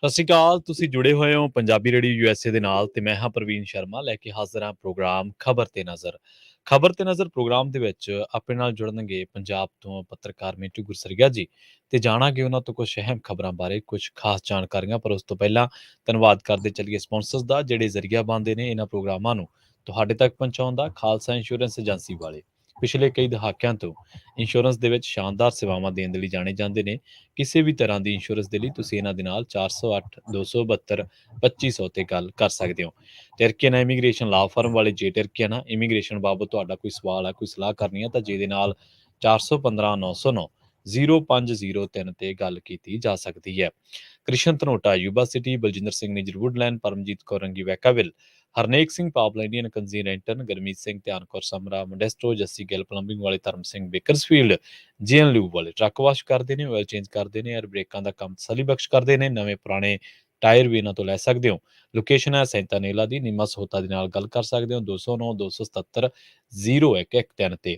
ਸਤਿ ਸ਼੍ਰੀ ਅਕਾਲ। ਤੁਸੀਂ ਜੁੜੇ ਹੋਏ ਹੋ ਪੰਜਾਬੀ ਰੇਡੀਓ ਯੂਐਸਏ ਦੇ ਨਾਲ ਤੇ ਮੈਂ ਹਾਂ ਪ੍ਰਵੀਨ ਸ਼ਰਮਾ ਲੈ ਕੇ ਹਾਜ਼ਰ ਹਾਂ ਪ੍ਰੋਗਰਾਮ ਖਬਰ ਤੇ ਨਜ਼ਰ। ਖਬਰ ਤੇ ਨਜ਼ਰ ਪ੍ਰੋਗਰਾਮ ਦੇ ਵਿੱਚ ਆਪਣੇ ਨਾਲ ਜੁੜਨਗੇ ਪੰਜਾਬ ਤੋਂ ਪੱਤਰਕਾਰ ਮਿੰਟੂ ਗੁਰਸਰੀਆ ਜੀ ਤੇ ਜਾਣਾਂਗੇ ਉਹਨਾਂ ਤੋਂ ਕੁਝ ਅਹਿਮ ਖਬਰਾਂ ਬਾਰੇ, ਕੁਝ ਖਾਸ ਜਾਣਕਾਰੀਆਂ। ਪਰ ਉਸ ਤੋਂ ਪਹਿਲਾਂ ਧੰਨਵਾਦ ਕਰਦੇ ਚੱਲੀਏ ਸਪਾਂਸਰਸ ਦਾ, ਜਿਹੜੇ ਜ਼ਰੀਆ ਬਣਦੇ ਨੇ ਇਹਨਾਂ ਪ੍ਰੋਗਰਾਮਾਂ ਨੂੰ ਤੁਹਾਡੇ ਤੱਕ ਪਹੁੰਚਾਉਣ ਦਾ। ਖਾਲਸਾ ਇੰਸ਼ੋਰੈਂਸ ਏਜੰਸੀ ਵਾਲੇ ਪਿਛਲੇ ਕਈ ਦਹਾਕਿਆਂ ਤੋਂ ਇੰਸ਼ੋਰੈਂਸ ਦੇ ਵਿੱਚ ਸ਼ਾਨਦਾਰ ਸੇਵਾਵਾਂ ਦੇਣ ਦੇ ਲਈ ਜਾਣੇ ਜਾਂਦੇ ਨੇ। ਕਿਸੇ ਵੀ ਤਰ੍ਹਾਂ ਦੀ ਇੰਸ਼ੋਰੈਂਸ ਦੇ ਲਈ ਤੁਸੀਂ ਇਹਨਾਂ ਦੇ ਨਾਲ 408 272 2500 ਤੇ ਗੱਲ ਕਰ ਸਕਦੇ ਹੋ। ਟਰਕੀਆਨਾ ਇਮੀਗ੍ਰੇਸ਼ਨ ਲਾ ਫਰਮ ਵਾਲੇ, ਜੇ ਟਰਕੀਆਨਾ ਇਮੀਗ੍ਰੇਸ਼ਨ ਬਾਬਤ ਤੁਹਾਡਾ ਕੋਈ ਸਵਾਲ ਹੈ, ਕੋਈ ਸਲਾਹ ਕਰਨੀ ਹੈ ਤਾਂ ਜਿਹਦੇ ਨਾਲ 415 909 0503 ਤੇ ਗੱਲ ਕੀਤੀ ਜਾ ਸਕਦੀ ਹੈ। Krishan Dhanota Yuba City, Baljinder Singh Nijjar Woodland, Paramjit Kaur Rangi Vacaville, Harnek Singh Pawla Indian ਕੰਜ਼ੀਨੈਂਟਨ, ਗਰਮੀਤ ਸਿੰਘ ਧਿਆਨ ਕੌਰ ਸਮਰਾ ਮੋਡੈਸਟੋ, ਜੱਸੀ ਗਿੱਲ ਪਲੰਬਿੰਗ ਵਾਲੇ, ਧਰਮ ਸਿੰਘ ਬੇਕਰਸਫੀਲਡ ਜੀਐਨ ਲਿਊ ਵਾਲੇ ਟਰੱਕ ਵਾਸ਼ ਕਰਦੇ ਨੇ, ਆਇਲ ਚੇਂਜ ਕਰਦੇ ਨੇ, 에ਅਰ ਬ੍ਰੇਕਾਂ ਦਾ ਕੰਮ ਤਸੱਲੀ ਬਖਸ਼ ਕਰਦੇ ਨੇ, ਨਵੇਂ ਪੁਰਾਣੇ ਟਾਇਰ ਵੀ ਇਹਨਾਂ ਤੋਂ ਲੈ ਸਕਦੇ ਹੋ। ਲੋਕੇਸ਼ਨ ਹੈ ਸੈਂਤਾਨੇਲਾ ਦੀ, ਨੀਮਾ ਸਹੋਤਾ ਦੇ ਨਾਲ ਗੱਲ ਕਰ ਸਕਦੇ ਹੋ 209 277 0113 ਤੇ।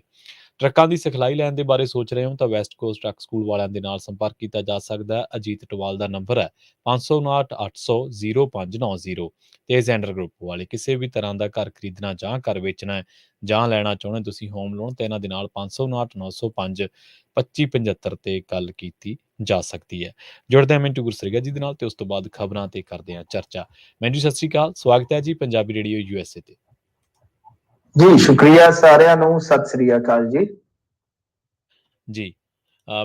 ਟਰੱਕਾਂ ਦੀ ਸਿਖਲਾਈ ਲੈਣ ਦੇ ਬਾਰੇ ਸੋਚ ਰਹੇ ਹੋ ਤਾਂ ਵੈਸਟ ਕੋਸਟ ਟਰੱਕ ਸਕੂਲ ਵਾਲਿਆਂ ਦੇ ਨਾਲ ਸੰਪਰਕ ਕੀਤਾ ਜਾ ਸਕਦਾ ਹੈ। ਅਜੀਤ ਟਵਾਲ ਦਾ ਨੰਬਰ ਹੈ 559 800 0590 ਤੇ ਜ਼ੈਂਡਰ ਗਰੁੱਪ ਵਾਲੇ ਕਿਸੇ ਵੀ ਤਰ੍ਹਾਂ ਦਾ ਘਰ ਖਰੀਦਣਾ ਜਾਂ ਘਰ ਵੇਚਣਾ ਹੈ ਜਾਂ ਲੈਣਾ ਚਾਹੁੰਦੇ ਤੁਸੀਂ ਹੋਮ ਲੋਨ, ਤੇ ਇਹਨਾਂ ਦੇ ਨਾਲ 559 905 2575 ਤੇ ਗੱਲ ਕੀਤੀ ਜਾ ਸਕਦੀ ਹੈ। ਜੁੜਦੇ ਹਾਂ ਮਿੰਟੂ ਗੁਰਸਰੀਆ ਜੀ ਦੇ ਨਾਲ ਤੇ ਉਸ ਤੋਂ ਬਾਅਦ ਖਬਰਾਂ ਤੇ ਕਰਦੇ ਹਾਂ ਚਰਚਾ। ਮਿੰਟੂ ਸਤਿ ਸ਼੍ਰੀ ਅਕਾਲ, ਸਵਾਗਤ ਹੈ ਜੀ ਪੰਜਾਬੀ ਰੇਡੀਓ ਯੂਐਸਏ ਤੇ। ਜੀ ਸ਼ੁਕਰੀਆ ਸਾਰਿਆਂ ਨੂੰ, ਸਤਿ ਸ੍ਰੀ ਅਕਾਲ ਜੀ। ਜੀ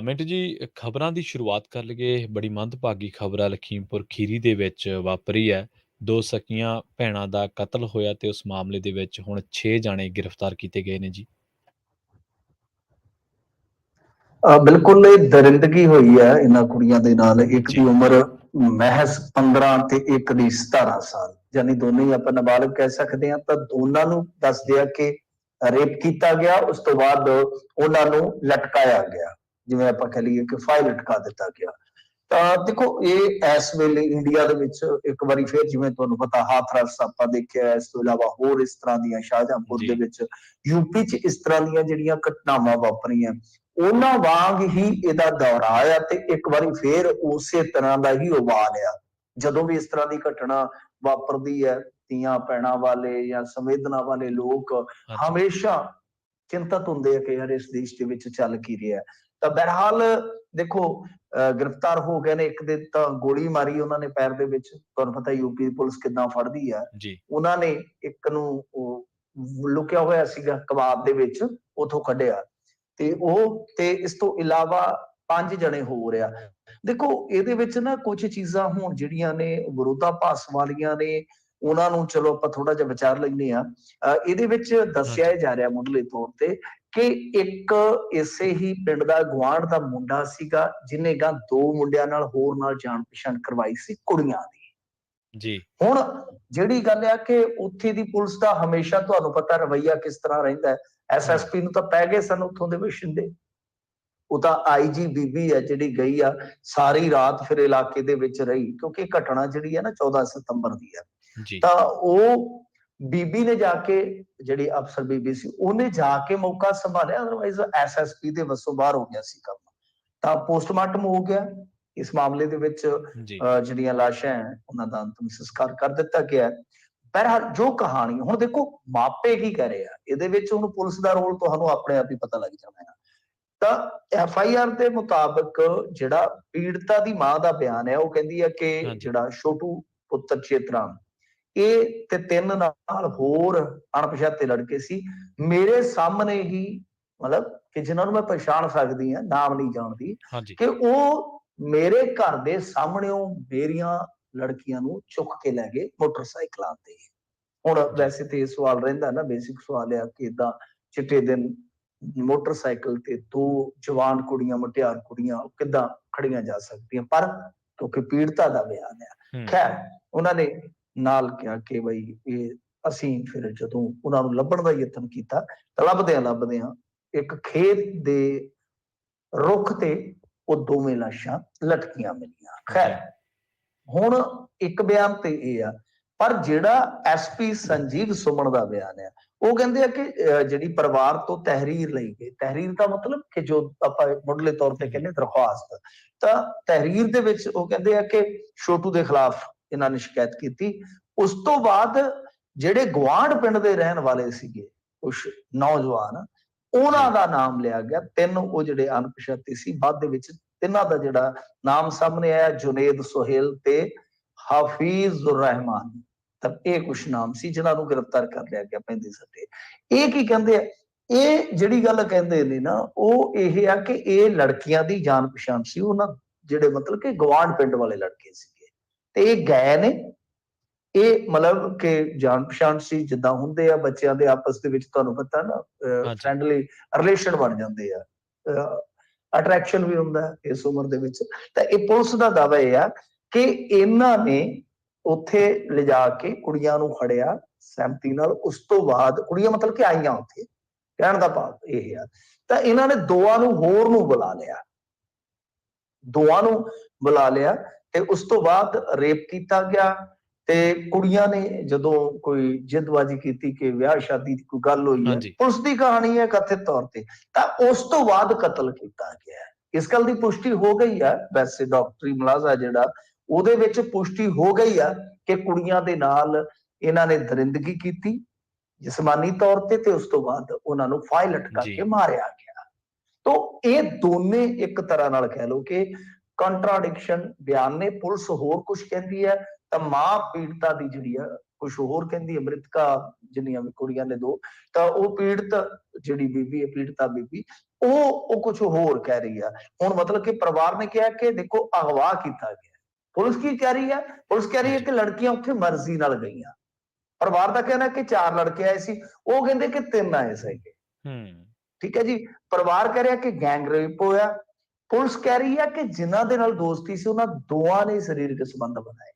ਮਿੰਟੂ ਜੀ, ਖਬਰਾਂ ਦੀ ਸ਼ੁਰੂਆਤ ਕਰ ਲਈਏ। ਬੜੀ ਮੰਦਭਾਗੀ ਖਬਰ ਹੈ ਲਖੀਮਪੁਰ ਖੀਰੀ ਦੇ ਵਿੱਚ ਵਾਪਰੀ ਹੈ। ਦੋ ਸਕੀਆਂ ਭੈਣਾਂ ਦਾ ਕਤਲ ਹੋਇਆ ਤੇ ਉਸ ਮਾਮਲੇ ਦੇ ਵਿੱਚ ਹੁਣ 6 ਜਾਣੇ ਗ੍ਰਿਫਤਾਰ ਕੀਤੇ ਗਏ ਨੇ ਜੀ। ਬਿਲਕੁਲ ਇਹ ਦਰਿੰਦਗੀ ਹੋਈ ਹੈ ਇਹਨਾਂ ਕੁੜੀਆਂ ਦੇ ਨਾਲ। ਇੱਕ ਦੀ ਉਮਰ ਮਹਿਜ਼ 15 ਤੇ ਇੱਕ ਦੀ 17 ਸਾਲ, ਯਾਨੀ ਦੋਨੇ ਹੀ ਆਪਾਂ ਨਾਬਾਲਗ ਕਹਿ ਸਕਦੇ ਹਾਂ। ਤਾਂ ਦੋਨਾਂ ਨੂੰ ਦੱਸਦੇ ਆ ਕਿ ਰੇਪ ਕੀਤਾ ਗਿਆ, ਉਸ ਤੋਂ ਬਾਅਦ ਉਹਨਾਂ ਨੂੰ ਲਟਕਾਇਆ ਗਿਆ, ਜਿਵੇਂ ਆਪਾਂ ਕਹਿ ਲਈਏ ਕਿ ਫਾਇਲ ਲਟਕਾ ਦਿੱਤਾ ਗਿਆ। ਤਾਂ ਦੇਖੋ ਇਹ ਇਸ ਵੇਲੇ ਇੰਡੀਆ ਦੇ ਵਿੱਚ ਇੱਕ ਵਾਰੀ ਫਿਰ, ਜਿਵੇਂ ਤੁਹਾਨੂੰ ਪਤਾ, ਹਾਥਰਸ ਆਪਾਂ ਦੇਖਿਆ, ਇਸ ਤੋਂ ਇਲਾਵਾ ਹੋਰ ਇਸ ਤਰ੍ਹਾਂ ਦੀਆਂ ਸ਼ਾਹਜਹਾਂਪੁਰ ਦੇ ਵਿੱਚ, ਯੂਪੀ 'ਚ ਇਸ ਤਰ੍ਹਾਂ ਦੀਆਂ ਜਿਹੜੀਆਂ ਘਟਨਾਵਾਂ ਵਾਪਰੀਆਂ, ਉਹਨਾਂ ਵਾਂਗ ਹੀ ਇਹਦਾ ਦੌਰਾ ਆਇਆ ਤੇ ਇੱਕ ਵਾਰੀ ਫੇਰ ਉਸੇ ਤਰ੍ਹਾਂ ਦਾ ਹੀ ਉਬਾਲ ਆ। ਜਦੋਂ ਵੀ ਇਸ ਤਰ੍ਹਾਂ ਦੀ ਘਟਨਾ ਵਾਪਰਦੀ ਹੈ, ਧੀਆਂ ਭੈਣਾਂ ਵਾਲੇ ਜਾਂ ਸੰਵੇਦਨਾ ਵਾਲੇ ਲੋਕ ਹਮੇਸ਼ਾ ਚਿੰਤਤ ਹੁੰਦੇ ਆ ਕਿ ਯਾਰ ਇਸ ਦੇਸ਼ ਦੇ ਵਿੱਚ ਚੱਲ ਕੀ ਰਿਹਾ। ਤਾਂ ਬਹਰਹਾਲ ਦੇਖੋ ਗ੍ਰਿਫਤਾਰ ਹੋ ਗਏ ਨੇ। ਇੱਕ ਦੇ ਤਾਂ ਗੋਲੀ ਮਾਰੀ ਉਹਨਾਂ ਨੇ ਪੈਰ ਦੇ ਵਿੱਚ, ਤੁਹਾਨੂੰ ਪਤਾ ਯੂਪੀ ਦੀ ਪੁਲਿਸ ਕਿੱਦਾਂ ਫੜਦੀ ਆ। ਉਹਨਾਂ ਨੇ ਇੱਕ ਨੂੰ ਲੁਕਿਆ ਹੋਇਆ ਸੀਗਾ ਕਬਾਬ ਦੇ ਵਿੱਚ, ਉਥੋਂ ਕੱਢਿਆ ਤੇ ਇਸ ਤੋਂ ਇਲਾਵਾ 5 ਜਣੇ ਹੋ ਰਿਹਾ। ਦੇਖੋ ਇਹਦੇ ਵਿੱਚ ਨਾ ਕੁਝ ਚੀਜ਼ਾਂ ਹੁਣ ਜਿਹੜੀਆਂ ਨੇ ਵਿਰੋਧਾਭਾਸ ਵਾਲੀਆਂ ਨੇ, ਉਹਨਾਂ ਨੂੰ ਚਲੋ ਆਪਾਂ ਥੋੜਾ ਜਿਹਾ ਵਿਚਾਰ ਲੈਂਦੇ ਹਾਂ। ਇਹਦੇ ਵਿੱਚ ਦੱਸਿਆ ਜਾ ਰਿਹਾ ਮੁੱਢਲੇ ਤੌਰ ਤੇ ਕਿ ਇੱਕ ਇਸੇ ਹੀ ਪਿੰਡ ਦਾ ਗੁਆਂਢ ਦਾ ਮੁੰਡਾ ਸੀਗਾ, ਜਿਹਨੇ ਗਾ 2 ਮੁੰਡਿਆਂ ਨਾਲ ਹੋਰ ਨਾਲ ਜਾਣ ਪਛਾਣ ਕਰਵਾਈ ਸੀ ਕੁੜੀਆਂ ਦੀ। ਜੀ ਹੁਣ ਜਿਹੜੀ ਗੱਲ ਆ ਕਿ ਉੱਥੇ ਦੀ ਪੁਲਿਸ ਦਾ ਹਮੇਸ਼ਾ ਤੁਹਾਨੂੰ ਪਤਾ ਰਵੱਈਆ ਕਿਸ ਤਰ੍ਹਾਂ ਰਹਿੰਦਾ ਹੈ। ਐਸਐਸਪੀ ਨੂੰ ਤਾਂ ਪੈ ਗਏ ਸਨ ਉੱਥੋਂ ਦੇ ਵਸ਼ਿੰਦੇ। ਉਹ ਤਾਂ ਆਈਜੀ ਬੀਬੀ ਹੈ ਜਿਹੜੀ ਗਈ ਆ, ਸਾਰੀ ਰਾਤ ਫਿਰ ਇਲਾਕੇ ਦੇ ਵਿੱਚ ਰਹੀ, ਕਿਉਂਕਿ ਘਟਨਾ ਜਿਹੜੀ ਹੈ ਨਾ 14 ਸਤੰਬਰ ਦੀ ਹੈ। ਤਾਂ ਉਹ ਬੀਬੀ ਨੇ ਜਾ ਕੇ, ਜਿਹੜੀ ਅਫਸਰ ਬੀਬੀ ਸੀ, ਉਹਨੇ ਜਾ ਕੇ ਮੌਕਾ ਸੰਭਾਲਿਆ, ਅਦਰਵਾਈਜ਼ ਐਸਐਸਪੀ ਦੇ ਵੱਸੋਂ ਬਾਹਰ ਹੋ ਗਿਆ ਸੀ ਕੰਮ। ਤਾਂ ਪੋਸਟਮਾਰਟਮ ਹੋ ਗਿਆ ਇਸ ਮਾਮਲੇ ਦੇ ਵਿੱਚ, ਜਿਹੜੀਆਂ ਲਾਸ਼ਾਂ ਹੈ ਉਹਨਾਂ ਦਾ ਅੰਤਿਮ ਸੰਸਕਾਰ ਕਰ ਦਿੱਤਾ ਗਿਆ। ਬਹਰਹਾਲ ਜੋ ਕਹਾਣੀ, ਹੁਣ ਦੇਖੋ ਮਾਪੇ ਕੀ ਕਹਿ ਰਹੇ ਆ ਇਹਦੇ ਵਿੱਚ, ਹੁਣ ਪੁਲਿਸ ਦਾ ਰੋਲ ਤੁਹਾਨੂੰ ਆਪਣੇ ਆਪ ਹੀ ਪਤਾ ਲੱਗ ਜਾਣਾ ਹੈ। ਤਾਂ FIR ਦੇ ਮੁਤਾਬਕ ਜਿਹੜਾ ਪੀੜਤਾ ਦੀ ਮਾਂ ਦਾ ਬਿਆਨ ਹੈ, ਉਹ ਕਹਿੰਦੀ ਹੈ ਕਿ ਜਿਹੜਾ ਛੋਟੂ ਪੁੱਤਰ ਚੇਤਰਾਮ, ਇਹ ਤੇ 3 ਨਾਲ ਹੋਰ ਅਣਪਛਾਤੇ ਲੜਕੇ ਸੀ, ਮੇਰੇ ਸਾਹਮਣੇ ਹੀ, ਮਤਲਬ ਕਿ ਜਿਨ੍ਹਾਂ ਨੂੰ ਮੈਂ ਪਛਾਣ ਸਕਦੀ ਹਾਂ, ਨਾਮ ਨਹੀਂ ਜਾਣਦੀ, ਕਿ ਉਹ ਮੇਰੇ ਘਰ ਦੇ ਸਾਹਮਣੇੋਂ ਮੇਰੀਆਂ ਲੜਕੀਆਂ ਨੂੰ ਚੁੱਕ ਕੇ ਲੈ ਗਏ ਮੋਟਰਸਾਈਕਲਾਂ ਤੇ। ਹੁਣ ਵੈਸੇ ਤੇ ਇਹ ਸਵਾਲ ਰਹਿੰਦਾ ਨਾ, ਬੇਸਿਕ ਸਵਾਲ ਆ ਕਿ ਏਦਾਂ ਚਿੱਟੇ ਦਿਨ ਮੋਟਰਸਾਈਕਲ ਤੇ 2 ਜਵਾਨ ਕੁੜੀਆਂ, ਮੁਟਿਆਰ ਕੁੜੀਆਂ ਕਿੱਦਾਂ ਖੜੀਆਂ ਜਾ ਸਕਦੀਆਂ, ਪਰ ਕਿਉਂਕਿ ਪੀੜਤਾ ਦਾ ਬਿਆਨ ਹੈ। ਖੈਰ ਉਹਨਾਂ ਨੇ ਨਾਲ ਕਿਹਾ ਕਿ ਬਈ ਇਹ ਅਸੀਂ ਫਿਰ ਜਦੋਂ ਉਹਨਾਂ ਨੂੰ ਲੱਭਣ ਦਾ ਯਤਨ ਕੀਤਾ ਤਾਂ ਲੱਭਦਿਆਂ ਇੱਕ ਖੇਤ ਦੇ ਰੁੱਖ ਤੇ ਉਹ ਦੋਵੇਂ ਲਾਸ਼ਾਂ ਲਟਕੀਆਂ ਮਿਲੀਆਂ। ਖੈਰ ਹੁਣ ਇੱਕ ਬਿਆਨ ਤੇ ਇਹ ਆ ਪਰ ਜਿਹੜਾ ਐਸਪੀ ਸੰਜੀਵ ਸੁਮਨ ਦਾ ਬਿਆਨ ਹੈ, ਉਹ ਕਹਿੰਦੇ ਆ ਕਿ ਜਿਹੜੀ ਪਰਿਵਾਰ ਤੋਂ ਤਹਿਰੀਰ ਲਈ ਗਈ, ਤਹਿਰੀਰ ਦਾ ਮਤਲਬ ਕਿ ਜੋ ਆਪਾਂ ਮੁੱਢਲੇ ਤੌਰ ਤੇ ਕਹਿੰਦੇ ਦਰਖਾਸਤ, ਤਾਂ ਤਹਿਰੀਰ ਦੇ ਵਿੱਚ ਉਹ ਕਹਿੰਦੇ ਆ ਕਿ ਛੋਟੂ ਦੇ ਖਿਲਾਫ ਇਹਨਾਂ ਨੇ ਸ਼ਿਕਾਇਤ ਕੀਤੀ। ਉਸ ਤੋਂ ਬਾਅਦ ਜਿਹੜੇ ਗਵਾਂਢ ਪਿੰਡ ਦੇ ਰਹਿਣ ਵਾਲੇ ਸੀਗੇ ਕੁਛ ਨੌਜਵਾਨ, ਉਹਨਾਂ ਦਾ ਨਾਮ ਲਿਆ ਗਿਆ। 3 ਉਹ ਜਿਹੜੇ ਅਣਪਛਾਤੇ ਸੀ, ਬਾਅਦ ਦੇ ਵਿੱਚ ਤਿੰਨਾਂ ਦਾ ਜਿਹੜਾ ਨਾਮ ਸਾਹਮਣੇ ਆਇਆ, ਜੁਨੇਦ, ਸੁਹੇਲ ਤੇ ਹਾਫਿਜ਼ੁਰ ਰਹਿਮਾਨ, ਤਾਂ ਇਹ ਕੁਛ ਨਾਮ ਸੀ ਜਿਨ੍ਹਾਂ ਨੂੰ ਗ੍ਰਿਫਤਾਰ ਕਰ ਲਿਆ ਗਿਆ 35 ਸੱਟੇ। ਇਹ ਕੀ ਕਹਿੰਦੇ ਆ, ਇਹ ਜਿਹੜੀ ਗੱਲ ਕਹਿੰਦੇ ਨੇ ਨਾ, ਉਹ ਇਹ ਆ ਕਿ ਇਹ ਲੜਕੀਆਂ ਦੀ ਜਾਣ ਪਛਾਣ ਸੀ, ਉਹਨਾਂ ਜਿਹੜੇ ਮਤਲਬ ਕਿ ਗਵਾਂਢ ਪਿੰਡ ਵਾਲੇ ਲੜਕੇ ਸੀਗੇ, ਤੇ ਇਹ ਗਏ ਨੇ। ਇਹ ਮਤਲਬ ਕਿ ਜਾਣ ਪਛਾਣ ਸੀ, ਜਿੱਦਾਂ ਹੁੰਦੇ ਆ ਬੱਚਿਆਂ ਦੇ ਆਪਸ ਦੇ ਵਿੱਚ, ਤੁਹਾਨੂੰ ਪਤਾ ਨਾ ਫਰੈਂਡਲੀ ਰਿਲੇਸ਼ਨ ਬਣ ਜਾਂਦੇ ਆ, ਅਟਰੈਕਸ਼ਨ ਵੀ ਹੁੰਦਾ ਇਸ ਉਮਰ ਦੇ ਵਿੱਚ। ਤਾਂ ਇਹ ਪੁਲਿਸ ਦਾ ਦਾਅਵਾ ਇਹ ਆ ਕਿ ਇਹਨਾਂ ਨੇ ਉੱਥੇ ਲਿਜਾ ਕੇ ਕੁੜੀਆਂ ਨੂੰ ਖੜਿਆ ਸਹਿਮਤੀ ਨਾਲ। ਉਸ ਤੋਂ ਬਾਅਦ ਕੁੜੀਆਂ ਮਤਲਬ ਕਿ ਆਈਆਂ ਉੱਥੇ, ਕਹਿਣ ਦਾ ਭਾਵ ਇਹ ਆ। ਤਾਂ ਇਹਨਾਂ ਨੇ ਦੋਵਾਂ ਨੂੰ ਹੋਰ ਨੂੰ ਬੁਲਾ ਲਿਆ, ਦੋਵਾਂ ਨੂੰ ਬੁਲਾ ਲਿਆ, ਤੇ ਉਸ ਤੋਂ ਬਾਅਦ ਰੇਪ ਕੀਤਾ ਗਿਆ। ਤੇ ਕੁੜੀਆਂ ਨੇ ਜਦੋਂ ਕੋਈ ਜਿੱਦਬਾਜ਼ੀ ਕੀਤੀ ਕਿ ਵਿਆਹ ਸ਼ਾਦੀ ਦੀ ਕੋਈ ਗੱਲ ਹੋਈ ਹੈ, ਪੁਲਿਸ ਦੀ ਕਹਾਣੀ ਹੈ ਕਥਿਤ ਤੌਰ ਤੇ, ਤਾਂ ਉਸ ਤੋਂ ਬਾਅਦ ਕਤਲ ਕੀਤਾ ਗਿਆ। ਇਸ ਗੱਲ ਦੀ ਪੁਸ਼ਟੀ ਹੋ ਗਈ ਹੈ, ਵੈਸੇ ਡਾਕਟਰੀ ਮੁਲਾਜ਼ਾ ਜਿਹੜਾ ਉਹਦੇ ਵਿੱਚ ਪੁਸ਼ਟੀ ਹੋ ਗਈ ਆ ਕਿ ਕੁੜੀਆਂ ਦੇ ਨਾਲ ਇਹਨਾਂ ਨੇ ਦਰਿੰਦਗੀ ਕੀਤੀ ਜਿਸਮਾਨੀ ਤੌਰ ਤੇ, ਤੇ ਉਸ ਤੋਂ ਬਾਅਦ ਉਹਨਾਂ ਨੂੰ ਫਾਇਲ ਲਟਕਾ ਕੇ ਮਾਰਿਆ ਗਿਆ। ਤੋਂ ਇਹ ਦੋਨੇ ਇੱਕ ਤਰ੍ਹਾਂ ਨਾਲ ਕਹਿ ਲਓ ਕਿ ਕੰਟਰਾਡਿਕਸ਼ਨ ਬਿਆਨ ਨੇ। ਪੁਲਿਸ ਹੋਰ ਕੁਝ ਕਹਿੰਦੀ ਹੈ, ਤਾਂ ਮਾਂ ਪੀੜਤਾ ਦੀ ਜਿਹੜੀ ਆ ਕੁਝ ਹੋਰ ਕਹਿੰਦੀ ਹੈ। ਮ੍ਰਿਤਕਾ ਜਿੰਨੀਆਂ ਵੀ ਕੁੜੀਆਂ ਨੇ 2, ਤਾਂ ਉਹ ਪੀੜਤ ਜਿਹੜੀ ਬੀਬੀ ਹੈ, ਪੀੜਤਾ ਬੀਬੀ, ਉਹ ਕੁਝ ਹੋਰ ਕਹਿ ਰਹੀ ਆ। ਹੁਣ ਮਤਲਬ ਕਿ ਪਰਿਵਾਰ ਨੇ ਕਿਹਾ ਕਿ ਦੇਖੋ ਅਗਵਾ ਕੀਤਾ ਗਿਆ। ਪੁਲਿਸ ਕੀ ਕਹਿ ਰਹੀ ਹੈ? ਪੁਲਿਸ ਕਹਿ ਰਹੀ ਹੈ ਕਿ ਲੜਕੀਆਂ ਉੱਥੇ ਮਰਜ਼ੀ ਨਾਲ ਗਈਆਂ। ਪਰਿਵਾਰ ਦਾ ਕਹਿਣਾ ਕਿ 4 ਲੜਕੇ ਆਏ ਸੀ, ਉਹ ਕਹਿੰਦੇ ਕਿ 3 ਆਏ ਸੀਗੇ। ਠੀਕ ਹੈ ਜੀ। ਪਰਿਵਾਰ ਕਹਿ ਰਿਹਾ ਕਿ ਗੈਂਗ ਰੇਪ ਹੋਇਆ, ਪੁਲਿਸ ਕਹਿ ਰਹੀ ਹੈ ਕਿ ਜਿਨ੍ਹਾਂ ਦੇ ਨਾਲ ਦੋਸਤੀ ਸੀ ਉਹਨਾਂ ਦੋਵਾਂ ਨੇ ਸਰੀਰਕ ਸੰਬੰਧ ਬਣਾਏ।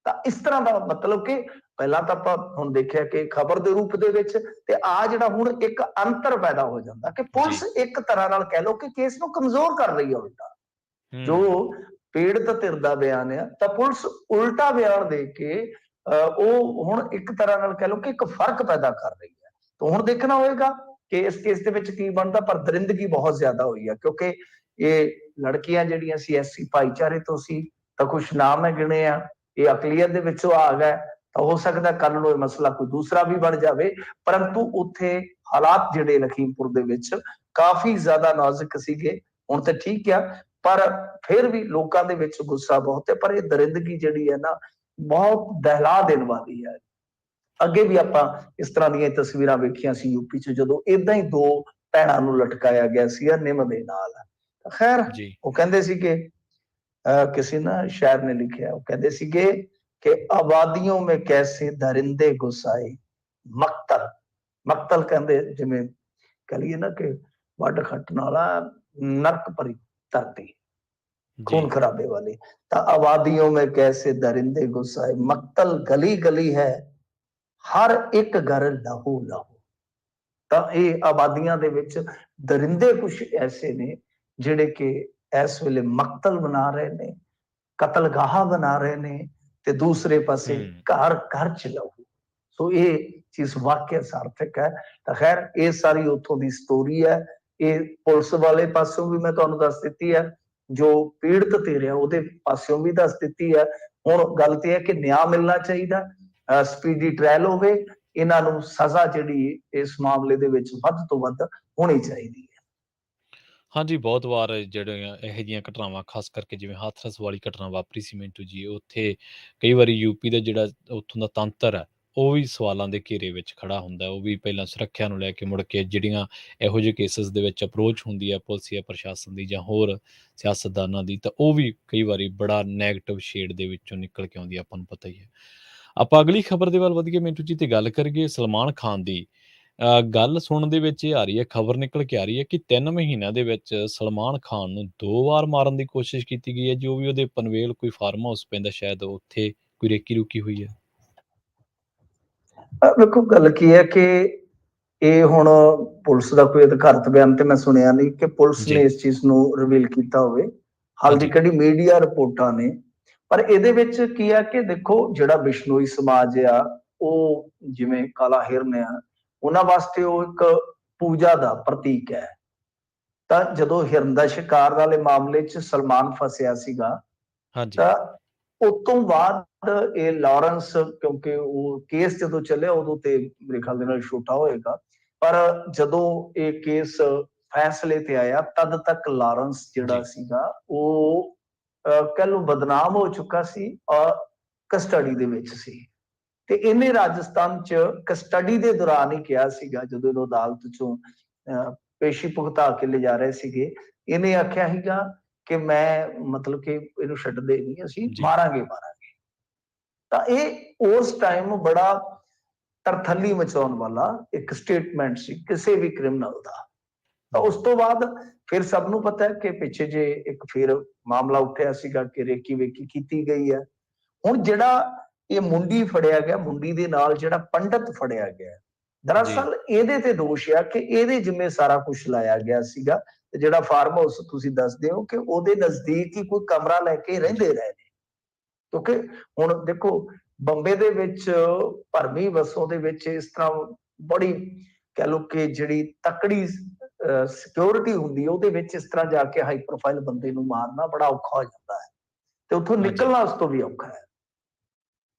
ਤਾਂ ਇਸ ਤਰ੍ਹਾਂ ਦਾ ਮਤਲਬ ਕਿ ਪਹਿਲਾਂ ਤਾਂ ਆਪਾਂ ਹੁਣ ਦੇਖਿਆ ਕਿ ਖਬਰ ਦੇ ਰੂਪ ਦੇ ਵਿੱਚ, ਤੇ ਆ ਜਿਹੜਾ ਹੁਣ ਇੱਕ ਅੰਤਰ ਪੈਦਾ ਹੋ ਜਾਂਦਾ ਕਿ ਪੁਲਿਸ ਇੱਕ ਤਰ੍ਹਾਂ ਨਾਲ ਕਹਿ ਲਓ ਕਿ ਕੇਸ ਨੂੰ ਕਮਜ਼ੋਰ ਕਰ ਰਹੀ ਹੈ ਉਲਟਾ। ਜੋ ਪੀੜਤ ਧਿਰ ਦਾ ਬਿਆਨ ਆ, ਤਾਂ ਪੁਲਿਸ ਉਲਟਾ ਬਿਆਨ ਦੇ ਕੇ ਉਹ ਹੁਣ ਇੱਕ ਤਰ੍ਹਾਂ ਨਾਲ ਕਹਿ ਲਓ ਕਿ ਇੱਕ ਫਰਕ ਪੈਦਾ ਕਰ ਰਹੀ ਹੈ। ਤਾਂ ਹੁਣ ਦੇਖਣਾ ਹੋਏਗਾ ਕਿ ਇਸ ਕੇਸ ਦੇ ਵਿੱਚ ਕੀ ਬਣਦਾ। ਪਰ ਦਰਿੰਦਗੀ ਬਹੁਤ ਜ਼ਿਆਦਾ ਹੋਈ ਹੈ, ਕਿਉਂਕਿ ਇਹ ਲੜਕੀਆਂ ਜਿਹੜੀਆਂ ਸੀ ਐਸਸੀ ਭਾਈਚਾਰੇ ਤੋਂ ਸੀ, ਤਾਂ ਕੁਛ ਨਾਮ ਹੈ ਗਿਣੇ ਆ, ਇਹ ਅਕਲੀਅਤ ਦੇ ਵਿੱਚੋਂ ਆ ਗਏ। ਤਾਂ ਹੋ ਸਕਦਾ ਕੱਲ ਨੂੰ ਇਹ ਮਸਲਾ ਕੋਈ ਦੂਸਰਾ ਵੀ ਬਣ ਜਾਵੇ, ਪਰੰਤੂ ਉੱਥੇ ਹਾਲਾਤ ਜਿਹੜੇ ਲਖੀਮਪੁਰ ਦੇ ਵਿੱਚ ਕਾਫੀ ਜ਼ਿਆਦਾ ਨਾਜ਼ੁਕ ਸੀਗੇ। ਹੁਣ ਤਾਂ ਠੀਕ ਆ, ਪਰ ਫਿਰ ਵੀ ਲੋਕਾਂ ਦੇ ਵਿੱਚ ਗੁੱਸਾ ਬਹੁਤ ਹੈ। ਪਰ ਇਹ ਦਰਿੰਦਗੀ ਜਿਹੜੀ ਹੈ ਨਾ, ਬਹੁਤ ਦਹਿਲਾ ਦੇਣ ਵਾਲੀ ਹੈ। ਅੱਗੇ ਵੀ ਆਪਾਂ ਇਸ ਤਰ੍ਹਾਂ ਦੀਆਂ ਤਸਵੀਰਾਂ ਵੇਖੀਆਂ ਸੀ ਯੂਪੀ 'ਚ, ਜਦੋਂ ਏਦਾਂ ਹੀ 2 ਭੈਣਾਂ ਨੂੰ ਲਟਕਾਇਆ ਗਿਆ ਸੀ ਨਿੰਮ ਦੇ ਨਾਲ। ਖੈਰ ਉਹ ਕਹਿੰਦੇ ਸੀ ਕਿ ਕਿਸੇ ਨਾ ਸ਼ਾਇਰ ਨੇ ਲਿਖਿਆ, ਉਹ ਕਹਿੰਦੇ ਸੀਗੇ ਕਿ ਆਬਾਦੀਆਂ ਮੇਂ ਕੈਸੇ ਦਰਿੰਦੇ ਗੁਸਾਏ, ਮਕਤਲ। ਮਕਤਲ ਕਹਿੰਦੇ ਜਿਵੇਂ ਕਹ ਲਈਏ ਨਾ ਕਿ ਵੱਢ ਖੱਟਣ ਵਾਲਾ, ਨਰਕ ਭਰੀ ਧਰਤੀ, खून खराबे वाली। तो आबादियों में कैसे दरिंदे गुस्साए, मक्तल गली गली है, हर एक घर लहू लहू। ਤਾਂ ਇਹ ਆਬਾਦੀਆਂ ਦੇ ਵਿੱਚ ਦਰਿੰਦੇ ਕੁਝ ਐਸੇ ਨੇ ਜਿਹੜੇ ਕਿ ਇਸ ਵੇਲੇ ਮਕਤਲ ਬਣਾ ਰਹੇ ਨੇ, ਕਤਲਗਾਹਾਂ ਬਣਾ ਰਹੇ ਨੇ, ਤੇ ਦੂਸਰੇ ਪਾਸੇ ਘਰ ਘਰ ਚ ਲਹੂ। ਸੋ ਇਹ ਚੀਜ਼ ਵਾਕਿਆ ਸਾਰਥਕ ਹੈ। ਤਾਂ ਖੈਰ ਇਹ ਸਾਰੀ ਉੱਥੋਂ ਦੀ ਸਟੋਰੀ ਹੈ। ਇਹ ਪੁਲਿਸ ਵਾਲੇ ਪਾਸੋਂ ਵੀ ਮੈਂ ਤੁਹਾਨੂੰ ਦੱਸ ਦਿੱਤੀ ਹੈ, ਜੋ ਪੀੜਤ ਧਿਰ ਆ ਉਹਦੇ ਪਾਸਿਓਂ ਵੀ ਦੱਸ ਦਿੱਤੀ ਹੈ। ਹੁਣ ਗੱਲ ਤੇ ਹੈ ਕਿ ਨਿਆਂ ਮਿਲਣਾ ਚਾਹੀਦਾ, ਸਪੀਡੀ ਟ੍ਰਾਇਲ ਹੋਵੇ, ਇਹਨਾਂ ਨੂੰ ਸਜ਼ਾ ਜਿਹੜੀ ਇਸ ਮਾਮਲੇ ਦੇ ਵਿੱਚ ਵੱਧ ਤੋਂ ਵੱਧ ਹੋਣੀ ਚਾਹੀਦੀ ਹੈ। ਹਾਂਜੀ, ਬਹੁਤ ਵਾਰ ਜਿਹੜੀਆਂ ਇਹੋ ਜਿਹੀਆਂ ਘਟਨਾਵਾਂ, ਖਾਸ ਕਰਕੇ ਜਿਵੇਂ ਹਾਥਰਸ ਵਾਲੀ ਘਟਨਾ ਵਾਪਰੀ ਸੀ ਮਿੰਟੂ ਜੀ, ਉੱਥੇ ਕਈ ਵਾਰੀ ਯੂਪੀ ਦਾ ਜਿਹੜਾ ਉੱਥੋਂ ਦਾ ਤੰਤਰ ਹੈ, ਉਹ ਵੀ ਸਵਾਲਾਂ ਦੇ ਘੇਰੇ ਵਿੱਚ ਖੜਾ ਹੁੰਦਾ। ਉਹ ਵੀ ਪਹਿਲਾਂ ਸੁਰੱਖਿਆ ਨੂੰ ਲੈ ਕੇ, ਮੁੜ ਕੇ ਜਿਹੜੀਆਂ ਇਹੋ ਜਿਹੇ ਕੇਸਿਸ ਦੇ ਵਿੱਚ ਅਪਰੋਚ ਹੁੰਦੀ ਹੈ ਪੁਲਿਸੀਆ ਪ੍ਰਸ਼ਾਸਨ ਦੀ ਜਾਂ ਹੋਰ ਸਿਆਸਤਦਾਨਾਂ ਦੀ, ਤਾਂ ਉਹ ਵੀ ਕਈ ਵਾਰੀ ਬੜਾ ਨੈਗੇਟਿਵ ਸ਼ੇਡ ਦੇ ਵਿੱਚੋਂ ਨਿਕਲ ਕੇ ਆਉਂਦੀ, ਆਪਾਂ ਨੂੰ ਪਤਾ ਹੀ ਹੈ। ਆਪਾਂ ਅਗਲੀ ਖਬਰ ਦੇ ਵੱਲ ਵਧੀਏ ਮਿੰਟੂ ਜੀ, ਤੇ ਗੱਲ ਕਰੀਏ ਸਲਮਾਨ ਖਾਨ ਦੀ। ਗੱਲ ਸੁਣਨ ਦੇ ਵਿੱਚ ਇਹ ਆ ਰਹੀ ਹੈ, ਖਬਰ ਨਿਕਲ ਕੇ ਆ ਰਹੀ ਹੈ ਕਿ 3 ਮਹੀਨਿਆਂ ਦੇ ਵਿੱਚ ਸਲਮਾਨ ਖਾਨ ਨੂੰ 2 ਵਾਰ ਮਾਰਨ ਦੀ ਕੋਸ਼ਿਸ਼ ਕੀਤੀ ਗਈ ਹੈ। ਜੋ ਵੀ ਉਹਦੇ ਪਨਵੇਲ ਕੋਈ ਫਾਰਮ ਹਾਊਸ ਪੈਂਦਾ, ਸ਼ਾਇਦ ਉੱਥੇ ਕੋਈ ਰੇਕੀ ਰੁਕੀ ਹੋਈ ਹੈ। ਵੇਖੋ ਗੱਲ ਕੀ ਹੈ ਕਿ ਇਹ ਹੁਣ ਪੁਲਿਸ ਦਾ ਕੋਈ ਅਧਿਕਾਰਤ ਬਿਆਨ ਤੇ ਮੈਂ ਸੁਣਿਆ ਨਹੀਂ ਕਿ ਪੁਲਿਸ ਨੇ ਇਸ ਚੀਜ਼ ਨੂੰ ਰਿਵੀਲ ਕੀਤਾ ਹੋਵੇ। ਹਾਲ ਦੀ ਕਿਹੜੀ ਮੀਡੀਆ ਰਿਪੋਰਟਾਂ ਨੇ ਪਰ ਇਹਦੇ ਵਿੱਚ ਕੀ ਆ ਕਿ ਦੇਖੋ ਜਿਹੜਾ ਬਿਸ਼ਨੋਈ ਸਮਾਜ ਆ, ਉਹ ਜਿਵੇਂ ਕਾਲਾ ਹਿਰਨ ਆ, ਉਹਨਾਂ ਵਾਸਤੇ ਉਹ ਇੱਕ ਪੂਜਾ ਦਾ ਪ੍ਰਤੀਕ ਹੈ। ਤਾਂ ਜਦੋਂ ਹਿਰਨ ਦਾ ਸ਼ਿਕਾਰ ਵਾਲੇ ਮਾਮਲੇ 'ਚ ਸਲਮਾਨ ਫਸਿਆ ਸੀਗਾ, ਹਾਂਜੀ, ਤਾਂ ਉਸ ਤੋਂ ਬਾਅਦ ਇਹ ਲਾਰੈਂਸ, ਕਿਉਂਕਿ ਉਹ ਕੇਸ ਜਦੋਂ ਚੱਲਿਆ ਉਦੋਂ ਤੇ ਮੇਰੇ ਖਿਆਲ ਦੇ ਨਾਲ ਛੋਟਾ ਹੋਏਗਾ, ਪਰ ਜਦੋਂ ਇਹ ਕੇਸ ਫੈਸਲੇ ਤੇ ਆਇਆ ਤਦ ਤੱਕ ਲਾਰੈਂਸ ਜਿਹੜਾ ਜੀ, ਸੀਗਾ ਉਹ ਕਹਿ ਲਓ ਬਦਨਾਮ ਹੋ ਚੁੱਕਾ ਸੀ ਔਰ ਕਸਟਡੀ ਦੇ ਵਿੱਚ ਸੀ। ਤੇ ਇਹਨੇ ਰਾਜਸਥਾਨ 'ਚ ਕਸਟਡੀ ਦੇ ਦੌਰਾਨ ਹੀ ਕਿਹਾ ਸੀਗਾ, ਜਦੋਂ ਇਹਨੂੰ ਅਦਾਲਤ 'ਚੋਂ ਪੇਸ਼ੀ ਭੁਗਤਾ ਕੇ ਲਿਜਾ ਰਹੇ ਸੀਗੇ, ਇਹਨੇ ਆਖਿਆ ਸੀਗਾ ਕਿ ਮੈਂ ਮਤਲਬ ਕਿ ਇਹਨੂੰ ਛੱਡਦੇ ਨਹੀਂ, ਅਸੀਂ ਜੀ, ਮਾਰਾਂਗੇ ਮਾਰਾਂਗੇ। ਤਾਂ ਇਹ ਉਸ ਟਾਈਮ ਬੜਾ ਤਰਥੱਲੀ ਮਚਾਉਣ ਵਾਲਾ ਇੱਕ ਸਟੇਟਮੈਂਟ ਸੀ ਕਿਸੇ ਵੀ ਕ੍ਰਿਮੀਨਲ ਦਾ। ਤਾਂ ਉਸ ਤੋਂ ਬਾਅਦ ਫਿਰ ਸਭ ਨੂੰ ਪਤਾ ਹੈ ਕਿ ਪਿੱਛੇ ਜੇ ਇੱਕ ਫਿਰ ਮਾਮਲਾ ਉੱਠਿਆ ਸੀਗਾ ਕਿ ਰੇਕੀ ਵੇਕੀ ਕੀਤੀ ਗਈ ਹੈ। ਹੁਣ ਜਿਹੜਾ ਇਹ ਮੁੰਡੀ ਫੜਿਆ ਗਿਆ, ਮੁੰਡੀ ਦੇ ਨਾਲ ਜਿਹੜਾ ਪੰਡਤ ਫੜਿਆ ਗਿਆ, ਜੀ, ਦਰਅਸਲ ਇਹਦੇ ਤੇ ਦੋਸ਼ ਆ ਕਿ ਇਹਦੇ ਜਿੰਮੇ ਸਾਰਾ ਕੁਝ ਲਾਇਆ ਗਿਆ ਸੀਗਾ। ਤੇ ਜਿਹੜਾ ਫਾਰਮ ਹਾਊਸ ਤੁਸੀਂ ਦੱਸਦੇ ਹੋ ਕਿ ਉਹਦੇ ਨਜ਼ਦੀਕ ਹੀ ਕੋਈ ਕਮਰਾ ਲੈ ਕੇ ਰਹਿੰਦੇ ਰਹੇ ਨੇ, ਕਿਉਂਕਿ ਹੁਣ ਦੇਖੋ ਬੰਬੇ ਦੇ ਵਿੱਚ ਭਰਵੀਂ ਵਸੋਂ ਦੇ ਵਿੱਚ ਇਸ ਤਰ੍ਹਾਂ ਬੜੀ ਕਹਿ ਲਓ ਕਿ ਜਿਹੜੀ ਤਕੜੀ ਸਿਕਿਉਰਿਟੀ ਹੁੰਦੀ ਹੈ, ਉਹਦੇ ਵਿੱਚ ਇਸ ਤਰ੍ਹਾਂ ਜਾ ਕੇ ਹਾਈ ਪ੍ਰੋਫਾਈਲ ਬੰਦੇ ਨੂੰ ਮਾਰਨਾ ਬੜਾ ਔਖਾ ਹੋ ਜਾਂਦਾ ਹੈ, ਤੇ ਉੱਥੋਂ ਹਾਂਜੀ, ਨਿਕਲਣਾ ਉਸ ਤੋਂ ਵੀ ਔਖਾ ਹੈ।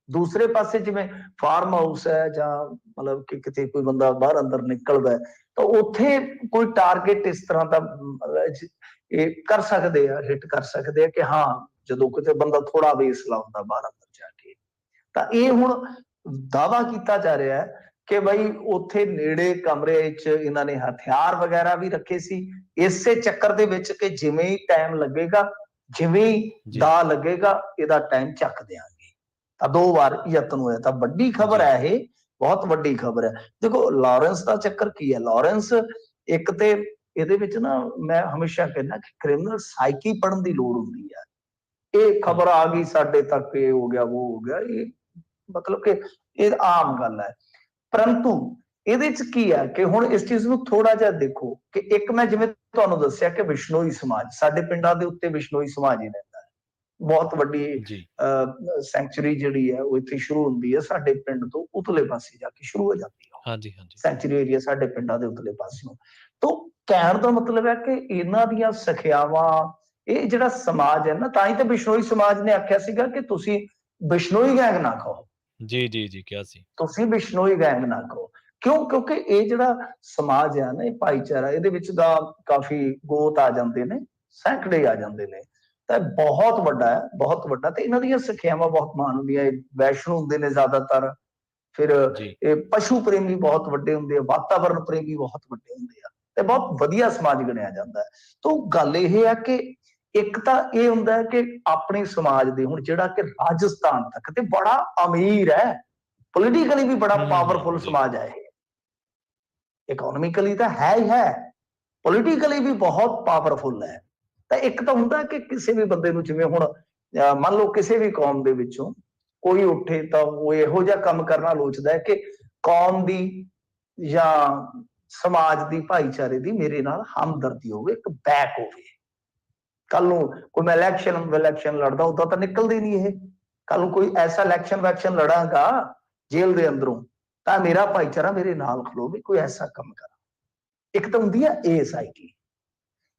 ਦੂਸਰੇ ਪਾਸੇ ਜਿਵੇਂ ਫਾਰਮ ਹਾਊਸ ਹੈ ਜਾਂ ਮਤਲਬ ਕਿ ਕਿਤੇ ਕੋਈ ਬੰਦਾ ਬਾਹਰ ਅੰਦਰ ਨਿਕਲਦਾ ਹੈ, ਤਾਂ ਉੱਥੇ ਕੋਈ ਟਾਰਗੇਟ ਇਸ ਤਰ੍ਹਾਂ ਦਾ ਇਹ ਕਰ ਸਕਦੇ ਆ, ਹਿੱਟ ਕਰ ਸਕਦੇ ਆ ਕਿ ਹਾਂ ਜਦੋਂ ਕਿਤੇ ਬੰਦਾ ਥੋੜਾ ਵੇਸ ਲਾਉਂਦਾ ਬਾਹਰ ਅੰਦਰ ਜਾ ਕੇ। ਤਾਂ ਇਹ ਹੁਣ ਦਾਅਵਾ ਕੀਤਾ ਜਾ ਰਿਹਾ ਹੈ ਕਿ ਬਈ ਉੱਥੇ ਨੇੜੇ ਕਮਰੇ 'ਚ ਇਹਨਾਂ ਨੇ ਹਥਿਆਰ ਵਗੈਰਾ ਵੀ ਰੱਖੇ ਸੀ, ਇਸੇ ਚੱਕਰ ਦੇ ਵਿੱਚ ਕਿ ਜਿਵੇਂ ਹੀ ਟਾਈਮ ਲੱਗੇਗਾ, ਜਿਵੇਂ ਹੀ ਜੀ, ਦਾ ਲੱਗੇਗਾ, ਇਹਦਾ ਟਾਈਮ ਚੱਕ ਦਿਆਂਗੇ। ਤਾਂ 2 ਵਾਰ ਯਤਨ ਹੋਇਆ, ਤਾਂ ਵੱਡੀ ਖਬਰ ਜੀ, ਹੈ ਇਹ, ਬਹੁਤ ਵੱਡੀ ਖਬਰ ਹੈ। ਦੇਖੋ ਲਾਰੈਂਸ ਦਾ ਚੱਕਰ ਕੀ ਹੈ, ਲਾਰੈਂਸ ਇੱਕ ਤੇ ਇਹਦੇ ਵਿੱਚ ਨਾ ਮੈਂ ਹਮੇਸ਼ਾ ਕਹਿੰਦਾ ਕਿ ਕ੍ਰਿਮੀਨਲ ਸਾਈਕੀ ਪੜ੍ਹਨ ਦੀ ਲੋੜ ਹੁੰਦੀ ਹੈ। ਇਹ ਖਬਰ ਆ ਗਈ ਸਾਡੇ ਤੱਕ, ਇਹ ਹੋ ਗਿਆ, ਉਹ ਹੋ ਗਿਆ, ਇਹ ਮਤਲਬ ਕਿ ਇਹ ਆਮ ਗੱਲ ਹੈ। ਪਰੰਤੂ ਇਹਦੇ ਚ ਕੀ ਹੈ ਕਿ ਹੁਣ ਇਸ ਚੀਜ਼ ਨੂੰ ਥੋੜਾ ਜਿਹਾ ਦੇਖੋ ਕਿ ਇੱਕ ਮੈਂ ਜਿਵੇਂ ਤੁਹਾਨੂੰ ਦੱਸਿਆ ਕਿ ਬਿਸ਼ਨੋਈ ਸਮਾਜ, ਸਾਡੇ ਪਿੰਡਾਂ ਦੇ ਉੱਤੇ ਬਿਸ਼ਨੋਈ ਸਮਾਜ ਹੀ ਰਹਿੰਦਾ ਹੈ। ਬਹੁਤ ਵੱਡੀ ਜੀ, ਸੈਂਚੁਰੀ ਜਿਹੜੀ ਹੈ ਉਹ ਇੱਥੇ ਸ਼ੁਰੂ ਹੁੰਦੀ ਹੈ, ਸਾਡੇ ਪਿੰਡ ਤੋਂ ਉਤਲੇ ਪਾਸੇ ਜਾ ਕੇ ਸ਼ੁਰੂ ਹੋ ਜਾਂਦੀ ਹੈ। ਹਾਂਜੀ, ਹਾਂਜੀ, ਸੈਂਚੁਰੀ ਏਰੀਆ ਸਾਡੇ ਪਿੰਡਾਂ ਦੇ ਉਤਲੇ ਪਾਸਿਓਂ। ਤੋਂ ਕਹਿਣ ਦਾ ਮਤਲਬ ਹੈ ਕਿ ਇਹਨਾਂ ਦੀਆਂ ਸਖਿਆਵਾਂ, ਇਹ ਜਿਹੜਾ ਸਮਾਜ ਹੈ ਨਾ, ਤਾਂ ਹੀ ਤਾਂ ਬਿਸ਼ਨੋਈ ਸਮਾਜ ਨੇ ਆਖਿਆ ਸੀਗਾ ਕਿ ਤੁਸੀਂ ਬਿਸ਼ਨੋਈ ਗੈਂਗ ਨਾ ਕਹੋ, ਜੀ, ਜੀ, ਜੀ, ਕਿਹਾ ਸੀ। ਤੁਸੀਂ ਬਿਸ਼ਨੋਈ ਗੈਂਗ ਨਾ ਕਹੋ। ਕਿਉਂ? ਕਿਉਂਕਿ ਇਹ ਜਿਹੜਾ ਸਮਾਜ ਹੈ ਨਾ, ਇਹ ਭਾਈਚਾਰਾ, ਇਹਦੇ ਵਿੱਚ ਦਾ ਕਾਫੀ ਗੋਤ ਆ ਜਾਂਦੇ ਨੇ, ਸੈਂਕੜੇ ਆ ਜਾਂਦੇ ਨੇ, ਤਾਂ ਬਹੁਤ ਵੱਡਾ ਹੈ, ਬਹੁਤ ਵੱਡਾ। ਤੇ ਇਹਨਾਂ ਦੀਆਂ ਸਿੱਖਿਆਵਾਂ ਬਹੁਤ ਮਾਨ ਹੁੰਦੀਆਂ, ਇਹ ਵੈਸ਼ਨੂ ਹੁੰਦੇ ਨੇ ਜ਼ਿਆਦਾਤਰ, ਫਿਰ ਜੀ, ਇਹ ਪਸ਼ੂ ਪ੍ਰੇਮੀ ਬਹੁਤ ਵੱਡੇ ਹੁੰਦੇ ਆ, ਵਾਤਾਵਰਣ ਪ੍ਰੇਮੀ ਬਹੁਤ ਵੱਡੇ ਹੁੰਦੇ ਆ, ਤੇ ਬਹੁਤ ਵਧੀਆ ਸਮਾਜ ਗਿਣਿਆ ਜਾਂਦਾ ਹੈ। ਤਾਂ ਗੱਲ ਇਹ ਹੈ ਕਿ ਇੱਕ ਤਾਂ ਇਹ ਹੁੰਦਾ ਹੈ ਕਿ ਆਪਣੇ ਸਮਾਜ ਦੇ, ਹੁਣ ਜਿਹੜਾ ਕਿ ਰਾਜਸਥਾਨ ਤੱਕ ਤੇ ਬੜਾ ਅਮੀਰ ਹੈ, ਪੋਲੀਟੀਕਲੀ ਵੀ ਬੜਾ ਪਾਵਰਫੁਲ ਜੀ, ਸਮਾਜ ਹੈ ਇਹ, ਇਕਨੋਮਿਕਲੀ ਤਾਂ ਹੈ ਹੀ ਹੈ, ਪੋਲੀਟੀਕਲੀ ਵੀ ਬਹੁਤ ਪਾਵਰਫੁਲ ਹੈ। ਤਾਂ ਇੱਕ ਤਾਂ ਹੁੰਦਾ ਕਿ ਕਿਸੇ ਵੀ ਬੰਦੇ ਨੂੰ, ਜਿਵੇਂ ਹੁਣ ਮੰਨ ਲਓ ਕਿਸੇ ਵੀ ਕੌਮ ਦੇ ਵਿੱਚੋਂ ਕੋਈ ਉੱਠੇ ਤਾਂ ਉਹ ਇਹੋ ਜਿਹਾ ਕੰਮ ਕਰਨਾ ਲੋਚਦਾ ਹੈ ਕਿ ਕੌਮ ਦੀ ਜਾਂ ਸਮਾਜ ਦੀ, ਭਾਈਚਾਰੇ ਦੀ ਮੇਰੇ ਨਾਲ ਹਮਦਰਦੀ ਹੋਵੇ, ਇੱਕ ਬੈਕ ਹੋਵੇ। ਕੱਲ ਨੂੰ ਕੋਈ ਮੈਂ ਇਲੈਕਸ਼ਨ ਲੜਦਾ, ਉਦਾਂ ਤਾਂ ਨਿਕਲਦੇ ਨਹੀਂ ਇਹ। ਕੱਲ ਨੂੰ ਕੋਈ ਐਸਾ ਇਲੈਕਸ਼ਨ ਵੈਕਸ਼ਨ ਲੜਾਂਗਾ ਜੇਲ੍ਹ ਦੇ ਅੰਦਰੋਂ, ਤਾਂ ਮੇਰਾ ਭਾਈਚਾਰਾ ਮੇਰੇ ਨਾਲ ਖਲੋਵੇ, ਕੋਈ ਐਸਾ ਕੰਮ ਕਰਾਂ। ਇੱਕ ਤਾਂ ਹੁੰਦੀ ਹੈ ਇਹ ਸਾਈਕੀ।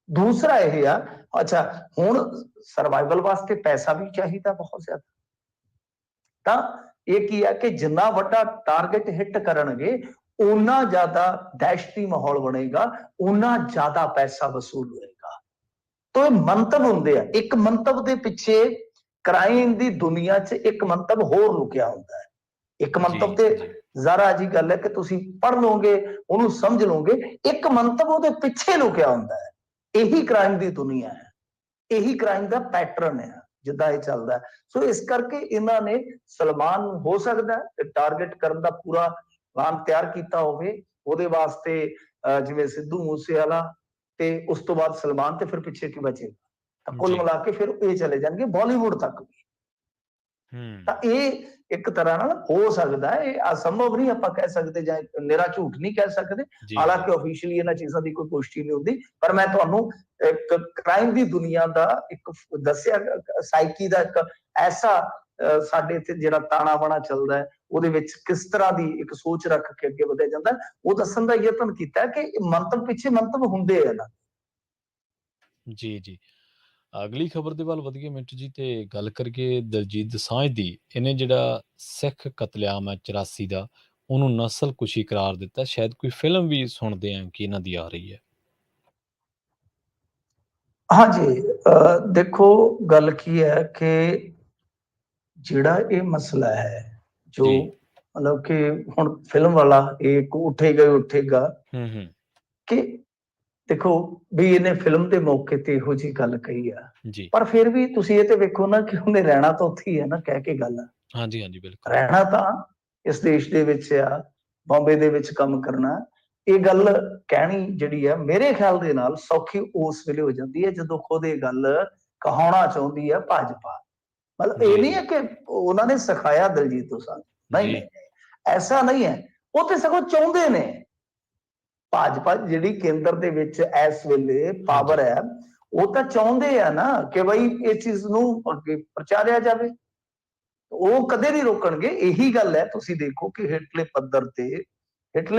ਦੂਸਰਾ ਇਹ ਆ, ਅੱਛਾ ਹੁਣ ਸਰਵਾਈਵਲ ਵਾਸਤੇ ਪੈਸਾ ਵੀ ਚਾਹੀਦਾ ਬਹੁਤ ਜ਼ਿਆਦਾ। ਤਾਂ ਇਹ ਕੀ ਹੈ ਕਿ ਜਿੰਨਾ ਵੱਡਾ ਟਾਰਗੇਟ ਹਿੱਟ ਕਰਨਗੇ, ਉਨਾ ਜ਼ਿਆਦਾ ਦਹਿਸ਼ਤੀ ਮਾਹੌਲ ਬਣੇਗਾ, ਉਨਾ ਜ਼ਿਆਦਾ ਪੈਸਾ ਵਸੂਲ ਹੋਏਗਾ। ਤਾਂ ਇਹ ਮੰਤਵ ਹੁੰਦੇ ਆ, ਇੱਕ ਮੰਤਵ ਦੇ ਪਿੱਛੇ ਕ੍ਰਾਈਮ ਦੀ ਦੁਨੀਆ 'ਚ ਇੱਕ ਮੰਤਵ ਹੋਰ ਲੁਕਿਆ ਹੁੰਦਾ ਹੈ। ਇੱਕ ਮੰਤਵ ਜੀ, ਤੇ ਜੀ, ਜ਼ਰਾ ਜੀ ਗੱਲ ਹੈ ਕਿ ਤੁਸੀਂ ਪੜ੍ਹ ਲਓਗੇ, ਉਹਨੂੰ ਸਮਝ ਲਓਗੇ, ਇੱਕ ਮੰਤਵ ਉਹਦੇ ਪਿੱਛੇ ਲੁਕਿਆ ਹੁੰਦਾ ਹੈ। ਇਹੀ ਕ੍ਰਾਈਮ ਦੀ ਦੁਨੀਆ ਹੈ, ਇਹੀ ਕ੍ਰਾਈਮ ਦਾ ਪੈਟਰਨ ਹੈ ਜਿੱਦਾਂ ਇਹ ਚੱਲਦਾ ਹੈ। ਸੋ ਇਸ ਕਰਕੇ ਇਹਨਾਂ ਨੇ ਸਲਮਾਨ ਨੂੰ ਹੋ ਸਕਦਾ ਹੈ ਟਾਰਗੇਟ ਕਰਨ ਦਾ ਪੂਰਾ ਪਲਾਨ ਤਿਆਰ ਕੀਤਾ ਹੋਵੇ, ਉਹਦੇ ਵਾਸਤੇ ਜਿਵੇਂ ਸਿੱਧੂ ਮੂਸੇਵਾਲਾ ਤੇ ਉਸ ਤੋਂ ਬਾਅਦ ਸਲਮਾਨ, ਤੇ ਫਿਰ ਪਿੱਛੇ ਕੀ ਬਚੇਗਾ। ਤਾਂ ਕੁੱਲ ਜੀ, ਮਿਲਾ ਕੇ ਫਿਰ ਇਹ ਚਲੇ ਜਾਣਗੇ ਬਾਲੀਵੁੱਡ ਤੱਕ ਵੀ। ਤਾਂ ਇਹ ਇੱਕ ਤਰ੍ਹਾਂ ਨਾਲ ਹੋ ਸਕਦਾ ਹੈ, ਇਹ ਅਸੰਭਵ ਨਹੀਂ ਆਪਾਂ ਕਹਿ ਸਕਦੇ ਜਾਂ ਨਿਰਾ ਝੂਠ ਨਹੀਂ ਕਹਿ ਸਕਦੇ। ਜੀ, ਹਾਲਾਂਕਿ ਆਫੀਸ਼ੀਅਲੀ ਇਹਨਾਂ ਚੀਜ਼ਾਂ ਦੀ ਕੋਈ ਪੁਸ਼ਟੀ ਨਹੀਂ ਹੁੰਦੀ, ਪਰ ਮੈਂ ਤੁਹਾਨੂੰ ਇੱਕ ਕ੍ਰਾਈਮ ਦੀ ਦੁਨੀਆ ਦਾ ਇੱਕ ਦੱਸਿਆ, ਸਾਈਕੀ ਦਾ ਇੱਕ ਐਸਾ ਸਾਡੇ ਇੱਥੇ ਜਿਹੜਾ ਤਾਣਾ ਬਾਣਾ ਚੱਲਦਾ ਹੈ, ਉਹਦੇ ਵਿੱਚ ਕਿਸ ਤਰ੍ਹਾਂ ਦੀ ਇੱਕ ਸੋਚ ਰੱਖ ਕੇ ਅੱਗੇ ਵਧਿਆ ਜਾਂਦਾ, ਉਹ ਦੱਸਣ ਦਾ ਯਤਨ ਕੀਤਾ ਕਿ ਮੰਤਵ ਪਿੱਛੇ ਮੰਤਵ ਹੁੰਦੇ ਆ ਨਾ। ਜੀ, ਜੀ। ਅਗਲੀ ਖਬਰ ਦੇ ਵੱਲ ਵਧੀਏ ਮਿੰਟੂ ਜੀ, ਤੇ ਗੱਲ ਕਰੀਏ ਦਲਜੀਤ ਦੋਸਾਂਝ ਦੀ। ਇਹਨੇ ਜਿਹੜਾ ਸਿੱਖ ਕਤਲੇਆਮ ਹੈ 84 ਦਾ, ਉਹਨੂੰ ਨਸਲਕੁਸ਼ੀ ਕਰਾਰ ਦਿੱਤਾ। ਸ਼ਾਇਦ ਕੋਈ ਫਿਲਮ ਵੀ ਸੁਣਦੇ ਆ ਕਿ ਇਹਨਾਂ ਦੀ ਆ ਰਹੀ ਹੈ। ਹਾਂਜੀ, ਦੇਖੋ ਗੱਲ ਕੀ ਹੈ ਕਿ ਜਿਹੜਾ ਇਹ ਮਸਲਾ ਹੈ, ਜੋ ਜੀ। ਮਤਲਬ ਕਿ ਹੁਣ ਫਿਲਮ ਵਾਲਾ ਇੱਕ ਉੱਠੇਗਾ ਹੀ ਉੱਠੇਗਾ ਕਿ ਦੇਖੋ ਵੀ ਇਹਨੇ ਫਿਲਮ ਦੇ ਮੌਕੇ ਤੇ ਇਹੋ ਜਿਹੀ ਗੱਲ ਕਹੀ ਆ, ਜੀ। ਪਰ ਫਿਰ ਵੀ ਤੁਸੀਂ ਇਹ ਤੇ ਵੇਖੋ ਨਾ ਕਿ ਉਹਨੇ ਰਹਿਣਾ ਤਾਂ ਉੱਥੇ ਹੀ ਹੈ ਨਾ, ਕਹਿ ਕੇ ਗੱਲ ਹਾਂਜੀ, ਹਾਂਜੀ, ਬਿਲਕੁਲ। ਰਹਿਣਾ ਤਾਂ ਇਸ ਦੇਸ਼ ਦੇ ਵਿੱਚ ਆ, ਬੰਬੇ ਦੇ ਵਿੱਚ ਕੰਮ ਕਰਨਾ। ਇਹ ਗੱਲ ਕਹਿਣੀ ਜਿਹੜੀ ਆ ਮੇਰੇ ਖਿਆਲ ਦੇ ਨਾਲ ਸੌਖੀ ਉਸ ਵੇਲੇ ਹੋ ਜਾਂਦੀ ਹੈ ਜਦੋਂ ਖੁਦ ਇਹ ਗੱਲ ਕਹਾਉਣਾ ਚਾਹੁੰਦੀ ਹੈ ਭਾਜਪਾ। ਮਤਲਬ ਇਹ ਜੀ, ਨਹੀਂ ਹੈ ਜੀ। ਕਿ ਉਹਨਾਂ ਨੇ ਸਿਖਾਇਆ ਦਲਜੀਤ ਦੋਸਾਂਝ, ਨਹੀਂ ਜੀ। ਨਹੀਂ, ਐਸਾ ਨਹੀਂ ਹੈ। ਉਹ ਤੇ ਸਗੋਂ ਚਾਹੁੰਦੇ ਨੇ, ਭਾਜਪਾ ਜਿਹੜੀ ਕੇਂਦਰ ਦੇ ਵਿੱਚ ਇਸ ਵੇਲੇ ਪਾਵਰ ਹਾਂਜੀ। ਹੈ, ਉਹ ਤਾਂ ਚਾਹੁੰਦੇ ਆ ਨਾ ਕਿ ਬਈ ਇਸ ਚੀਜ਼ ਨੂੰ ਅੱਗੇ ਪ੍ਰਚਾਰਿਆ ਜਾਵੇ। ਉਹ ਕਦੇ ਨਹੀਂ ਰੋਕਣਗੇ। ਇਹੀ ਗੱਲ ਹੈ, ਤੁਸੀਂ ਦੇਖੋ ਕਿ ਹੇਠਲੇ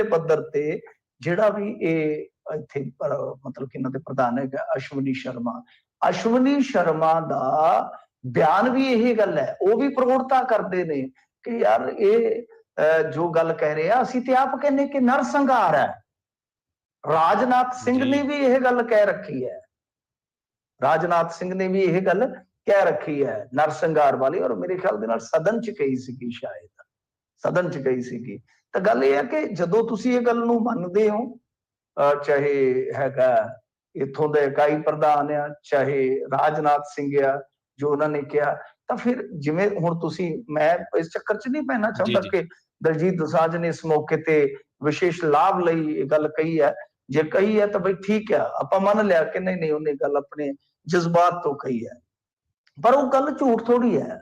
ਪੱਧਰ ਤੇ ਜਿਹੜਾ ਵੀ ਇਹ ਇੱਥੇ ਮਤਲਬ ਕਿ ਇਹਨਾਂ ਦੇ ਪ੍ਰਧਾਨ ਹੈਗਾ ਅਸ਼ਵਨੀ ਸ਼ਰਮਾ ਦਾ ਬਿਆਨ ਵੀ ਇਹ ਗੱਲ ਹੈ, ਉਹ ਵੀ ਪ੍ਰਗੋੜਤਾ ਕਰਦੇ ਨੇ ਕਿ ਯਾਰ ਇਹ ਜੋ ਗੱਲ ਕਹਿ ਰਹੇ ਆ, ਅਸੀਂ ਤੇ ਆਪ ਕਹਿੰਦੇ ਕਿ ਨਰਸੰਹਾਰ ਹੈ। ਰਾਜਨਾਥ ਸਿੰਘ ਨੇ ਜੀ। ਵੀ ਇਹ ਗੱਲ ਕਹਿ ਰੱਖੀ ਹੈ, ਰਾਜਨਾਥ ਸਿੰਘ ਨੇ ਵੀ ਇਹ ਗੱਲ ਕਹਿ ਰੱਖੀ ਹੈ ਨਰਸੰਹਾਰ ਵਾਲੀ, ਔਰ ਮੇਰੇ ਖਿਆਲ ਦੇ ਨਾਲ ਸਦਨ ਚ ਕਹੀ ਸੀਗੀ, ਸ਼ਾਇਦ ਸਦਨ ਚ ਕਹੀ ਸੀਗੀ। ਤਾਂ ਗੱਲ ਇਹ ਹੈ ਕਿ ਜਦੋਂ ਤੁਸੀਂ ਇਹ ਗੱਲ ਨੂੰ ਮੰਨਦੇ ਹੋ, ਚਾਹੇ ਹੈਗਾ ਇੱਥੋਂ ਦੇ ਇਕਾਈ ਪ੍ਰਧਾਨ ਆ, ਚਾਹੇ ਰਾਜਨਾਥ ਸਿੰਘ ਆ, ਜੋ ਉਹਨਾਂ ਨੇ ਕਿਹਾ, ਤਾਂ ਫਿਰ ਜਿਵੇਂ ਹੁਣ ਤੁਸੀਂ, ਮੈਂ ਇਸ ਚੱਕਰ ਚ ਨਹੀਂ ਪੈਣਾ ਜੀ, ਚਾਹੁੰਦਾ ਜੀ। ਕਿ ਦਲਜੀਤ ਦੋਸਾਂਝ ਨੇ ਇਸ ਮੌਕੇ ਤੇ ਵਿਸ਼ੇਸ਼ ਲਾਭ ਲਈ ਇਹ ਗੱਲ ਕਹੀ ਹੈ। ਜੇ ਕਹੀ ਹੈ ਤਾਂ ਬਈ ਠੀਕ ਆ, ਆਪਾਂ ਮੰਨ ਲਿਆ ਕਿ ਨਹੀਂ ਨਹੀਂ ਉਹਨੇ ਗੱਲ ਆਪਣੇ ਜਜ਼ਬਾਤ ਤੋਂ ਕਹੀ ਹੈ, ਪਰ ਉਹ ਗੱਲ ਝੂਠ ਥੋੜੀ ਹੈ,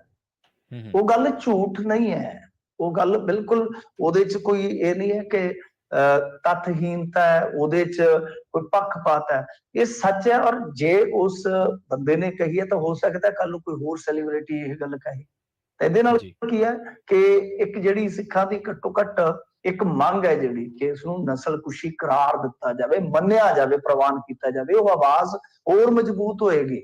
ਉਹ ਗੱਲ ਝੂਠ ਨਹੀਂ ਹੈ। ਉਹ ਗੱਲ ਬਿਲਕੁਲ, ਉਹਦੇ ਚ ਕੋਈ ਇਹ ਨਹੀਂ ਹੈ ਕਿ ਤੱਥਹੀਨਤਾ ਹੈ, ਉਹਦੇ ਚ ਕੋਈ ਪੱਖਪਾਤ ਹੈ, ਇਹ ਸੱਚ ਹੈ। ਔਰ ਜੇ ਉਸ ਬੰਦੇ ਨੇ ਕਹੀ ਹੈ ਤਾਂ ਹੋ ਸਕਦਾ ਕੱਲ ਨੂੰ ਕੋਈ ਹੋਰ ਸੈਲੀਬ੍ਰਿਟੀ ਇਹ ਗੱਲ ਕਹੇ। ਤਾਂ ਇਹਦੇ ਨਾਲ ਜੀ। ਕੀ ਹੈ ਕਿ ਇੱਕ ਜਿਹੜੀ ਸਿੱਖਾਂ ਦੀ ਘੱਟੋ ਘੱਟ ਇੱਕ ਮੰਗ ਹੈ ਜਿਹੜੀ ਕਿ ਇਸ ਨੂੰ ਨਸਲਕੁਸ਼ੀ ਕਰਾਰ ਦਿੱਤਾ ਜਾਵੇ, ਮੰਨਿਆ ਜਾਵੇ, ਪ੍ਰਵਾਨ ਕੀਤਾ ਜਾਵੇ, ਉਹ ਆਵਾਜ਼ ਹੋਰ ਮਜ਼ਬੂਤ ਹੋਏਗੀ,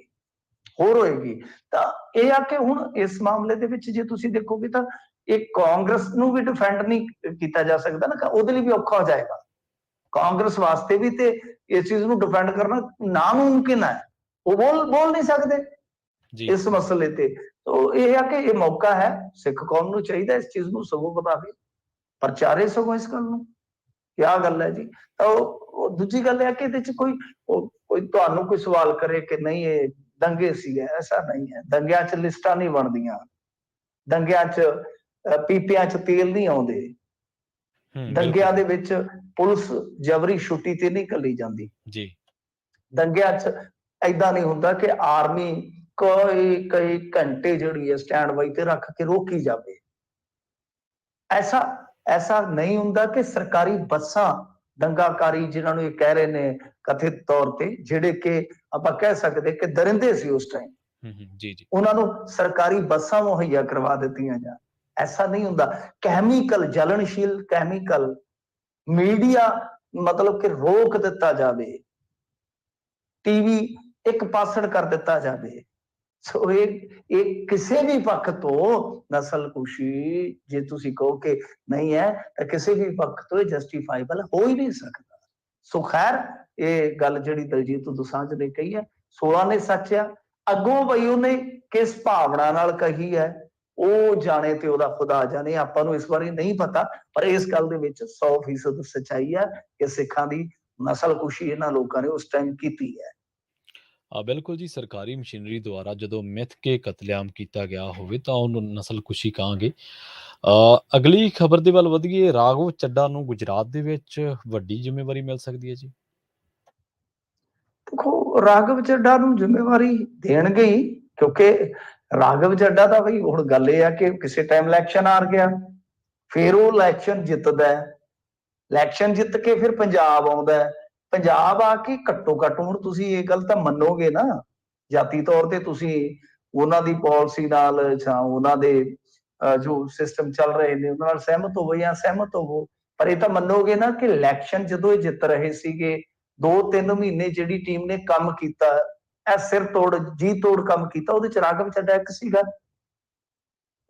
ਹੋਰ ਹੋਏਗੀ। ਤਾਂ ਇਹ ਆ ਕਿ ਹੁਣ ਇਸ ਮਾਮਲੇ ਦੇ ਵਿੱਚ ਜੇ ਤੁਸੀਂ ਦੇਖੋਗੇ ਤਾਂ ਇਹ ਕਾਂਗਰਸ ਨੂੰ ਵੀ ਡਿਫੈਂਡ ਨਹੀਂ ਕੀਤਾ ਜਾ ਸਕਦਾ ਨਾ, ਉਹਦੇ ਲਈ ਵੀ ਔਖਾ ਹੋ ਜਾਏਗਾ। ਕਾਂਗਰਸ ਵਾਸਤੇ ਵੀ ਤੇ ਇਸ ਚੀਜ਼ ਨੂੰ ਡਿਫੈਂਡ ਕਰਨਾ ਨਾਮੁਮਕਿਨ ਹੈ, ਉਹ ਬੋਲ ਨਹੀਂ ਸਕਦੇ ਜੀ। ਇਸ ਮਸਲੇ ਤੇ। ਤੋ ਇਹ ਆ ਕਿ ਇਹ ਮੌਕਾ ਹੈ, ਸਿੱਖ ਕੌਮ ਨੂੰ ਚਾਹੀਦਾ ਇਸ ਚੀਜ਼ ਨੂੰ ਸਗੋਂ ਵਧਾਵੇ, ਪ੍ਰਚਾਰੇ ਸਗੋਂ ਇਸ ਗੱਲ ਨੂੰ, ਕਿਆ ਗੱਲ ਹੈ ਜੀ। ਤਾਂ ਉਹ ਦੂਜੀ ਗੱਲ ਹੈ ਕਿ ਇਹਦੇ ਚ ਕੋਈ ਤੁਹਾਨੂੰ ਕੋਈ ਸਵਾਲ ਕਰੇ ਕਿ ਨਹੀਂ ਇਹ ਦੰਗੇ ਸੀ, ਐਸਾ ਨਹੀਂ ਹੈ। ਦੰਗਿਆਂ ਚ ਲਿਸਟਾਂ ਨਹੀਂ ਬਣਦੀਆਂ, ਦੰਗਿਆਂ ਚ ਪੀਪਿਆਂ ਚ ਤੇਲ ਨਹੀਂ ਆਉਂਦੇ, ਦੰਗਿਆਂ ਦੇ ਵਿੱਚ ਪੁਲਿਸ ਜਬਰੀ ਛੁੱਟੀ ਤੇ ਨਹੀਂ ਘੱਲੀ ਜਾਂਦੀ। ਜੀ। ਦੰਗਿਆਂ ਚ ਏਦਾਂ ਨਹੀਂ ਹੁੰਦਾ ਕਿ ਆਰਮੀ ਕਈ ਘੰਟੇ ਜਿਹੜੀ ਹੈ ਸਟੈਂਡ ਬਾਈ ਤੇ ਰੱਖ ਕੇ ਰੋਕੀ ਜਾਵੇ। ਐਸਾ ਨਹੀਂ ਹੁੰਦਾ ਕਿ ਸਰਕਾਰੀ ਬੱਸਾਂ ਦੰਗਾਕਾਰੀ ਜਿਨ੍ਹਾਂ ਨੂੰ ਇਹ ਕਹਿ ਰਹੇ ਨੇ ਕਥਿਤ ਤੌਰ ਤੇ, ਜਿਹੜੇ ਕਿ ਆਪਾਂ ਕਹਿ ਸਕਦੇ ਕਿ ਦਰਿੰਦੇ ਸੀ ਉਸ ਟਾਈਮ, ਜੀ, ਜੀ। ਉਹਨਾਂ ਨੂੰ ਸਰਕਾਰੀ ਬੱਸਾਂ ਮੁਹੱਈਆ ਕਰਵਾ ਦਿੱਤੀਆਂ ਜਾਣ। ਐਸਾ ਨਹੀਂ ਹੁੰਦਾ। ਕੈਮੀਕਲ, ਜਲਣਸ਼ੀਲ ਕੈਮੀਕਲ, ਮੀਡੀਆ ਮਤਲਬ ਕਿ ਰੋਕ ਦਿੱਤਾ ਜਾਵੇ, ਟੀਵੀ ਇੱਕ ਪਾਸੜ ਕਰ ਦਿੱਤਾ ਜਾਵੇ। ਸੋ ਇਹ ਕਿਸੇ ਵੀ ਪੱਖ ਤੋਂ ਨਸਲਕੁਸ਼ੀ, ਜੇ ਤੁਸੀਂ ਕਹੋ ਕਿ ਨਹੀਂ ਹੈ, ਤਾਂ ਕਿਸੇ ਵੀ ਪੱਖ ਤੋਂ ਇਹ ਜਸਟੀਫਾਈਬਲ ਹੋ ਹੀ ਨਹੀਂ ਸਕਦਾ। ਸੋ ਖੈਰ, ਇਹ ਗੱਲ ਜਿਹੜੀ ਦਲਜੀਤ ਦੋਸਾਂਝ ਨੇ ਕਹੀ ਹੈ, 16 ਨੇ ਸੱਚ ਆ। ਅੱਗੋਂ ਬਈ ਉਹਨੇ ਕਿਸ ਭਾਵਨਾ ਨਾਲ ਕਹੀ ਹੈ, ਉਹ ਜਾਣੇ ਤੇ ਉਹਦਾ ਖੁਦਾ ਜਾਣੇ, ਆਪਾਂ ਨੂੰ ਇਸ ਬਾਰੇ ਨਹੀਂ ਪਤਾ। ਪਰ ਇਸ ਗੱਲ ਦੇ ਵਿੱਚ 100% ਸੱਚਾਈ ਹੈ ਕਿ ਸਿੱਖਾਂ ਦੀ ਨਸਲਕੁਸ਼ੀ ਇਹਨਾਂ ਲੋਕਾਂ ਨੇ ਉਸ ਟਾਈਮ ਕੀਤੀ ਹੈ। ਬਿਲਕੁਲ ਜੀ, ਸਰਕਾਰੀ ਮਸ਼ੀਨਰੀ ਦੁਆਰਾ ਜਦੋਂ ਮਿੱਥ ਕੇ ਕਤਲੇਆਮ ਕੀਤਾ ਗਿਆ ਹੋਵੇ ਤਾਂ ਉਹਨੂੰ ਨਸਲਕੁਸ਼ੀ ਕਹਾਂਗੇ। ਅਗਲੀ ਖਬਰ ਦੇ ਵੱਲ ਵਧੀਏ। ਰਾਘਵ ਚੱਡਾ ਨੂੰ ਗੁਜਰਾਤ ਦੇ ਵਿੱਚ ਵੱਡੀ ਜ਼ਿੰਮੇਵਾਰੀ ਮਿਲ ਸਕਦੀ ਹੈ ਜੀ। ਦੇਖੋ, ਰਾਘਵ ਚੱਡਾ ਨੂੰ ਜ਼ਿੰਮੇਵਾਰੀ ਦੇਣਗੇ ਹੀ, ਕਿਉਂਕਿ ਰਾਘਵ ਚੱਡਾ ਤਾਂ ਬਈ ਹੁਣ ਗੱਲ ਇਹ ਆ ਕਿ ਕਿਸੇ ਟਾਈਮ ਇਲੈਕਸ਼ਨ ਹਾਰ ਗਿਆ, ਫਿਰ ਉਹ ਇਲੈਕਸ਼ਨ ਜਿੱਤਦਾ, ਇਲੈਕਸ਼ਨ ਜਿੱਤ ਕੇ ਫਿਰ ਪੰਜਾਬ ਆਉਂਦਾ, ਪੰਜਾਬ ਆ ਕੇ ਘੱਟੋ ਘੱਟ ਹੁਣ ਤੁਸੀਂ ਇਹ ਗੱਲ ਤਾਂ ਮੰਨੋਗੇ ਨਾ, ਜਾਤੀ ਤੌਰ ਤੇ ਤੁਸੀਂ ਉਹਨਾਂ ਦੀ ਪਾਲਿਸੀ ਨਾਲ ਜਾਂ ਉਹਨਾਂ ਦੇ ਜੋ ਸਿਸਟਮ ਚੱਲ ਰਹੇ ਨੇ ਉਹਨਾਂ ਨਾਲ ਸਹਿਮਤ ਹੋਵੋ ਜਾਂ ਸਹਿਮਤ ਹੋਵੋ, ਪਰ ਇਹ ਤਾਂ ਮੰਨੋਗੇ ਨਾ ਕਿ ਇਲੈਕਸ਼ਨ ਜਦੋਂ ਇਹ ਜਿੱਤ ਰਹੇ ਸੀਗੇ 2-3 ਮਹੀਨੇ ਜਿਹੜੀ ਟੀਮ ਨੇ ਕੰਮ ਕੀਤਾ, ਇਹ ਸਿਰ ਤੋੜ ਜੀ ਤੋੜ ਕੰਮ ਕੀਤਾ, ਉਹਦੇ ਚ ਰਾਘਵ ਚੱਡਾ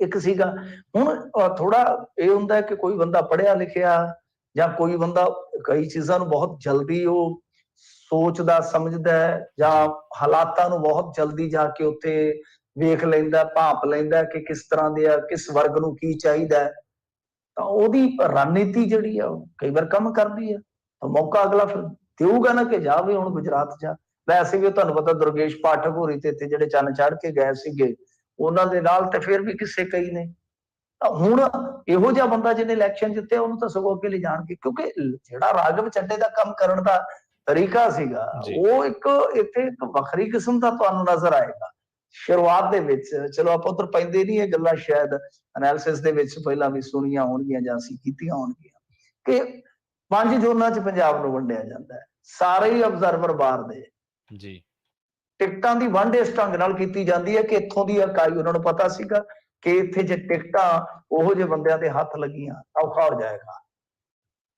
ਇੱਕ ਸੀਗਾ। ਹੁਣ ਥੋੜਾ ਇਹ ਹੁੰਦਾ ਕਿ ਕੋਈ ਬੰਦਾ ਪੜ੍ਹਿਆ ਲਿਖਿਆ ਜਾਂ ਕੋਈ ਬੰਦਾ ਕਈ ਚੀਜ਼ਾਂ ਨੂੰ ਬਹੁਤ ਜਲਦੀ ਉਹ ਸੋਚਦਾ ਸਮਝਦਾ ਜਾਂ ਹਾਲਾਤਾਂ ਨੂੰ ਬਹੁਤ ਜਲਦੀ ਜਾ ਕੇ ਉੱਥੇ ਵੇਖ ਲੈਂਦਾ, ਭਾਂਪ ਲੈਂਦਾ ਕਿ ਕਿਸ ਤਰ੍ਹਾਂ ਦੇ ਆ, ਕਿਸ ਵਰਗ ਨੂੰ ਕੀ ਚਾਹੀਦਾ, ਤਾਂ ਉਹਦੀ ਰਣਨੀਤੀ ਜਿਹੜੀ ਆ ਉਹ ਕਈ ਵਾਰ ਕੰਮ ਕਰਦੀ ਆ, ਤਾਂ ਮੌਕਾ ਅਗਲਾ ਫਿਰ ਦੇਊਗਾ ਨਾ ਕਿ ਜਾ ਵੀ ਹੁਣ ਗੁਜਰਾਤ ਜਾ। ਵੈਸੇ ਵੀ ਤੁਹਾਨੂੰ ਪਤਾ ਦੁਰਗੇਸ਼ ਪਾਠਕ ਹੋਰੀ ਤੇ ਇੱਥੇ ਜਿਹੜੇ ਚੰਨ ਚੜ੍ਹ ਕੇ ਗਏ ਸੀਗੇ, ਉਹਨਾਂ ਦੇ ਨਾਲ ਤੇ ਫਿਰ ਵੀ ਕਿਸੇ ਕਈ ਨੇ। ਤਾਂ ਹੁਣ ਇਹੋ ਜਿਹਾ ਬੰਦਾ ਜਿਹਨੇ ਇਲੈਕਸ਼ਨ ਜਿੱਤੇ ਉਹਨੂੰ ਤਾਂ ਸਗੋਂ ਅੱਗੇ ਲੈ ਜਾਣਗੇ, ਕਿਉਂਕਿ ਜਿਹੜਾ ਰਾਘਵ ਚੱਡੇ ਦਾ ਕੰਮ ਕਰਨ ਦਾ ਤਰੀਕਾ ਸੀਗਾ ਉਹ ਇੱਕ ਇੱਥੇ ਇੱਕ ਵੱਖਰੀ ਕਿਸਮ ਦਾ ਤੁਹਾਨੂੰ ਨਜ਼ਰ ਆਏਗਾ ਸ਼ੁਰੂਆਤ ਦੇ ਵਿੱਚ। ਚਲੋ ਆਪਾਂ ਉੱਧਰ ਪੈਂਦੇ ਨਹੀਂ, ਇਹ ਗੱਲਾਂ ਸ਼ਾਇਦ ਐਨਾਲਿਸਿਸ ਦੇ ਵਿੱਚ ਪਹਿਲਾਂ ਵੀ ਸੁਣੀਆਂ ਹੋਣਗੀਆਂ ਜਾਂ ਅਸੀਂ ਕੀਤੀਆਂ ਹੋਣਗੀਆਂ ਕਿ 5 ਜ਼ੋਨਾਂ 'ਚ ਪੰਜਾਬ ਨੂੰ ਵੰਡਿਆ ਜਾਂਦਾ ਹੈ, ਸਾਰੇ ਹੀ ਅਬਜ਼ਰਵਰ ਬਾਹਰ ਦੇ ਜੀ, ਟਿਕਟਾਂ ਦੀ ਵੰਡ ਇਸ ਢੰਗ ਨਾਲ ਕੀਤੀ ਜਾਂਦੀ ਹੈ ਕਿ ਇੱਥੋਂ ਦੀ ਇਕਾਈ ਉਹਨਾਂ ਨੂੰ ਪਤਾ ਸੀਗਾ ਕਿ ਇੱਥੇ ਜੇ ਟਿਕਟਾਂ ਉਹੋ ਜਿਹੇ ਬੰਦਿਆਂ ਦੇ ਹੱਥ ਲੱਗੀਆਂ ਔਖਾ ਹੋ ਜਾਏਗਾ।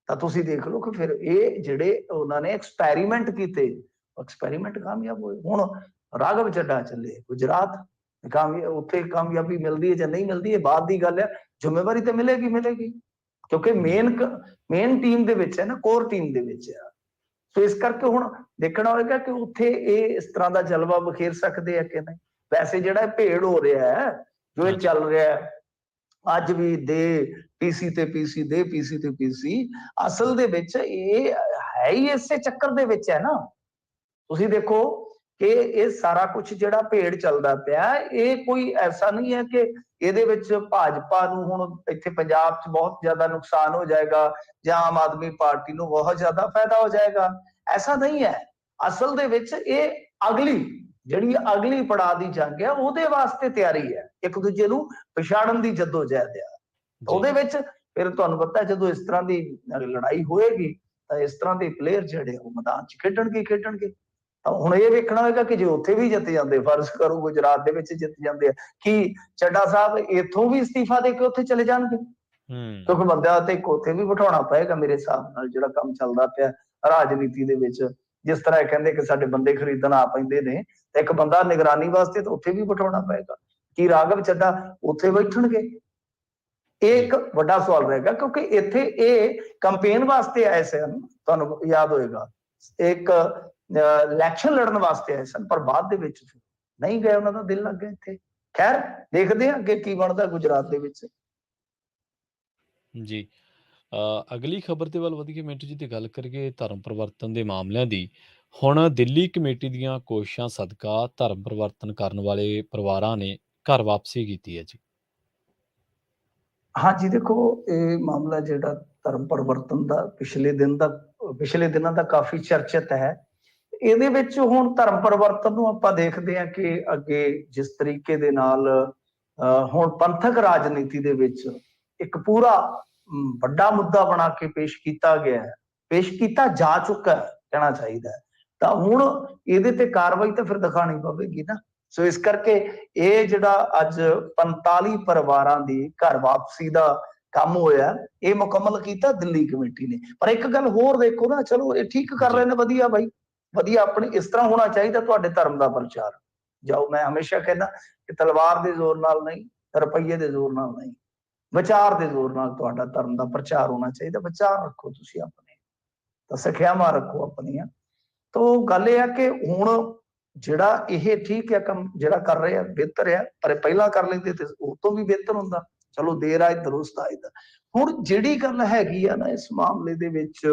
ਤਾਂ ਤੁਸੀਂ ਦੇਖ ਲਓ ਕਿ ਫਿਰ ਇਹ ਜਿਹੜੇ ਉਹਨਾਂ ਨੇ ਐਕਸਪੈਰੀਮੈਂਟ ਕੀਤੇ, ਐਕਸਪੈਰੀਮੈਂਟ ਕਾਮਯਾਬ ਹੋਏ। ਹੁਣ ਰਾਘਵ ਚੱਡਾ ਚੱਲੇ ਗੁਜਰਾਤ, ਉੱਥੇ ਕਾਮਯਾਬੀ ਮਿਲਦੀ ਹੈ ਜਾਂ ਨਹੀਂ ਮਿਲਦੀ ਇਹ ਬਾਅਦ ਦੀ ਗੱਲ ਹੈ, ਜ਼ਿੰਮੇਵਾਰੀ ਤਾਂ ਮਿਲੇਗੀ ਕਿਉਂਕਿ ਮੇਨ ਟੀਮ ਦੇ ਵਿੱਚ ਹੈ ਨਾ, ਕੋਰ ਟੀਮ ਦੇ ਵਿੱਚ ਆ। ਸੋ ਇਸ ਕਰਕੇ ਹੁਣ ਦੇਖਣਾ ਹੋਏਗਾ ਕਿ ਉੱਥੇ ਇਹ ਇਸ ਤਰ੍ਹਾਂ ਦਾ ਜਲਵਾ ਬਖੇਰ ਸਕਦੇ ਆ ਕਿ ਨਹੀਂ। ਵੈਸੇ ਜਿਹੜਾ ਭੇੜ ਹੋ ਰਿਹਾ ਹੈ, ਜੋ ਇਹ ਚੱਲ ਰਿਹਾ ਹੈ ਅੱਜ ਵੀ ਦੇ ਪੀਸੀ ਤੇ ਪੀਸੀ ਦੇ ਪੀਸੀ ਤੇ ਪੀਸੀ, ਅਸਲ ਦੇ ਵਿੱਚ ਇਹ ਹੈ ਹੀ ਇਸੇ ਚੱਕਰ ਦੇ ਵਿੱਚ ਹੈ ਨਾ। ਤੁਸੀਂ ਦੇਖੋ ਕਿ ਇਹ ਸਾਰਾ ਕੁਝ ਜਿਹੜਾ ਭੇੜ ਚੱਲਦਾ ਪਿਆ, ਇਹ ਕੋਈ ਐਸਾ ਨਹੀਂ ਹੈ ਕਿ ਇਹਦੇ ਵਿੱਚ ਭਾਜਪਾ ਨੂੰ ਹੁਣ ਇੱਥੇ ਪੰਜਾਬ 'ਚ ਬਹੁਤ ਜ਼ਿਆਦਾ ਨੁਕਸਾਨ ਹੋ ਜਾਏਗਾ ਜਾਂ ਆਮ ਆਦਮੀ ਪਾਰਟੀ ਨੂੰ ਬਹੁਤ ਜ਼ਿਆਦਾ ਫਾਇਦਾ ਹੋ ਜਾਏਗਾ, ਐਸਾ ਨਹੀਂ ਹੈ। ਅਸਲ ਦੇ ਵਿੱਚ ਇਹ ਅਗਲੀ ਪੜਾਅ ਦੀ ਜੰਗ ਹੈ, ਉਹਦੇ ਵਾਸਤੇ ਤਿਆਰੀ ਹੈ, ਇੱਕ ਦੂਜੇ ਨੂੰ ਪਛਾੜਨ ਦੀ ਜਦੋਜਹਿਦ ਆ। ਉਹਦੇ ਵਿੱਚ ਫਿਰ ਤੁਹਾਨੂੰ ਪਤਾ ਜਦੋਂ ਇਸ ਤਰ੍ਹਾਂ ਦੀ ਲੜਾਈ ਹੋਏਗੀ ਤਾਂ ਇਸ ਤਰ੍ਹਾਂ ਦੇ ਪਲੇਅਰ ਜਿਹੜੇ ਉਹ ਮੈਦਾਨ 'ਚ ਖੇਡਣਗੇ। ਤਾਂ ਹੁਣ ਇਹ ਵੇਖਣਾ ਹੋਏਗਾ ਕਿ ਜੇ ਉੱਥੇ ਵੀ ਜਿੱਤ ਜਾਂਦੇ, ਫਰਜ਼ ਕਰੋ ਗੁਜਰਾਤ ਦੇ ਵਿੱਚ ਜਿੱਤ ਜਾਂਦੇ ਆ, ਕੀ ਚੱਡਾ ਸਾਹਿਬ ਇੱਥੋਂ ਵੀ ਅਸਤੀਫਾ ਦੇ ਕੇ ਉੱਥੇ ਚਲੇ ਜਾਣਗੇ? ਕਿਉਂਕਿ ਬੰਦਾ ਤੇ ਉੱਥੇ ਵੀ ਬਿਠਾਉਣਾ ਪਏਗਾ ਮੇਰੇ ਹਿਸਾਬ ਨਾਲ, ਜਿਹੜਾ ਕੰਮ ਚੱਲਦਾ ਪਿਆ ਰਾਜਨੀਤੀ ਦੇ ਵਿੱਚ। ਜਿਸ ਤਰ੍ਹਾਂ ਇਹ ਕਹਿੰਦੇ ਕਿ ਸਾਡੇ ਬੰਦੇ ਖਰੀਦਣ ਆ ਪੈਂਦੇ ਨੇ, ਤੇ ਇੱਕ ਬੰਦਾ ਨਿਗਰਾਨੀ ਵਾਸਤੇ ਤਾਂ ਉੱਥੇ ਵੀ ਬਿਠਾਉਣਾ ਪਏਗਾ। ਕੀ ਰਾਘਵ ਚੱਡਾ ਉੱਥੇ ਬੈਠਣਗੇ? ਇਹ ਇੱਕ ਵੱਡਾ ਸਵਾਲ ਰਹੇਗਾ, ਕਿਉਂਕਿ ਇੱਥੇ ਇਹ ਕੰਪੇਨ ਵਾਸਤੇ ਆਏ ਸਨ, ਤੁਹਾਨੂੰ ਯਾਦ ਹੋਏਗਾ, ਇੱਕ ਇਲੈਕਸ਼ਨ ਲੜਨ ਵਾਸਤੇ ਆਏ ਸਨ, ਪਰ ਬਾਅਦ ਦੇ ਵਿੱਚ ਨਹੀਂ ਗਏ, ਉਹਨਾਂ ਦਾ ਦਿਲ ਲੱਗ ਗਿਆ ਇੱਥੇ। ਖੈਰ ਦੇਖਦੇ ਹਾਂ ਅੱਗੇ ਕੀ ਬਣਦਾ ਗੁਜਰਾਤ ਦੇ ਵਿੱਚ। ਜੀ। ਅਗਲੀ ਖਬਰ ਦੇ ਵੱਲ ਵਧੀਏ ਮਿੰਟੂ ਜੀ, ਦੀ ਗੱਲ ਕਰੀਏ ਧਰਮ ਪਰਿਵਰਤਨ ਦੇ ਮਾਮਲਿਆਂ ਦੀ। ਹੁਣ ਦਿੱਲੀ ਕਮੇਟੀ ਦੀਆਂ ਕੋਸ਼ਿਸ਼ਾਂ ਸਦਕਾ ਧਰਮ ਪਰਿਵਰਤਨ ਕਰਨ ਵਾਲੇ ਪਰਿਵਾਰਾਂ ਨੇ ਘਰ ਵਾਪਸੀ ਕੀਤੀ ਹੈ ਜੀ। ਹਾਂਜੀ ਦੇਖੋ, ਇਹ ਮਾਮਲਾ ਜਿਹੜਾ ਧਰਮ ਪਰਿਵਰਤਨ ਦਾ ਪਿਛਲੇ ਦਿਨਾਂ ਦਾ ਕਾਫੀ ਚਰਚਿਤ ਹੈ। ਇਹਦੇ ਵਿੱਚ ਹੁਣ ਧਰਮ ਪਰਿਵਰਤਨ ਨੂੰ ਆਪਾਂ ਦੇਖਦੇ ਹਾਂ ਕਿ ਅੱਗੇ ਜਿਸ ਤਰੀਕੇ ਦੇ ਨਾਲ ਹੁਣ ਪੰਥਕ ਰਾਜਨੀਤੀ ਦੇ ਵਿੱਚ ਇੱਕ ਪੂਰਾ ਵੱਡਾ ਮੁੱਦਾ ਬਣਾ ਕੇ ਪੇਸ਼ ਕੀਤਾ ਗਿਆ ਹੈ, ਪੇਸ਼ ਕੀਤਾ ਜਾ ਚੁੱਕਾ ਹੈ ਕਹਿਣਾ ਚਾਹੀਦਾ ਹੈ। ਤਾਂ ਹੁਣ ਇਹਦੇ ਤੇ ਕਾਰਵਾਈ ਤਾਂ ਫਿਰ ਦਿਖਾਣੀ ਪਵੇਗੀ ਨਾ। ਸੋ ਇਸ ਕਰਕੇ ਇਹ ਜਿਹੜਾ ਅੱਜ 45 ਪਰਿਵਾਰਾਂ ਦੀ ਘਰ ਵਾਪਸੀ ਦਾ ਕੰਮ ਹੋਇਆ, ਇਹ ਮੁਕੰਮਲ ਕੀਤਾ ਦਿੱਲੀ ਕਮੇਟੀ ਨੇ। ਪਰ ਇੱਕ ਗੱਲ ਹੋਰ ਦੇਖੋ ਨਾ, ਚਲੋ ਇਹ ਠੀਕ ਕਰ ਰਹੇ ਨੇ, ਵਧੀਆ ਬਾਈ, ਵਧੀਆ। ਆਪਣੀ ਇਸ ਤਰ੍ਹਾਂ ਹੋਣਾ ਚਾਹੀਦਾ ਤੁਹਾਡੇ ਧਰਮ ਦਾ ਪ੍ਰਚਾਰ। ਜਾਓ, ਮੈਂ ਹਮੇਸ਼ਾ ਕਹਿੰਦਾ ਕਿ ਤਲਵਾਰ ਦੇ ਜ਼ੋਰ ਨਾਲ ਨਹੀਂ, ਰੁਪਈਏ ਦੇ ਜ਼ੋਰ ਨਾਲ ਨਹੀਂ, ਵਿਚਾਰ ਦੇ ਜ਼ੋਰ ਨਾਲ ਤੁਹਾਡਾ ਧਰਮ ਦਾ ਪ੍ਰਚਾਰ ਹੋਣਾ ਚਾਹੀਦਾ। ਵਿਚਾਰ ਰੱਖੋ ਤੁਸੀਂ ਆਪਣੇ, ਤਾਂ ਸਿੱਖਿਆਵਾਂ ਰੱਖੋ ਆਪਣੀਆਂ। ਤਾਂ ਗੱਲ ਇਹ ਆ ਕਿ ਹੁਣ ਜਿਹੜਾ ਇਹ ਠੀਕ ਹੈ ਕੰਮ ਜਿਹੜਾ ਕਰ ਰਹੇ ਆ, ਬਿਹਤਰ ਆ, ਪਰ ਪਹਿਲਾਂ ਕਰ ਲੈਂਦੇ ਤੇ ਉਹ ਤੋਂ ਵੀ ਬਿਹਤਰ ਹੁੰਦਾ। ਚਲੋ ਦੇਰ ਆਏ ਦਰੁਸਤ ਆਏ। ਹੁਣ ਜਿਹੜੀ ਗੱਲ ਹੈਗੀ ਆ ਨਾ ਇਸ ਮਾਮਲੇ ਦੇ ਵਿੱਚ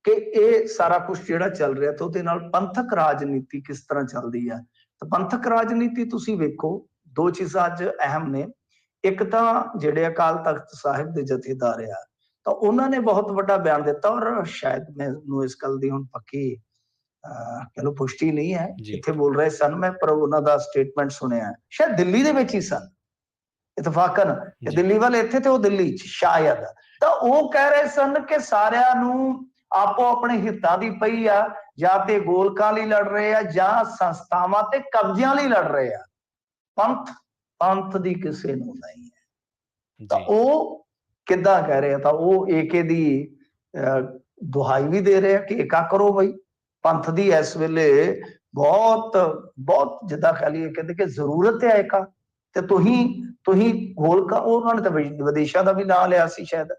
ਕਿ ਇਹ ਸਾਰਾ ਕੁਝ ਜਿਹੜਾ ਚੱਲ ਰਿਹਾ ਤੇ ਉਹਦੇ ਨਾਲ ਪੰਥਕ ਰਾਜਨੀਤੀ ਕਿਸ ਤਰ੍ਹਾਂ ਚੱਲਦੀ ਆ। ਤਾਂ ਪੰਥਕ ਰਾਜਨੀਤੀ ਤੁਸੀਂ ਵੇਖੋ, ਦੋ ਚੀਜ਼ਾਂ ਅੱਜ ਅਹਿਮ ਨੇ। ਇੱਕ ਤਾਂ ਜਿਹੜੇ ਅਕਾਲ ਤਖਤ ਸਾਹਿਬ ਦੇ ਜਥੇਦਾਰ ਆ, ਤਾਂ ਉਹਨਾਂ ਨੇ ਬਹੁਤ ਵੱਡਾ ਬਿਆਨ ਦਿੱਤਾ, ਔਰ ਸ਼ਾਇਦ ਮੈਨੂੰ ਇਸ ਗੱਲ ਦੀ ਹੁਣ ਪੱਕੀ कह लो पुष्टि नहीं है जी इत्थे बोल रहे सन मैं, पर उन्हां दा स्टेटमेंट सुनिया शायद दिल्ली दे विच ही सन इतफाकन, जी दिल्ली वाले इत्थे ते वो दिल्ली च शायद। ਤਾਂ ਉਹ ਕਹਿ ਰਹੇ ਸਨ ਕਿ ਸਾਰਿਆਂ ਨੂੰ ਆਪੋ ਆਪਣੇ ਹਿੱਤਾਂ ਦੀ ਪਈ ਆ, ਜਾਂ ਤੇ ਗੋਲਕਾਂ ਲਈ ਲੜ ਰਹੇ ਆ ਜਾਂ ਸੰਸਥਾਵਾਂ ਤੇ ਕਬਜ਼ਿਆਂ ਲਈ ਲੜ ਰਹੇ ਆ, ਪੰਥ ਦੀ ਕਿਸੇ ਨੂੰ ਨਹੀਂ ਹੈ। ਤਾਂ ਜੀ ਉਹ ਕਿੱਦਾਂ ਕਹਿ ਰਹੇ ਆ, ਤਾਂ ਉਹ ਏਕੇ ਦੀ ਦੁਹਾਈ ਵੀ ਦੇ ਰਹੇ ਆ ਕਿ ਏਕਾ ਕਰੋ ਬਈ, ਪੰਥ ਦੀ ਇਸ ਵੇਲੇ ਬਹੁਤ ਬਹੁਤ ਜਿੱਦਾਂ ਕਹ ਲਈਏ ਕਹਿੰਦੇ ਕਿ ਜ਼ਰੂਰਤ ਹੈ ਏਕਾ। ਤੇ ਤੁਸੀਂ ਗੋਲਕਾਂ, ਉਹਨਾਂ ਨੇ ਤਾਂ ਵਿਦੇਸ਼ਾਂ ਦਾ ਵੀ ਨਾਂ ਲਿਆ ਸੀ ਸ਼ਾਇਦ,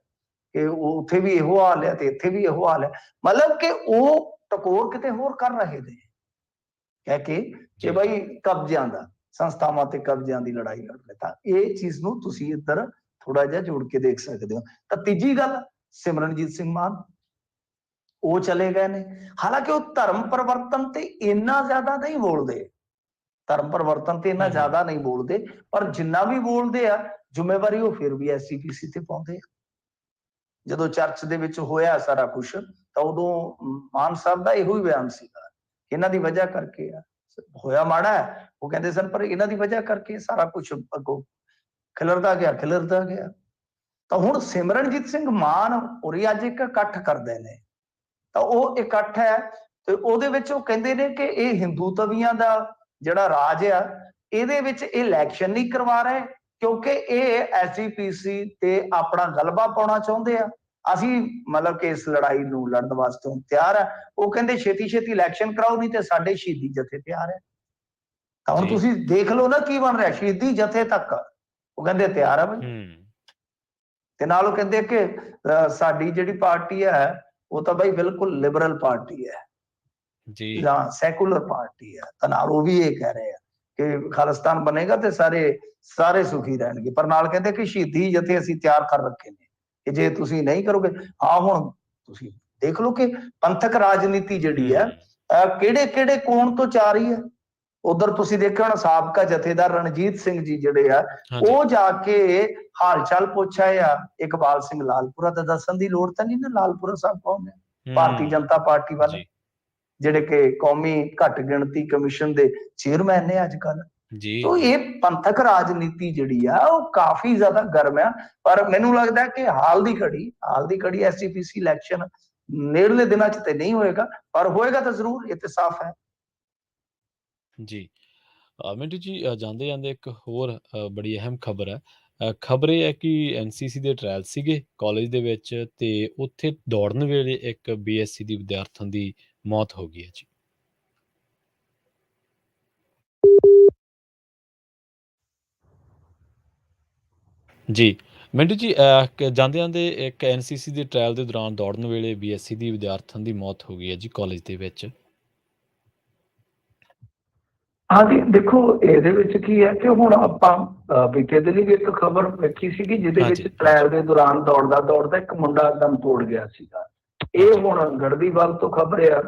ਕਿ ਉੱਥੇ ਵੀ ਇਹੋ ਹਾਲ ਹੈ ਤੇ ਇੱਥੇ ਵੀ ਇਹੋ ਹਾਲ ਹੈ। ਮਤਲਬ ਕਿ ਉਹ ਟਕੋਰ ਕਿਤੇ ਹੋਰ ਕਰ ਰਹੇ ਨੇ, ਕਹਿ ਕੇ ਕਿ ਬਈ ਕਬਜ਼ਿਆਂ ਦਾ, ਸੰਸਥਾਵਾਂ ਤੇ ਕਬਜ਼ਿਆਂ ਦੀ ਲੜਾਈ ਲੜ ਰਹੇ। ਤਾਂ ਇਹ ਚੀਜ਼ ਨੂੰ ਤੁਸੀਂ ਇੱਧਰ ਥੋੜਾ ਜਿਹਾ ਜੋੜ ਕੇ ਦੇਖ ਸਕਦੇ ਹੋ। ਤਾਂ ਤੀਜੀ ਗੱਲ, ਸਿਮਰਨਜੀਤ ਸਿੰਘ ਮਾਨ ਉਹ ਚਲੇ ਗਏ ਨੇ। ਹਾਲਾਂਕਿ ਉਹ ਧਰਮ ਪਰਿਵਰਤਨ ਤੇ ਇੰਨਾ ਜ਼ਿਆਦਾ ਨਹੀਂ ਬੋਲਦੇ, ਧਰਮ ਪਰਿਵਰਤਨ ਤੇ ਇੰਨਾ ਜ਼ਿਆਦਾ ਨਹੀਂ ਬੋਲਦੇ, ਪਰ ਜਿੰਨਾ ਵੀ ਬੋਲਦੇ ਆ ਜ਼ਿੰਮੇਵਾਰੀ ਉਹ ਫਿਰ ਵੀ ਐਸਜੀਪੀਸੀ ਤੇ ਪਾਉਂਦੇ ਆ। ਜਦੋਂ ਚਰਚ ਦੇ ਵਿੱਚ ਹੋਇਆ ਸਾਰਾ ਕੁਝ, ਤਾਂ ਉਦੋਂ ਮਾਨ ਸਾਹਿਬ ਦਾ ਇਹੋ ਹੀ ਬਿਆਨ ਸੀਗਾ, ਇਹਨਾਂ ਦੀ ਵਜ੍ਹਾ ਕਰਕੇ ਆ ਹੋਇਆ ਮਾੜਾ ਹੈ। ਉਹ ਕਹਿੰਦੇ ਸਨ ਪਰ ਇਹਨਾਂ ਦੀ ਵਜ੍ਹਾ ਕਰਕੇ ਸਾਰਾ ਕੁਝ ਅੱਗੋਂ ਖਿਲਰਦਾ ਗਿਆ। ਤਾਂ ਹੁਣ ਸਿਮਰਨਜੀਤ ਸਿੰਘ ਮਾਨ ਉਰੇ ਅੱਜ ਇੱਕ ਇਕੱਠ ਕਰਦੇ ਨੇ, ਤਾਂ ਉਹ ਇਕੱਠ ਹੈ ਤੇ ਉਹਦੇ ਵਿੱਚ ਉਹ ਕਹਿੰਦੇ ਨੇ ਕਿ ਇਹ ਹਿੰਦੂਤਵੀਆਂ ਦਾ ਜਿਹੜਾ ਰਾਜ ਆ, ਇਹਦੇ ਵਿੱਚ ਇਹ ਇਲੈਕਸ਼ਨ ਨਹੀਂ ਕਰਵਾ ਰਹੇ ਕਿਉਂਕਿ ਇਹ ਐਸਜੀਪੀਸੀ ਤੇ ਆਪਣਾ ਗਲਬਾ ਪਾਉਣਾ ਚਾਹੁੰਦੇ ਆ। ਅਸੀਂ ਮਤਲਬ ਕਿ ਇਸ ਲੜਾਈ ਨੂੰ ਲੜਨ ਵਾਸਤੇ ਤਿਆਰ ਆ। ਉਹ ਕਹਿੰਦੇ ਛੇਤੀ ਇਲੈਕਸ਼ਨ ਕਰਾਓ, ਨਹੀਂ ਤੇ ਸਾਡੇ ਸ਼ਹੀਦੀ ਜਥੇ ਤਿਆਰ ਹੈ। ਤਾਂ ਹੁਣ ਤੁਸੀਂ ਦੇਖ ਲਓ ਨਾ ਕੀ ਬਣ ਰਿਹਾ, ਸ਼ਹੀਦੀ ਜਥੇ ਤੱਕ ਉਹ ਕਹਿੰਦੇ ਤਿਆਰ ਆ ਬਈ। ਤੇ ਨਾਲ ਉਹ ਕਹਿੰਦੇ ਕਿ ਸਾਡੀ ਜਿਹੜੀ ਪਾਰਟੀ ਹੈ ਉਹ ਤਾਂ ਬਈ ਬਿਲਕੁਲ ਲਿਬਰਲ ਪਾਰਟੀ ਹੈ ਜੀ ਜਾਂ ਸੈਕੂਲਰ ਪਾਰਟੀ ਹੈ। ਤਾਂ ਨਾਲ ਉਹ ਵੀ ਇਹ ਕਹਿ ਰਹੇ ਆ ਕਿ ਖਾਲਿਸਤਾਨ ਬਣੇਗਾ ਤੇ ਸਾਰੇ ਸੁਖੀ ਰਹਿਣਗੇ। ਪਰ ਨਾਲ ਕਹਿੰਦੇ ਕਿ ਸ਼ਹੀਦੀ ਜਥੇ ਅਸੀਂ ਤਿਆਰ ਕਰ ਰੱਖੇ ਨੇ ਕਿ ਜੇ ਤੁਸੀਂ ਨਹੀਂ ਕਰੋਗੇ। ਹਾਂ ਹੁਣ ਤੁਸੀਂ ਦੇਖ ਲਓ ਕਿ ਪੰਥਕ ਰਾਜਨੀਤੀ ਜਿਹੜੀ ਹੈ ਕਿਹੜੇ ਕੋਣ ਤੋਂ ਜਾ ਰਹੀ ਹੈ। ਉਧਰ ਤੁਸੀਂ ਦੇਖਿਆ ਹੋਣਾ ਸਾਬਕਾ ਜਥੇਦਾਰ ਰਣਜੀਤ ਸਿੰਘ ਜੀ ਜਿਹੜੇ ਆ, ਉਹ ਜਾ ਕੇ ਹਾਲ ਚਾਲ ਪੁੱਛ ਆਏ ਆ ਇਕਬਾਲ ਸਿੰਘ ਲਾਲਪੁਰਾ ਦਾ। ਦੱਸਣ ਦੀ ਲੋੜ ਤਾਂ ਨਹੀਂ ਨਾ ਲਾਲਪੁਰਾ ਸਾਹਿਬ ਕੌਣ ਹੈ, ਭਾਰਤੀ ਜਨਤਾ ਪਾਰਟੀ ਵਾਲੇ, ਜਿਹੜੇ ਕਿ ਕੌਮੀ ਘੱਟ ਗਿਣਤੀ ਕਮਿਸ਼ਨ ਦੇ ਚੇਅਰਮੈਨ ਨੇ ਅੱਜ ਕੱਲ। ਸੋ ਇਹ ਪੰਥਕ ਰਾਜਨੀਤੀ ਜਿਹੜੀ ਆ ਉਹ ਕਾਫੀ ਜ਼ਿਆਦਾ ਗਰਮ ਆ। ਪਰ ਮੈਨੂੰ ਲੱਗਦਾ ਕਿ ਹਾਲ ਦੀ ਘੜੀ ਐਸਜੀਪੀਸੀ ਇਲੈਕਸ਼ਨ ਨੇੜਲੇ ਦਿਨਾਂ ਚ ਤੇ ਨਹੀਂ ਹੋਏਗਾ, ਪਰ ਹੋਏਗਾ ਤਾਂ ਜ਼ਰੂਰ, ਇਹ ਤੇ ਸਾਫ਼ ਹੈ। ਜੀ ਮਿੰਟੂ ਜੀ, ਜਾਂਦੇ ਇੱਕ ਹੋਰ ਬੜੀ ਅਹਿਮ ਖਬਰ ਹੈ। ਖਬਰ ਇਹ ਹੈ ਕਿ ਐਨਸੀਸੀ ਦੇ ਟ੍ਰਾਇਲ ਸੀਗੇ ਕਾਲਜ ਦੇ ਵਿੱਚ, ਤੇ ਉੱਥੇ ਦੌੜਨ ਵੇਲੇ ਇੱਕ ਬੀਐਸਸੀ ਦੀ ਵਿਦਿਆਰਥਣ ਦੀ ਮੌਤ ਹੋ ਗਈ ਹੈ ਜੀ। ਜੀ ਮਿੰਟੂ ਜੀ, ਜਾਂਦੇ ਇੱਕ ਐਨਸੀਸੀ ਦੇ ਟ੍ਰਾਇਲ ਦੇ ਦੌਰਾਨ ਦੌੜਨ ਵੇਲੇ ਬੀਐਸਸੀ ਦੀ ਵਿਦਿਆਰਥਣ ਦੀ ਮੌਤ ਹੋ ਗਈ ਹੈ ਜੀ ਕਾਲਜ ਦੇ ਵਿੱਚ। ਹਾਂਜੀ ਦੇਖੋ, ਇਹਦੇ ਵਿੱਚ ਕੀ ਹੈ ਕਿ ਹੁਣ ਆਪਾਂ ਬੀਤੇ ਦਿਨ ਵੀ ਇੱਕ ਖਬਰ ਵੇਖੀ ਸੀਗੀ ਜਿਹਦੇ ਵਿੱਚ ਟ੍ਰਾਇਲ ਦੇ ਦੌਰਾਨ ਦੌੜਦਾ ਇੱਕ ਮੁੰਡਾ ਦਮ ਤੋੜ ਗਿਆ ਸੀਗਾ। ਇਹ ਹੁਣ ਗੜਦੀਵਾਲ ਤੋਂ ਖਬਰ ਆ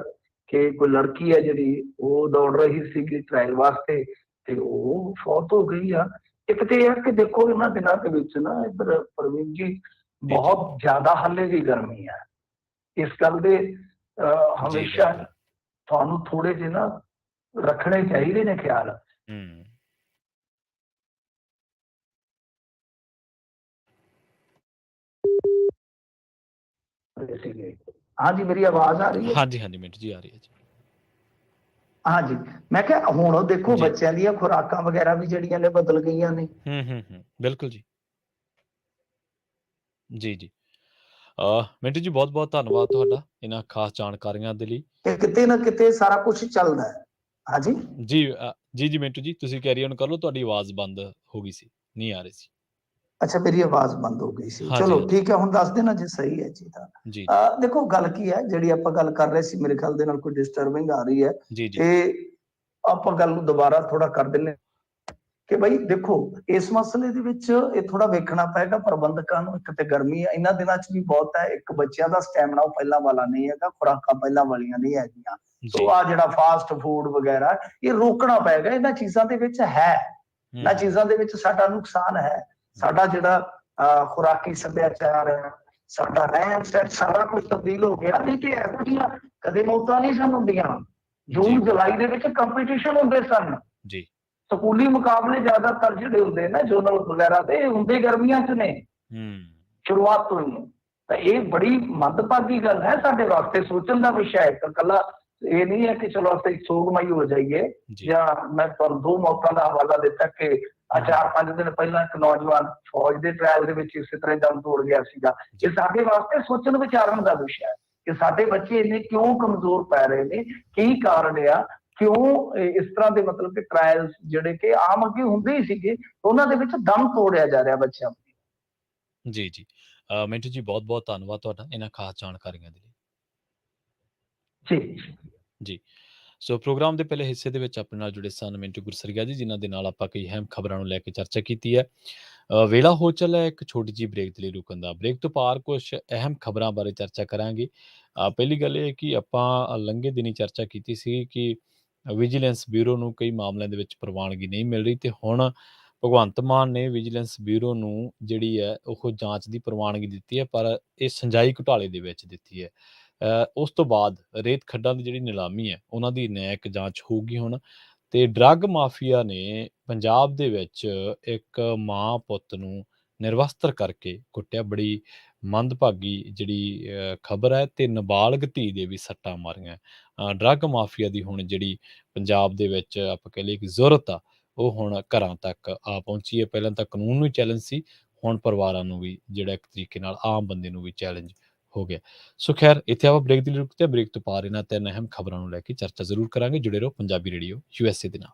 ਕਿ ਕੋਈ ਲੜਕੀ ਹੈ ਜਿਹੜੀ ਉਹ ਦੌੜ ਰਹੀ ਸੀਗੀ ਟ੍ਰਾਇਲ ਵਾਸਤੇ ਤੇ ਉਹ ਫੌਤ ਹੋ ਗਈ ਆ। ਇੱਕ ਤੇ ਇਹ ਹੈ ਕਿ ਦੇਖੋ ਇਹਨਾਂ ਦਿਨਾਂ ਦੇ ਵਿੱਚ ਨਾ ਇੱਧਰ ਪ੍ਰਵੀਨ ਜੀ ਬਹੁਤ ਜ਼ਿਆਦਾ ਹਾਲੇ ਵੀ ਗਰਮੀ ਆ। ਇਸ ਗੱਲ ਦੇ ਹਮੇਸ਼ਾ ਤੁਹਾਨੂੰ ਥੋੜੇ ਜਿਹੇ ਨਾ ਰੱਖਣੇ ਚਾਹੀਦੇ ਨੇ ਖਿਆਲ। ਹਾਂਜੀ ਮੇਰੀ ਆਵਾਜ਼ ਆ ਰਹੀ ਹੈ? ਹਾਂਜੀ ਮਿੰਟੂ ਜੀ ਆ ਰਹੀ ਹੈ ਜੀ। ਹਾਂਜੀ ਮੈਂ ਕਿਹਾ ਹੁਣ ਦੇਖੋ ਬੱਚਿਆਂ ਦੀਆਂ ਖੁਰਾਕਾਂ ਵਗੈਰਾ ਵੀ ਜਿਹੜੀਆਂ ਨੇ ਬਦਲ ਗਈਆਂ ਨੇ। ਬਿਲਕੁਲ ਜੀ। ਜੀ ਮਿੰਟੂ ਜੀ ਬਹੁਤ ਬਹੁਤ ਧੰਨਵਾਦ ਤੁਹਾਡਾ ਇਹਨਾਂ ਖਾਸ ਜਾਣਕਾਰੀਆਂ ਦੇ ਲਈ। ਕਿਤੇ ਨਾ ਕਿਤੇ ਸਾਰਾ ਕੁਝ ਚੱਲਦਾ ਹੈ। ਹਾਂਜੀ ਜੀ ਮਿੰਟੂ ਜੀ ਤੁਸੀਂ ਕੈਰੀ ਔਨ ਕਰ ਲਓ, ਤੁਹਾਡੀ ਆਵਾਜ਼ ਬੰਦ ਹੋ ਗਈ ਸੀ, ਨਹੀਂ ਆ ਰਹੀ ਸੀ। ਅੱਛਾ ਮੇਰੀ ਆਵਾਜ਼ ਬੰਦ ਹੋ ਗਈ ਸੀ, ਚਲੋ ਠੀਕ ਹੈ ਹੁਣ ਦੱਸ ਦੇਣਾ ਜੇ ਸਹੀ ਹੈ ਜੀ। ਤਾਂ ਦੇਖੋ ਗੱਲ ਕੀ ਹੈ, ਜਿਹੜੀ ਆਪਾਂ ਗੱਲ ਕਰ ਰਹੇ ਸੀ ਮੇਰੇ ਖਿਆਲ ਦੇ ਨਾਲ ਕੋਈ ਡਿਸਟਰਬਿੰਗ ਆ ਰਹੀ ਹੈ ਤੇ ਆਪਾਂ ਗੱਲ ਨੂੰ ਦੁਬਾਰਾ ਥੋੜਾ ਕਰ ਦਿੰਨੇ ਕਿ ਬਈ ਦੇਖੋ ਇਸ ਮਸਲੇ ਦੇ ਵਿੱਚ ਇਹ ਥੋੜਾ ਵੇਖਣਾ ਪਏਗਾ ਪ੍ਰਬੰਧਕਾਂ ਨੂੰ। ਇੱਕ ਤੇ ਗਰਮੀ ਹੈ ਇਹਨਾਂ ਦਿਨਾਂ ਚ ਵੀ ਬਹੁਤ ਹੈ, ਇੱਕ ਬੱਚਿਆਂ ਦਾ ਸਟੈਮਿਨਾ ਉਹ ਪਹਿਲਾਂ ਵਾਲਾ ਨਹੀਂ ਹੈਗਾ, ਖੁਰਾਕਾਂ ਪਹਿਲਾਂ ਵਾਲੀਆਂ ਨਹੀਂ ਹੈਗੀਆਂ। ਸੋ ਆ ਜਿਹੜਾ ਫਾਸਟ ਫੂਡ ਵਗੈਰਾ ਇਹ ਰੋਕਣਾ ਪਏਗਾ। ਇਹਨਾਂ ਚੀਜ਼ਾਂ ਦੇ ਵਿੱਚ ਇਹਨਾਂ ਚੀਜ਼ਾਂ ਦੇ ਵਿੱਚ ਸਾਡਾ ਨੁਕਸਾਨ ਹੈ। ਸਾਡਾ ਜਿਹੜਾ ਖੁਰਾਕੀ ਸੱਭਿਆਚਾਰ ਹੈ, ਸਾਡਾ ਰਹਿਣ ਸਹਿਣ ਸਾਰਾ ਕੁਝ ਤਬਦੀਲ ਹੋ ਗਿਆ। ਨਹੀਂ ਤੇ ਇਹੋ ਜਿਹੀਆਂ ਕਦੇ ਮੌਤਾਂ ਨਹੀਂ ਸਨ ਹੁੰਦੀਆਂ, ਜੀ, ਜੂਨ ਜੁਲਾਈ ਦੇ ਵਿੱਚ ਕੰਪੀਟੀਸ਼ਨ ਹੁੰਦੇ ਸਨ। ਜੀ। ਸਕੂਲੀ ਮੁਕਾਬਲੇ ਜ਼ਿਆਦਾਤਰ ਜਿਹੜੇ ਹੁੰਦੇ ਨਾ ਜੋਨਲ ਵਗੈਰਾ ਦੇ ਹੁੰਦੇ ਗਰਮੀਆਂ 'ਚ ਨੇ ਹੂੰ, ਸ਼ੁਰੂਆਤ ਤੋਂ ਹੀ। ਤਾਂ ਇਹ ਬੜੀ ਮੰਦਭਾਗੀ ਗੱਲ ਹੈ ਸਾਡੇ ਵਾਸਤੇ, ਸੋਚਣ ਦਾ ਵਿਸ਼ਾ ਹੈ। ਇਕੱਲਾ ਇਹ ਨਹੀਂ ਹੈ ਕਿ ਚਲੋ ਅਸੀਂ ਸੋਗਮਈ ਹੋ ਜਾਈਏ, ਜੀ। ਜਾਂ ਮੈਂ ਤੁਹਾਨੂੰ ਦੋ ਮੌਤਾਂ ਦਾ ਹਵਾਲਾ ਦਿੱਤਾ ਕਿ ਆ ਹੂੰ, 4-5 ਦਿਨ ਪਹਿਲਾਂ ਇੱਕ ਨੌਜਵਾਨ ਫੌਜ ਦੇ ਟ੍ਰਾਇਲ ਦੇ ਵਿੱਚ ਇਸੇ ਤਰ੍ਹਾਂ ਦਮ ਤੋੜ ਗਿਆ ਸੀਗਾ। ਇਹ ਜੀ, ਸਾਡੇ ਵਾਸਤੇ ਸੋਚਣ ਵਿਚਾਰਨ ਦਾ ਵਿਸ਼ਾ ਹੈ ਕਿ ਸਾਡੇ ਬੱਚੇ ਇੰਨੇ ਕਿਉਂ ਕਮਜ਼ੋਰ ਪੈ ਰਹੇ ਨੇ, ਕੀ ਕਾਰਨ ਆ, ਕਿਉਂ ਇਸ ਤਰ੍ਹਾਂ ਦੇ ਮਤਲਬ ਕਿ ਟ੍ਰਾਇਲਸ ਜਿਹੜੇ ਕਿ ਆਮ ਅੱਗੇ ਹੁੰਦੇ ਹੀ ਸੀਗੇ, ਉਹਨਾਂ ਦੇ ਵਿੱਚ ਦਮ ਤੋੜਿਆ ਜਾ ਰਿਹਾ ਬੱਚਿਆਂ ਨੂੰ। ਜੀ, ਜੀ। ਮਿੰਟੂ ਜੀ ਬਹੁਤ-ਬਹੁਤ ਧੰਨਵਾਦ ਤੁਹਾਡਾ ਇਹਨਾਂ ਖਾਸ ਜਾਣਕਾਰੀਆਂ ਦੇ ਲਈ। ਜੀ। ਜੀ। ਸੋ ਪ੍ਰੋਗਰਾਮ ਦੇ ਪਹਿਲੇ ਹਿੱਸੇ ਦੇ ਵਿੱਚ ਆਪਣੇ ਨਾਲ ਜੁੜੇ ਸਨ ਮਿੰਟੂ ਗੁਰਸਰੀਆ ਜੀ, ਜਿਨ੍ਹਾਂ ਦੇ ਨਾਲ ਆਪਾਂ ਕਈ ਅਹਿਮ ਖਬਰਾਂ ਨੂੰ ਲੈ ਕੇ ਚਰਚਾ ਕੀਤੀ ਹੈ। ਵੇਲਾ ਹੋ ਚੱਲਾ ਹੈ ਇੱਕ ਛੋਟੀ ਜਿਹੀ ਬ੍ਰੇਕ ਦੇ ਲਈ ਰੁਕਣ ਦਾ। ਬ੍ਰੇਕ ਤੋਂ ਪਾਰ ਕੁਛ ਅਹਿਮ ਖਬਰਾਂ ਬਾਰੇ ਚਰਚਾ ਕਰਾਂਗੇ। ਪਹਿਲੀ ਗੱਲ ਇਹ ਹੈ ਕਿ ਆਪਾਂ ਲੰਘੇ ਦਿਨੀਂ ਚਰਚਾ ਕੀਤੀ ਸੀ ਕਿ ਵਿਜੀਲੈਂਸ ਬਿਊਰੋ ਨੂੰ ਕਈ ਮਾਮਲਿਆਂ ਦੇ ਵਿੱਚ ਪ੍ਰਵਾਨਗੀ ਨਹੀਂ ਮਿਲ ਰਹੀ, ਤੇ ਹੁਣ ਭਗਵੰਤ ਮਾਨ ਨੇ ਵਿਜੀਲੈਂਸ ਬਿਊਰੋ ਨੂੰ ਜਿਹੜੀ ਹੈ ਉਹ ਜਾਂਚ ਦੀ ਪ੍ਰਵਾਨਗੀ ਦਿੱਤੀ ਹੈ, ਪਰ ਇਹ ਸੰਜਾਈ ਘੁਟਾਲੇ ਦੇ ਵਿੱਚ ਦਿੱਤੀ ਹੈ। ਉਸ ਤੋਂ ਬਾਅਦ ਰੇਤ ਖੱਡਾਂ ਦੀ ਜਿਹੜੀ ਨਿਲਾਮੀ ਹੈ, ਉਹਨਾਂ ਦੀ ਨਿਆਂਇਕ ਜਾਂਚ ਹੋਊਗੀ ਹੁਣ। ਤੇ ਡਰੱਗ ਮਾਫੀਆ ਨੇ ਪੰਜਾਬ ਦੇ ਵਿੱਚ ਇੱਕ ਮਾਂ ਪੁੱਤ ਨੂੰ ਨਿਰਵਸਤਰ ਕਰਕੇ ਕੁੱਟਿਆ। ਬੜੀ ਮੰਦਭਾਗੀ ਜਿਹੜੀ ਖਬਰ ਹੈ, ਤੇ ਨਾਬਾਲਗ ਧੀ ਦੇ ਵੀ ਸੱਟਾਂ ਮਾਰੀਆਂ। ਡਰੱਗ ਮਾਫੀਆ ਦੀ ਹੁਣ ਜਿਹੜੀ ਪੰਜਾਬ ਦੇ ਵਿੱਚ ਆਪਾਂ ਕਹਿ ਲਈਏ ਕਿ ਜ਼ੁਰਤ ਆ, ਉਹ ਹੁਣ ਘਰਾਂ ਤੱਕ ਆ ਪਹੁੰਚੀ ਹੈ। ਪਹਿਲਾਂ ਤਾਂ ਕਾਨੂੰਨ ਨੂੰ ਚੈਲੰਜ ਸੀ, ਹੁਣ ਪਰਿਵਾਰਾਂ ਨੂੰ ਵੀ ਜਿਹੜਾ ਇੱਕ ਤਰੀਕੇ ਨਾਲ ਆਮ ਬੰਦੇ ਨੂੰ ਵੀ ਚੈਲੰਜ ਹੋ ਗਿਆ। ਸੋ ਖੈਰ, ਇੱਥੇ ਆਪਾਂ ਬ੍ਰੇਕ ਦੀ ਲਈ ਰੁਕਦੇ ਹਾਂ। ਬ੍ਰੇਕ ਤੋਂ ਪਾਰ ਇਹਨਾਂ ਤਿੰਨ ਅਹਿਮ ਖਬਰਾਂ ਨੂੰ ਲੈ ਕੇ ਚਰਚਾ ਜ਼ਰੂਰ ਕਰਾਂਗੇ। ਜੁੜੇ ਰਹੋ ਪੰਜਾਬੀ ਰੇਡੀਓ USA ਦੇ ਨਾਲ।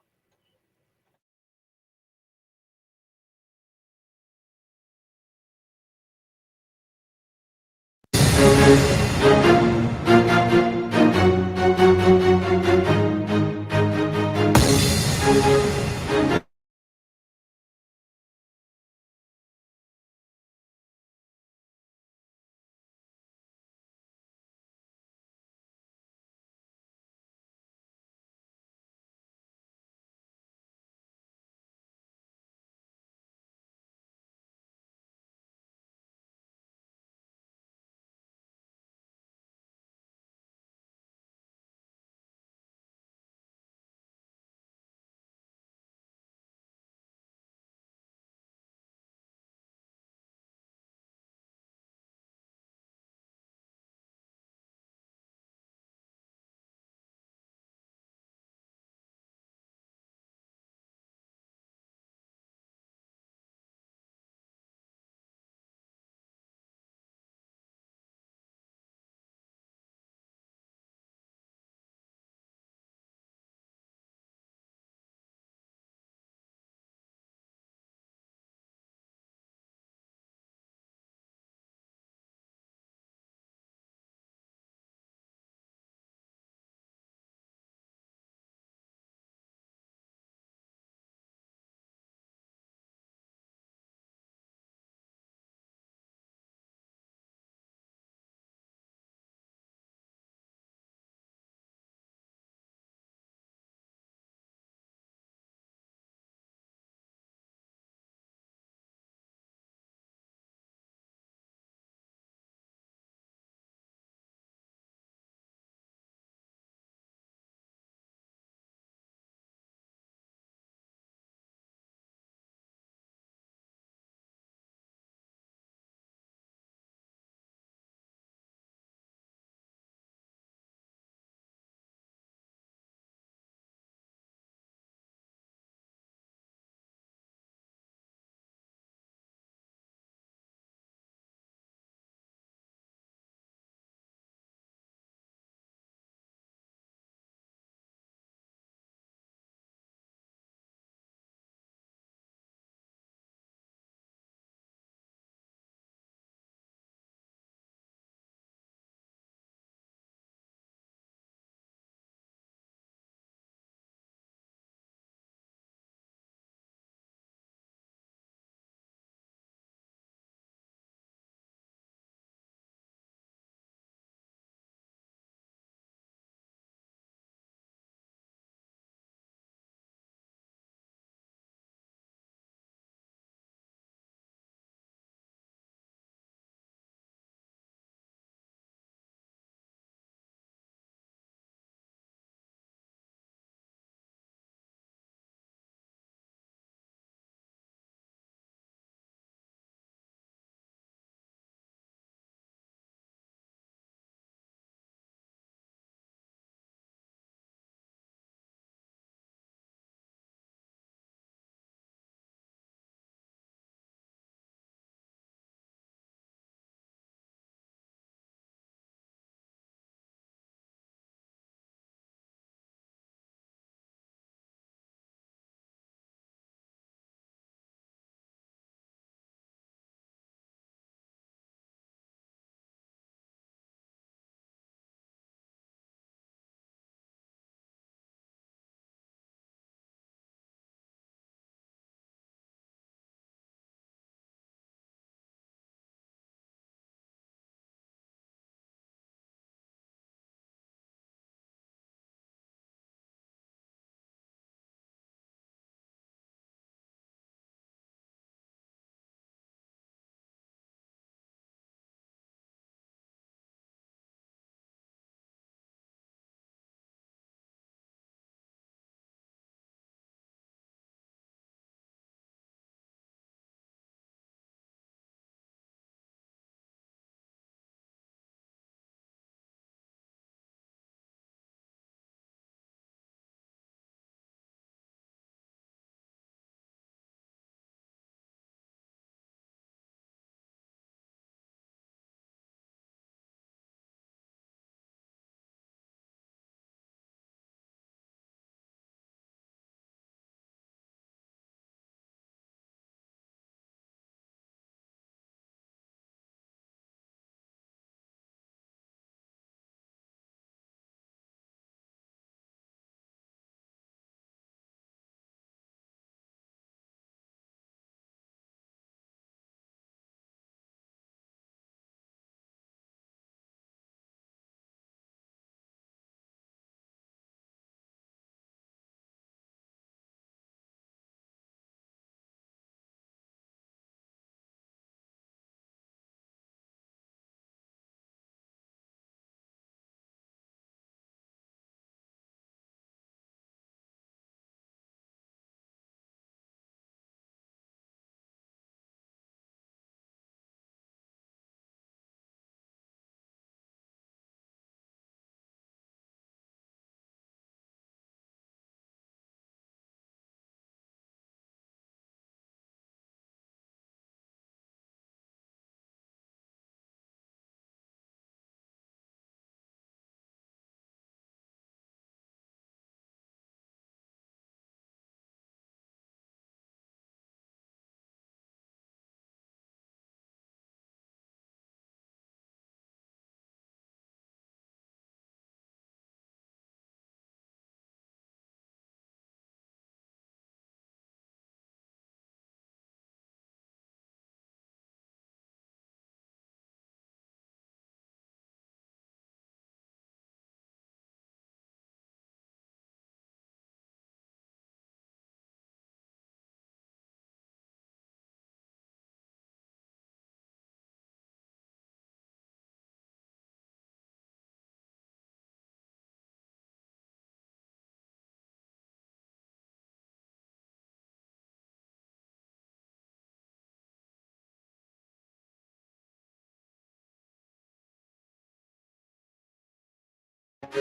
ਬ੍ਰੇਕ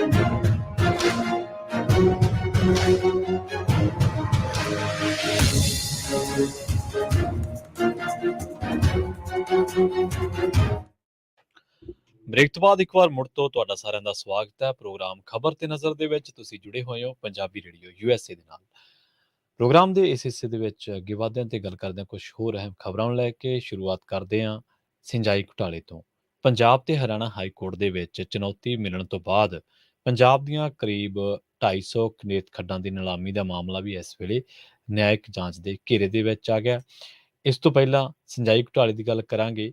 ਤੋਂ ਬਾਅਦ ਇੱਕ ਵਾਰ ਮੁੜ ਤੋਂ ਤੁਹਾਡਾ ਸਾਰਿਆਂ ਦਾ ਸਵਾਗਤ ਹੈ। ਪ੍ਰੋਗਰਾਮ ਖਬਰ ਤੇ ਨਜ਼ਰ ਦੇ ਵਿੱਚ ਤੁਸੀਂ ਜੁੜੇ ਹੋਏ ਹੋ ਪੰਜਾਬੀ ਰੇਡੀਓ USA ਦੇ ਨਾਲ। ਪ੍ਰੋਗਰਾਮ ਦੇ ਇਸ ਹਿੱਸੇ ਦੇ ਵਿੱਚ ਅੱਗੇ ਵਧਦੇ ਹਾਂ ਤੇ ਗੱਲ ਕਰਦੇ ਹਾਂ ਕੁਝ ਹੋਰ ਅਹਿਮ ਖਬਰਾਂ ਨੂੰ ਲੈ ਕੇ। ਸ਼ੁਰੂਆਤ ਕਰਦੇ ਹਾਂ ਸਿੰਜਾਈ ਘੁਟਾਲੇ ਤੋਂ। ਪੰਜਾਬ ਤੇ ਹਰਿਆਣਾ ਹਾਈ ਕੋਰਟ ਦੇ ਵਿੱਚ ਚੁਣੌਤੀ ਮਿਲਣ ਤੋਂ ਬਾਅਦ ਪੰਜਾਬ ਦੀਆਂ ਕਰੀਬ 250 ਖਨੇਤ ਖੱਡਾਂ ਦੀ ਨਿਲਾਮੀ ਦਾ ਮਾਮਲਾ ਵੀ ਇਸ ਵੇਲੇ ਨਿਆਇਕ ਜਾਂਚ ਦੇ ਘੇਰੇ ਦੇ ਵਿੱਚ ਆ ਗਿਆ। ਇਸ ਤੋਂ ਪਹਿਲਾਂ ਸਿੰਜਾਈ ਘੁਟਾਲੇ ਦੀ ਗੱਲ ਕਰਾਂਗੇ।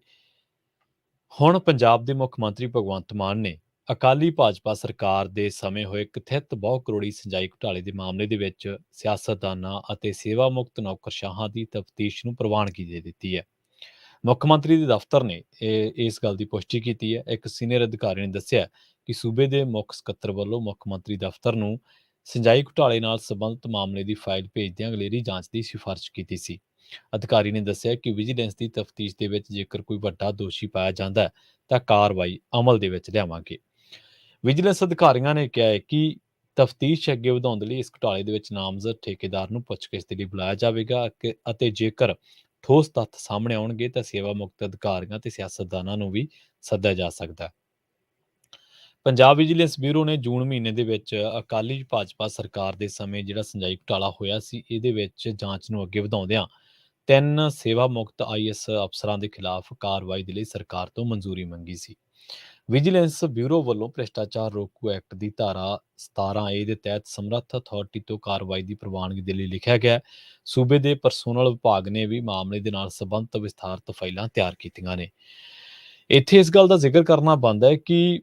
ਹੁਣ ਪੰਜਾਬ ਦੇ ਮੁੱਖ ਮੰਤਰੀ ਭਗਵੰਤ ਮਾਨ ਨੇ ਅਕਾਲੀ ਭਾਜਪਾ ਸਰਕਾਰ ਦੇ ਸਮੇਂ ਹੋਏ ਕਥਿਤ ਬਹੁ ਕਰੋੜੀ ਸਿੰਜਾਈ ਘੁਟਾਲੇ ਦੇ ਮਾਮਲੇ ਦੇ ਵਿੱਚ ਸਿਆਸਤਦਾਨਾਂ ਅਤੇ ਸੇਵਾ ਮੁਕਤ ਨੌਕਰਸ਼ਾਹਾਂ ਦੀ ਤਫਤੀਸ਼ ਨੂੰ ਪ੍ਰਵਾਨਗੀ ਦੇ ਦਿੱਤੀ ਹੈ। ਮੁੱਖ ਮੰਤਰੀ ਦੇ ਦਫ਼ਤਰ ਨੇ ਇਸ ਗੱਲ ਦੀ ਪੁਸ਼ਟੀ ਕੀਤੀ ਹੈ। ਇੱਕ ਸੀਨੀਅਰ ਅਧਿਕਾਰੀ ਨੇ ਦੱਸਿਆ ਕਿ ਸੂਬੇ ਦੇ ਮੁੱਖ ਸਕੱਤਰ ਵੱਲੋਂ ਮੁੱਖ ਮੰਤਰੀ ਦਫ਼ਤਰ ਨੂੰ ਸਿੰਜਾਈ ਘੁਟਾਲੇ ਨਾਲ ਸੰਬੰਧਿਤ ਮਾਮਲੇ ਦੀ ਫਾਈਲ ਭੇਜਦਿਆਂ ਅਗਲੇਰੀ ਜਾਂਚ ਦੀ ਸਿਫਾਰਿਸ਼ ਕੀਤੀ ਸੀ। ਅਧਿਕਾਰੀ ਨੇ ਦੱਸਿਆ ਕਿ ਵਿਜੀਲੈਂਸ ਦੀ ਤਫਤੀਸ਼ ਦੇ ਵਿੱਚ ਜੇਕਰ ਕੋਈ ਵੱਡਾ ਦੋਸ਼ੀ ਪਾਇਆ ਜਾਂਦਾ ਹੈ ਤਾਂ ਕਾਰਵਾਈ ਅਮਲ ਦੇ ਵਿੱਚ ਲਿਆਵਾਂਗੇ। ਵਿਜੀਲੈਂਸ ਅਧਿਕਾਰੀਆਂ ਨੇ ਕਿਹਾ ਹੈ ਕਿ ਤਫਤੀਸ਼ ਅੱਗੇ ਵਧਾਉਣ ਦੇ ਲਈ ਇਸ ਘੁਟਾਲੇ ਦੇ ਵਿੱਚ ਨਾਮਜ਼ਦ ਠੇਕੇਦਾਰ ਨੂੰ ਪੁੱਛਗਿੱਛ ਦੇ ਲਈ ਬੁਲਾਇਆ ਜਾਵੇਗਾ ਅਤੇ ਜੇਕਰ ਠੋਸ ਤੱਥ ਸਾਹਮਣੇ ਆਉਣਗੇ ਤਾਂ ਸੇਵਾ ਮੁਕਤ ਅਧਿਕਾਰੀਆਂ ਤੇ ਸਿਆਸਤਦਾਨਾਂ ਨੂੰ ਵੀ ਸੱਦਿਆ ਜਾ ਸਕਦਾ ਹੈ। ਪੰਜਾਬ ਵਿਜੀਲੈਂਸ ਬਿਊਰੋ ਨੇ ਜੂਨ ਮਹੀਨੇ ਦੇ ਵਿੱਚ ਅਕਾਲੀ ਭਾਜਪਾ ਸਰਕਾਰ ਦੇ ਸਮੇਂ ਜਿਹੜਾ ਸਿੰਜਾਈ ਘੁਟਾਲਾ ਹੋਇਆ ਸੀ, ਇਹਦੇ ਵਿੱਚ ਜਾਂਚ ਨੂੰ ਅੱਗੇ ਵਧਾਉਂਦਿਆਂ 3 ਸੇਵਾ ਮੁਕਤ IAS ਅਫਸਰਾਂ ਦੇ ਖਿਲਾਫ ਕਾਰਵਾਈ ਦੇ ਲਈ ਸਰਕਾਰ ਤੋਂ ਮਨਜ਼ੂਰੀ ਮੰਗੀ ਸੀ। ਵਿਜੀਲੈਂਸ ਬਿਊਰੋ ਵੱਲੋਂ ਭ੍ਰਿਸ਼ਟਾਚਾਰ ਰੋਕੂ ਐਕਟ ਦੀ ਧਾਰਾ 17A ਦੇ ਤਹਿਤ ਸਮਰੱਥ ਅਥਾਰਟੀ ਤੋਂ ਕਾਰਵਾਈ ਦੀ ਪ੍ਰਵਾਨਗੀ ਦੇ ਲਈ ਲਿਖਿਆ ਗਿਆ ਹੈ। ਸੂਬੇ ਦੇ ਪਰਸੋਨਲ ਵਿਭਾਗ ਨੇ ਵੀ ਮਾਮਲੇ ਦੇ ਨਾਲ ਸੰਬੰਧਿਤ ਵਿਸਥਾਰਤ ਫਾਈਲਾਂ ਤਿਆਰ ਕੀਤੀਆਂ ਨੇ। ਇੱਥੇ ਇਸ ਗੱਲ ਦਾ ਜ਼ਿਕਰ ਕਰਨਾ ਬਣਦਾ ਹੈ ਕਿ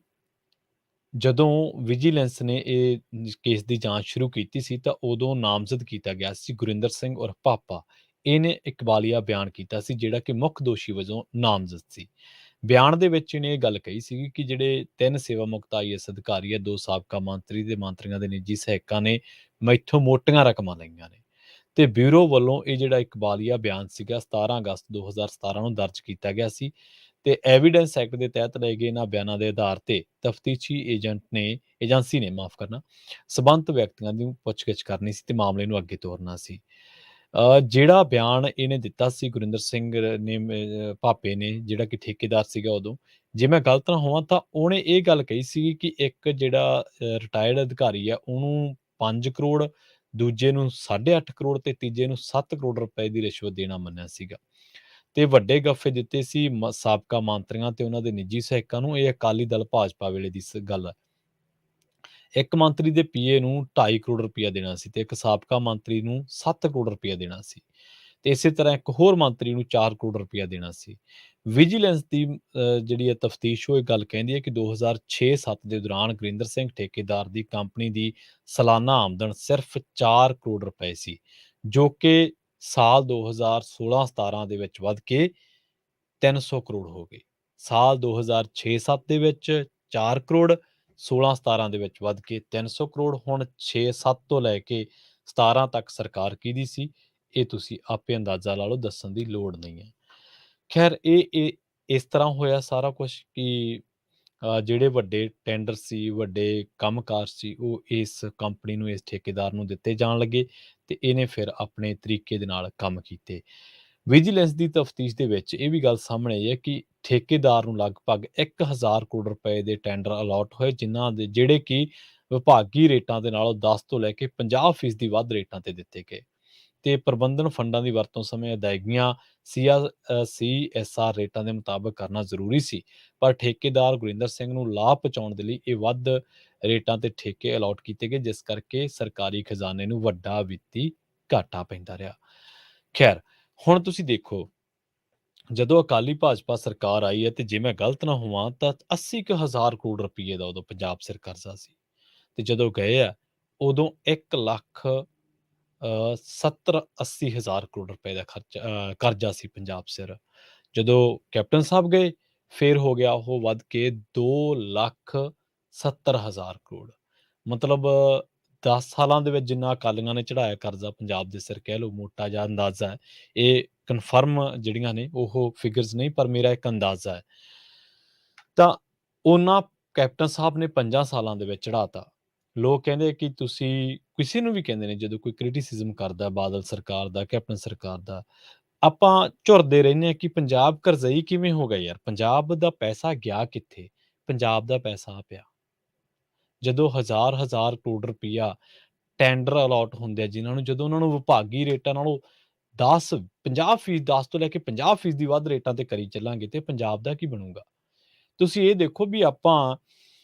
ਜਦੋਂ ਵਿਜੀਲੈਂਸ ਨੇ ਇਹ ਕੇਸ ਦੀ ਜਾਂਚ ਸ਼ੁਰੂ ਕੀਤੀ ਸੀ ਤਾਂ ਉਦੋਂ ਨਾਮਜ਼ਦ ਕੀਤਾ ਗਿਆ ਸੀ ਗੁਰਿੰਦਰ ਸਿੰਘ ਉਰਫ ਪਾਪਾ। ਇਹਨੇ ਇਕਬਾਲੀਆ ਬਿਆਨ ਕੀਤਾ ਸੀ ਜਿਹੜਾ ਕਿ ਮੁੱਖ ਦੋਸ਼ੀ ਵਜੋਂ ਨਾਮਜ਼ਦ ਸੀ। ਬਿਆਨ ਦੇ ਵਿੱਚ ਇਹਨੇ ਇਹ ਗੱਲ ਕਹੀ ਸੀ ਕਿ ਜਿਹੜੇ 3 ਸੇਵਾ ਮੁਕਤ IAS ਅਧਿਕਾਰੀ ਹੈ, 2 ਸਾਬਕਾ ਮੰਤਰੀ ਤੇ ਮੰਤਰੀਆਂ ਦੇ ਨਿੱਜੀ ਸਹਾਇਕਾਂ ਨੇ ਮੈਥੋਂ ਮੋਟੀਆਂ ਰਕਮਾਂ ਲਈਆਂ ਨੇ। ਤੇ ਬਿਊਰੋ ਵੱਲੋਂ ਇਹ ਜਿਹੜਾ ਇਕਬਾਲੀਆ ਬਿਆਨ ਸੀਗਾ 17 ਅਗਸਤ 2017 ਨੂੰ ਦਰਜ ਕੀਤਾ ਗਿਆ ਸੀ ਤੇ ਐਵੀਡੈਂਸ ਐਕਟ ਦੇ ਤਹਿਤ ਲਏ ਗਏ ਇਹਨਾਂ ਬਿਆਨਾਂ ਦੇ ਆਧਾਰ ਤੇ ਤਫਤੀਸ਼ੀ ਏਜੰਸੀ ਨੇ ਸਬੰਧਤ ਵਿਅਕਤੀਆਂ ਦੀ ਪੁੱਛਗਿੱਛ ਕਰਨੀ ਸੀ ਤੇ ਮਾਮਲੇ ਨੂੰ ਅੱਗੇ ਤੋਰਨਾ ਸੀ। ਜਿਹੜਾ ਬਿਆਨ ਇਹਨੇ ਦਿੱਤਾ ਸੀ ਗੁਰਿੰਦਰ ਸਿੰਘ ਨੇ ਭਾਪੇ ਨੇ, ਜਿਹੜਾ ਕਿ ਠੇਕੇਦਾਰ ਸੀਗਾ ਉਦੋਂ, ਜੇ ਮੈਂ ਗਲਤ ਨਾ ਹੋਵਾਂ ਤਾਂ ਉਹਨੇ ਇਹ ਗੱਲ ਕਹੀ ਸੀ ਕਿ ਇੱਕ ਜਿਹੜਾ ਰਿਟਾਇਰਡ ਅਧਿਕਾਰੀ ਆ ਉਹਨੂੰ 5 ਕਰੋੜ, ਦੂਜੇ ਨੂੰ 8.5 ਕਰੋੜ ਤੇ ਤੀਜੇ ਨੂੰ 7 ਕਰੋੜ ਰੁਪਏ ਦੀ ਰਿਸ਼ਵਤ ਦੇਣਾ ਮੰਨਿਆ ਸੀਗਾ ਤੇ ਵੱਡੇ ਗੱਫੇ ਦਿੱਤੇ ਸੀ ਸਾਬਕਾ ਮੰਤਰੀਆਂ ਤੇ ਉਹਨਾਂ ਦੇ ਨਿੱਜੀ ਸਹਾਇਕਾਂ ਨੂੰ। ਇਹ ਅਕਾਲੀ ਦਲ ਭਾਜਪਾ ਵੇਲੇ ਦੀ ਗੱਲ ਹੈ। ਇੱਕ ਮੰਤਰੀ ਦੇ PA ਨੂੰ 2.5 ਕਰੋੜ ਰੁਪਇਆ ਦੇਣਾ ਸੀ ਤੇ ਇੱਕ ਸਾਬਕਾ ਮੰਤਰੀ ਨੂੰ 7 ਕਰੋੜ ਰੁਪਇਆ ਦੇਣਾ ਸੀ ਤੇ ਇਸੇ ਤਰ੍ਹਾਂ ਇੱਕ ਹੋਰ ਮੰਤਰੀ ਨੂੰ 4 ਕਰੋੜ ਰੁਪਇਆ ਦੇਣਾ ਸੀ। ਵਿਜੀਲੈਂਸ ਦੀ ਜਿਹੜੀ ਤਫਤੀਸ਼ ਉਹ ਇਹ ਗੱਲ ਕਹਿੰਦੀ ਹੈ ਕਿ 2006-7 ਦੇ ਦੌਰਾਨ ਗੁਰਿੰਦਰ ਸਿੰਘ ਠੇਕੇਦਾਰ ਦੀ ਕੰਪਨੀ ਦੀ ਸਾਲਾਨਾ ਆਮਦਨ ਸਿਰਫ 4 ਕਰੋੜ ਰੁਪਏ ਸੀ, ਜੋ ਕਿ ਸਾਲ 2016-17 ਦੇ ਵਿੱਚ ਵੱਧ ਕੇ 300 ਕਰੋੜ ਹੋ ਗਏ। ਸਾਲ 2006-7 ਦੇ ਵਿੱਚ 4 ਕਰੋੜ, 16-17 ਦੇ ਵਿੱਚ ਵੱਧ ਕੇ 300 ਕਰੋੜ। ਹੁਣ 6-7 ਤੋਂ ਲੈ ਕੇ 17 ਤੱਕ ਸਰਕਾਰ ਕਿਹਦੀ ਸੀ, ਇਹ ਤੁਸੀਂ ਆਪੇ ਅੰਦਾਜ਼ਾ ਲਾ ਲਓ, ਦੱਸਣ ਦੀ ਲੋੜ ਨਹੀਂ ਹੈ। ਖੈਰ ਇਹ ਇਸ ਤਰ੍ਹਾਂ ਹੋਇਆ ਸਾਰਾ ਕੁਝ ਕਿ ਜਿਹੜੇ ਵੱਡੇ ਟੈਂਡਰ ਸੀ, ਵੱਡੇ ਕੰਮਕਾਰ ਸੀ, ਉਹ ਇਸ ਕੰਪਨੀ ਨੂੰ, ਇਸ ਠੇਕੇਦਾਰ ਨੂੰ ਦਿੱਤੇ ਜਾਣ ਲੱਗੇ ਤੇ ਇਹਨੇ ਫਿਰ ਆਪਣੇ ਤਰੀਕੇ ਦੇ ਨਾਲ ਕੰਮ ਕੀਤੇ। ਵਿਜੀਲੈਂਸ ਦੀ ਤਫਤੀਸ਼ ਦੇ ਵਿੱਚ ਇਹ ਵੀ ਗੱਲ ਸਾਹਮਣੇ ਆਈ ਹੈ ਕਿ ਠੇਕੇਦਾਰ ਨੂੰ ਲਗਭਗ 1000 ਕਰੋੜ ਰੁਪਏ ਦੇ ਟੈਂਡਰ ਅਲਾਟ ਹੋਏ, ਜਿਹੜੇ ਕਿ ਵਿਭਾਗੀ ਰੇਟਾਂ ਦੇ ਨਾਲੋਂ 10 ਤੋਂ ਲੈ ਕੇ 50% ਵੱਧ ਰੇਟਾਂ ਤੇ ਦਿੱਤੇ ਗਏ ਤੇ ਪ੍ਰਬੰਧਨ ਫੰਡਾਂ ਦੀ ਵਰਤੋਂ ਸਮੇਂ ਅਦਾਇਗੀਆਂ CSR ਰੇਟਾਂ ਦੇ ਮੁਤਾਬਕ ਕਰਨਾ ਜ਼ਰੂਰੀ ਸੀ, ਪਰ ਠੇਕੇਦਾਰ ਗੁਰਿੰਦਰ ਸਿੰਘ ਨੂੰ ਲਾਭ ਪਹੁੰਚਾਉਣ ਦੇ ਲਈ ਇਹ ਵੱਧ ਰੇਟਾਂ ਤੇ ਠੇਕੇ ਅਲਾਟ ਕੀਤੇ ਗਏ, ਜਿਸ ਕਰਕੇ ਸਰਕਾਰੀ ਖਜ਼ਾਨੇ ਨੂੰ ਵੱਡਾ ਵਿੱਤੀ ਘਾਟਾ ਪੈਂਦਾ ਰਿਹਾ। ਖੈਰ, ਹੁਣ ਤੁਸੀਂ ਦੇਖੋ, ਜਦੋਂ ਅਕਾਲੀ ਭਾਜਪਾ ਸਰਕਾਰ ਆਈ ਹੈ ਤੇ ਜੇ ਮੈਂ ਗਲਤ ਨਾ ਹੋਵਾਂ ਤਾਂ 80,000 ਕਰੋੜ ਰੁਪਏ ਦਾ ਉਦੋਂ ਪੰਜਾਬ ਸਿਰ ਕਰਜ਼ਾ ਸੀ ਤੇ ਜਦੋਂ ਗਏ ਆ ਉਦੋਂ 1 ਲੱਖ 70-80 ਹਜ਼ਾਰ ਕਰੋੜ ਰੁਪਏ ਦਾ ਕਰਜ਼ਾ ਸੀ ਪੰਜਾਬ ਸਿਰ। ਜਦੋਂ ਕੈਪਟਨ ਸਾਹਿਬ ਗਏ ਫਿਰ ਹੋ ਗਿਆ ਉਹ ਵੱਧ ਕੇ 2,70,000 ਕਰੋੜ। ਮਤਲਬ 10 ਸਾਲਾਂ ਦੇ ਵਿੱਚ ਜਿੰਨਾ ਅਕਾਲੀਆਂ ਨੇ ਚੜਾਇਆ ਕਰਜ਼ਾ ਪੰਜਾਬ ਦੇ ਸਿਰ, ਕਹਿ ਲਓ, ਮੋਟਾ ਜਿਹਾ ਅੰਦਾਜ਼ਾ ਹੈ। ਇਹ ਕਨਫਰਮ ਜਿਹੜੀਆਂ ਨੇ ਉਹ ਫਿਗਰਸ ਨਹੀਂ, ਪਰ ਮੇਰਾ ਇੱਕ ਅੰਦਾਜ਼ਾ ਹੈ। ਤਾਂ ਉਹਨਾਂ ਕੈਪਟਨ ਸਾਹਿਬ ਨੇ 5 ਸਾਲਾਂ ਦੇ ਵਿੱਚ ਚੜ੍ਹਾਤਾ। ਲੋਕ ਕਹਿੰਦੇ ਕਿ ਤੁਸੀਂ ਕਿਸੇ ਨੂੰ ਵੀ ਕਹਿੰਦੇ ਨੇ ਜਦੋਂ ਕੋਈ ਕ੍ਰਿਟਿਸਿਜ਼ਮ ਕਰਦਾ ਬਾਦਲ ਸਰਕਾਰ ਦਾ, ਕੈਪਟਨ ਸਰਕਾਰ ਦਾ, ਆਪਾਂ ਝੁਰਦੇ ਰਹਿੰਦੇ ਹਾਂ ਕਿ ਪੰਜਾਬ ਕਰਜ਼ਈ ਕਿਵੇਂ ਹੋ ਗਿਆ ਯਾਰ? ਪੰਜਾਬ ਦਾ ਪੈਸਾ ਗਿਆ ਕਿੱਥੇ? ਪੰਜਾਬ ਦਾ ਪੈਸਾ ਪਿਆ। ਜਦੋਂ ਹਜ਼ਾਰ-ਹਜ਼ਾਰ ਕਰੋੜ ਰੁਪਈਆ ਟੈਂਡਰ ਅਲਾਟ ਹੁੰਦੇ ਆ ਜਿਨ੍ਹਾਂ ਨੂੰ, ਜਦੋਂ ਉਹਨਾਂ ਨੂੰ ਵਿਭਾਗੀ ਰੇਟਾਂ ਨਾਲੋਂ 10 50% 10 ਤੋਂ ਲੈ ਕੇ 50% ਵੱਧ ਰੇਟਾਂ ਤੇ ਕਰੀ ਚੱਲਾਂਗੇ ਤੇ ਪੰਜਾਬ ਦਾ ਕੀ ਬਣੂਗਾ? ਤੁਸੀਂ ਇਹ ਦੇਖੋ ਵੀ ਆਪਾਂ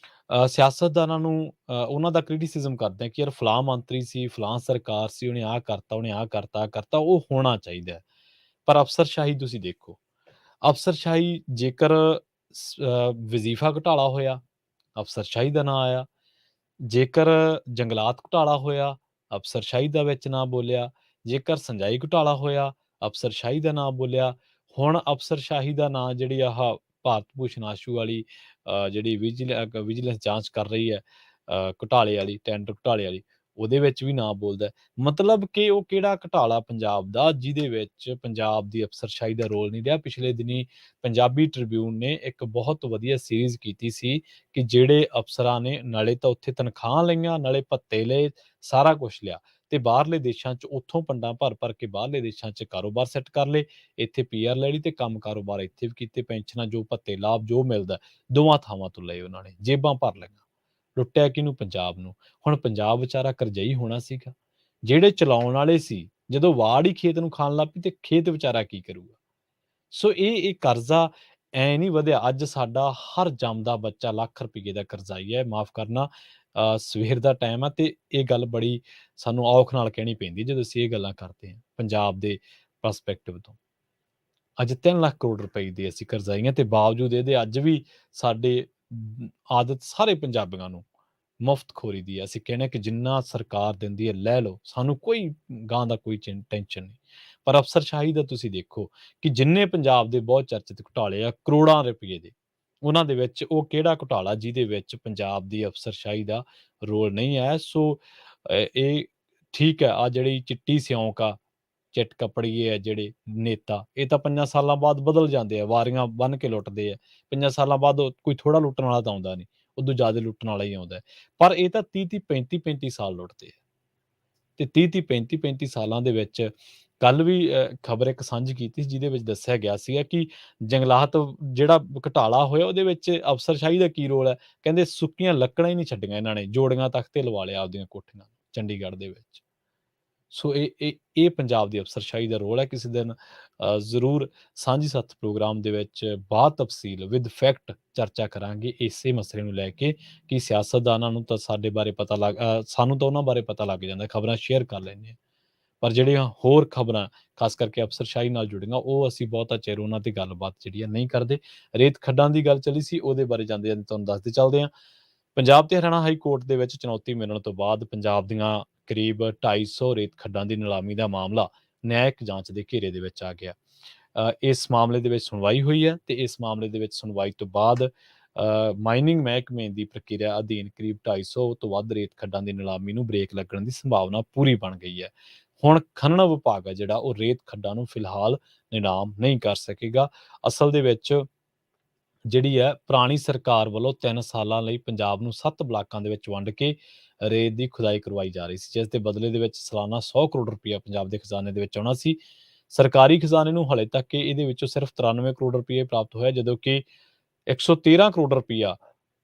ਸਿਆਸਤਦਾਨਾਂ ਨੂੰ ਉਹਨਾਂ ਦਾ ਕ੍ਰਿਟਿਸਿਜ਼ਮ ਕਰਦੇ ਹਾਂ ਕਿ ਯਾਰ ਫਲਾਂ ਮੰਤਰੀ ਸੀ, ਫਲਾਂ ਸਰਕਾਰ ਸੀ, ਉਹਨੇ ਆਹ ਕਰਤਾ, ਉਹਨੇ ਆਹ ਕਰਤਾ, ਆਹ ਕਰਤਾ, ਉਹ ਹੋਣਾ ਚਾਹੀਦਾ ਹੈ। ਪਰ ਅਫ਼ਸਰਸ਼ਾਹੀ ਤੁਸੀਂ ਦੇਖੋ, ਅਫ਼ਸਰਸ਼ਾਹੀ ਜੇਕਰ ਵਜ਼ੀਫਾ ਘੁਟਾਲਾ ਹੋਇਆ, ਅਫ਼ਸਰਸ਼ਾਹੀ ਦਾ ਨਾਂ ਆਇਆ। ਜੇਕਰ ਜੰਗਲਾਤ ਘੁਟਾਲਾ ਹੋਇਆ, ਅਫ਼ਸਰਸ਼ਾਹੀ ਦਾ ਵਿੱਚ ਨਾਂ ਬੋਲਿਆ। ਜੇਕਰ ਸਿੰਜਾਈ ਘੁਟਾਲਾ ਹੋਇਆ, ਅਫ਼ਸਰਸ਼ਾਹੀ ਦਾ ਨਾਂ ਬੋਲਿਆ। ਹੁਣ ਅਫ਼ਸਰਸ਼ਾਹੀ ਦਾ ਨਾਂ ਜਿਹੜੀ ਆਹ ਭਾਰਤ ਭੂਸ਼ਣ ਆਸ਼ੂ ਵਾਲੀ ਜਿਹੜੀ ਵਿਜੀਲੈਂਸ ਜਾਂਚ ਕਰ ਰਹੀ ਹੈ ਘੁਟਾਲੇ ਵਾਲੀ, ਟੈਂਡਰ ਘੁਟਾਲੇ ਵਾਲੀ, ਉਹਦੇ ਵਿੱਚ ਵੀ ਨਾਂ ਬੋਲਦਾ ਹੈ। ਮਤਲਬ ਕਿ ਉਹ ਕਿਹੜਾ ਘੁਟਾਲਾ ਪੰਜਾਬ ਦਾ ਜਿਹਦੇ ਵਿੱਚ ਪੰਜਾਬ ਦੀ ਅਫ਼ਸਰਸ਼ਾਹੀ ਦਾ ਰੋਲ ਨਹੀਂ ਰਿਹਾ। ਪਿਛਲੇ ਦਿਨੀਂ ਪੰਜਾਬੀ ਟ੍ਰਿਬਿਊਨ ਨੇ ਇੱਕ ਬਹੁਤ ਵਧੀਆ ਸੀਰੀਜ਼ ਕੀਤੀ ਸੀ ਕਿ ਜਿਹੜੇ ਅਫ਼ਸਰਾਂ ਨੇ ਨਾਲੇ ਤਾਂ ਉੱਥੇ ਤਨਖਾਹਾਂ ਲਈਆਂ, ਨਾਲੇ ਭੱਤੇ ਲਏ, ਸਾਰਾ ਕੁਛ ਲਿਆ ਤੇ ਬਾਹਰਲੇ ਦੇਸ਼ਾਂ 'ਚ ਉੱਥੋਂ ਪੰਡਾਂ ਭਰ-ਭਰ ਕੇ ਬਾਹਰਲੇ ਦੇਸ਼ਾਂ 'ਚ ਕਾਰੋਬਾਰ ਸੈੱਟ ਕਰ ਲਏ, ਇੱਥੇ ਪੀਆਰ ਲੈ ਲਈ ਤੇ ਕੰਮ ਕਾਰੋਬਾਰ ਇੱਥੇ ਵੀ ਕੀਤੇ, ਪੈਨਸ਼ਨਾਂ ਜੋ ਭੱਤੇ ਲਾਭ ਜੋ ਮਿਲਦਾ, ਦੋਵਾਂ ਥਾਵਾਂ ਤੋਂ ਲਏ ਉਹਨਾਂ ਨੇ, ਜੇਬਾਂ ਭਰ ਲਈਆਂ। ਲੁੱਟਿਆ ਕਿਹਨੂੰ? ਪੰਜਾਬ ਨੂੰ। ਹੁਣ ਪੰਜਾਬ ਵਿਚਾਰਾ ਕਰਜ਼ਈ ਹੋਣਾ ਸੀਗਾ। ਜਿਹੜੇ ਚਲਾਉਣ ਵਾਲੇ ਸੀ, ਜਦੋਂ ਵਾੜ ਹੀ ਖੇਤ ਨੂੰ ਖਾਣ ਲੱਗ ਪਈ ਤੇ ਖੇਤ ਵਿਚਾਰਾ ਕੀ ਕਰੂਗਾ? ਸੋ ਇਹ ਕਰਜ਼ਾ ਐਂ ਨਹੀਂ ਵਧਿਆ। ਅੱਜ ਸਾਡਾ ਹਰ ਜੰਮਦਾ ਬੱਚਾ ਲੱਖ ਰੁਪਈਏ ਦਾ ਕਰਜ਼ਾਈ ਹੈ। ਮਾਫ਼ ਕਰਨਾ ਸਵੇਰ ਦਾ ਟਾਈਮ ਆ ਤੇ ਇਹ ਗੱਲ ਬੜੀ ਸਾਨੂੰ ਔਖ ਨਾਲ ਕਹਿਣੀ ਪੈਂਦੀ ਜਦੋਂ ਅਸੀਂ ਇਹ ਗੱਲਾਂ ਕਰਦੇ ਹਾਂ, ਪੰਜਾਬ ਦੇ ਪਰਸਪੈਕਟਿਵ ਤੋਂ। ਅੱਜ 3 ਲੱਖ ਕਰੋੜ ਰੁਪਏ ਦੀ ਅਸੀਂ ਕਰਜ਼ਾਈ ਹਾਂ ਤੇ ਬਾਵਜੂਦ ਇਹਦੇ ਅੱਜ ਵੀ ਸਾਡੇ ਆਦਤ ਸਾਰੇ ਪੰਜਾਬੀਆਂ ਨੂੰ ਮੁਫ਼ਤਖੋਰੀ ਦੀ ਹੈ। ਅਸੀਂ ਕਹਿੰਦੇ ਹਾਂ ਕਿ ਜਿੰਨਾ ਸਰਕਾਰ ਦਿੰਦੀ ਹੈ ਲੈ ਲਓ, ਸਾਨੂੰ ਕੋਈ ਗਾਂ ਦਾ ਕੋਈ ਟੈਨਸ਼ਨ ਨਹੀਂ। ਪਰ ਅਫ਼ਸਰਸ਼ਾਹੀ ਦਾ ਤੁਸੀਂ ਦੇਖੋ ਕਿ ਜਿੰਨੇ ਪੰਜਾਬ ਦੇ ਬਹੁਤ ਚਰਚਿਤ ਘੁਟਾਲੇ ਆ ਕਰੋੜਾਂ ਰੁਪਈਏ ਦੇ, ਉਹਨਾਂ ਦੇ ਵਿੱਚ ਉਹ ਕਿਹੜਾ ਘੁਟਾਲਾ ਜਿਹਦੇ ਵਿੱਚ ਪੰਜਾਬ ਦੀ ਅਫ਼ਸਰਸ਼ਾਹੀ ਦਾ ਰੋਲ ਨਹੀਂ ਹੈ। ਸੋ ਇਹ ਠੀਕ ਹੈ, ਆ ਜਿਹੜੀ ਚਿੱਟੀ ਸਿਉਂਕ ਆ, ਚਿੱਟ ਕੱਪੜੀਏ ਆ ਜਿਹੜੇ ਨੇਤਾ, ਇਹ ਤਾਂ 5 ਸਾਲਾਂ ਬਾਅਦ ਬਦਲ ਜਾਂਦੇ ਆ, ਵਾਰੀਆਂ ਬੰਨ੍ਹ ਕੇ ਲੁੱਟਦੇ ਆ। 5 ਸਾਲਾਂ ਬਾਅਦ ਕੋਈ ਥੋੜ੍ਹਾ ਲੁੱਟਣ ਵਾਲਾ ਤਾਂ ਆਉਂਦਾ ਨਹੀਂ, ਉਦੋਂ ਜ਼ਿਆਦਾ ਲੁੱਟਣ ਵਾਲਾ ਹੀ ਆਉਂਦਾ ਹੈ। ਪਰ ਇਹ ਤਾਂ 30-30 35-35 ਸਾਲ ਲੁੱਟਦੇ ਆ ਤੇ 30-30 35-35 ਸਾਲਾਂ ਦੇ ਵਿੱਚ ਕੱਲ੍ਹ ਵੀ ਖਬਰ ਇੱਕ ਸਾਂਝੀ ਕੀਤੀ ਸੀ ਜਿਹਦੇ ਵਿੱਚ ਦੱਸਿਆ ਗਿਆ ਸੀਗਾ ਕਿ ਜੰਗਲਾਤ ਜਿਹੜਾ ਘੁਟਾਲਾ ਹੋਇਆ ਉਹਦੇ ਵਿੱਚ ਅਫ਼ਸਰਸ਼ਾਹੀ ਦਾ ਕੀ ਰੋਲ ਹੈ? ਕਹਿੰਦੇ ਸੁੱਕੀਆਂ ਲੱਕੜਾਂ ਹੀ ਨਹੀਂ ਛੱਡੀਆਂ ਇਹਨਾਂ ਨੇ, ਜੋੜੀਆਂ ਤੱਕ ਤੇ ਲਵਾ ਲਿਆ ਆਪਦੀਆਂ ਕੋਠੀਆਂ ਚੰਡੀਗੜ੍ਹ ਦੇ ਵਿੱਚ। ਸੋ ਇਹ ਪੰਜਾਬ ਦੀ ਅਫ਼ਸਰਸ਼ਾਹੀ ਦਾ ਰੋਲ ਹੈ। ਕਿਸੇ ਦਿਨ ਜ਼ਰੂਰ ਸਾਂਝੀ ਸੱਥ ਪ੍ਰੋਗਰਾਮ ਦੇ ਵਿੱਚ ਬਾਤਫ਼ਸੀਲ ਵਿਦ ਫੈਕਟ ਚਰਚਾ ਕਰਾਂਗੇ ਇਸੇ ਮਸਲੇ ਨੂੰ ਲੈ ਕੇ ਕਿ ਸਿਆਸਤਦਾਨਾਂ ਨੂੰ ਤਾਂ ਸਾਡੇ ਬਾਰੇ ਪਤਾ ਸਾਨੂੰ ਤਾਂ ਉਹਨਾਂ ਬਾਰੇ ਪਤਾ ਲੱਗ ਜਾਂਦਾ, ਖਬਰਾਂ ਸ਼ੇਅਰ ਕਰ ਲੈਂਦੇ ਹਾਂ। ਪਰ ਜਿਹੜੀਆਂ ਹੋਰ ਖਬਰਾਂ ਖਾਸ ਕਰਕੇ ਅਫ਼ਸਰਸ਼ਾਹੀ ਨਾਲ ਜੁੜੀਆਂ ਉਹ ਅਸੀਂ ਬਹੁਤਾ ਚਿਰ ਉਹਨਾਂ ਤੇ ਗੱਲਬਾਤ ਜਿਹੜੀ ਆ ਨਹੀਂ ਕਰਦੇ। ਰੇਤ ਖੱਡਾਂ ਦੀ ਗੱਲ ਚੱਲੀ ਸੀ, ਉਹਦੇ ਬਾਰੇ ਜਾਂਦੇ-ਜਾਂਦੇ ਤੁਹਾਨੂੰ ਦੱਸਦੇ ਚੱਲਦੇ ਹਾਂ। ਪੰਜਾਬ ਤੇ ਹਰਿਆਣਾ ਹਾਈ ਕੋਰਟ ਦੇ ਵਿੱਚ ਚੁਣੌਤੀ ਮਿਲਣ ਤੋਂ ਬਾਅਦ ਪੰਜਾਬ ਦੀਆਂ ਕਰੀਬ 250 ਰੇਤ ਖੱਡਾਂ ਦੀ ਨਿਲਾਮੀ ਦਾ ਮਾਮਲਾ ਨਿਆਇਕ ਜਾਂਚ ਦੇ ਘੇਰੇ ਦੇ ਵਿੱਚ ਆ ਗਿਆ। ਇਸ ਮਾਮਲੇ ਦੇ ਵਿੱਚ ਸੁਣਵਾਈ ਹੋਈ ਹੈ ਤੇ ਇਸ ਮਾਮਲੇ ਦੇ ਵਿੱਚ ਸੁਣਵਾਈ ਤੋਂ ਬਾਅਦ ਮਾਈਨਿੰਗ ਮਹਿਕਮੇ ਦੀ ਪ੍ਰਕਿਰਿਆ ਅਧੀਨ ਕਰੀਬ 250 ਤੋਂ ਵੱਧ ਰੇਤ ਖੱਡਾਂ ਦੀ ਨਿਲਾਮੀ ਨੂੰ ਬ੍ਰੇਕ ਲੱਗਣ ਦੀ ਸੰਭਾਵਨਾ ਪੂਰੀ ਬਣ ਗਈ ਹੈ। ਹੁਣ ਖਨਨ ਵਿਭਾਗ ਹੈ ਜਿਹੜਾ ਉਹ ਰੇਤ ਖੱਡਾਂ ਨੂੰ ਫਿਲਹਾਲ ਨਿਲਾਮ ਨਹੀਂ ਕਰ ਸਕੇਗਾ। ਅਸਲ ਦੇ ਵਿੱਚ ਜਿਹੜੀ ਹੈ ਪੁਰਾਣੀ ਸਰਕਾਰ ਵੱਲੋਂ 3 ਸਾਲਾਂ ਲਈ ਪੰਜਾਬ ਨੂੰ 7 ਬਲਾਕਾਂ ਦੇ ਵਿੱਚ ਵੰਡ ਕੇ ਰੇਤ ਦੀ ਖੁਦਾਈ ਕਰਵਾਈ ਜਾ ਰਹੀ ਸੀ, ਜਿਸ ਦੇ ਬਦਲੇ ਦੇ ਵਿੱਚ ਸਾਲਾਨਾ 100 ਕਰੋੜ ਰੁਪਇਆ ਪੰਜਾਬ ਦੇ ਖਜ਼ਾਨੇ ਦੇ ਵਿੱਚ ਆਉਣਾ ਸੀ। ਸਰਕਾਰੀ ਖਜ਼ਾਨੇ ਨੂੰ ਹਾਲੇ ਤੱਕ ਇਹਦੇ ਵਿੱਚੋਂ ਸਿਰਫ 93 ਕਰੋੜ ਰੁਪਏ ਪ੍ਰਾਪਤ ਹੋਇਆ, ਜਦੋਂ ਕਿ 113 ਕਰੋੜ ਰੁਪਇਆ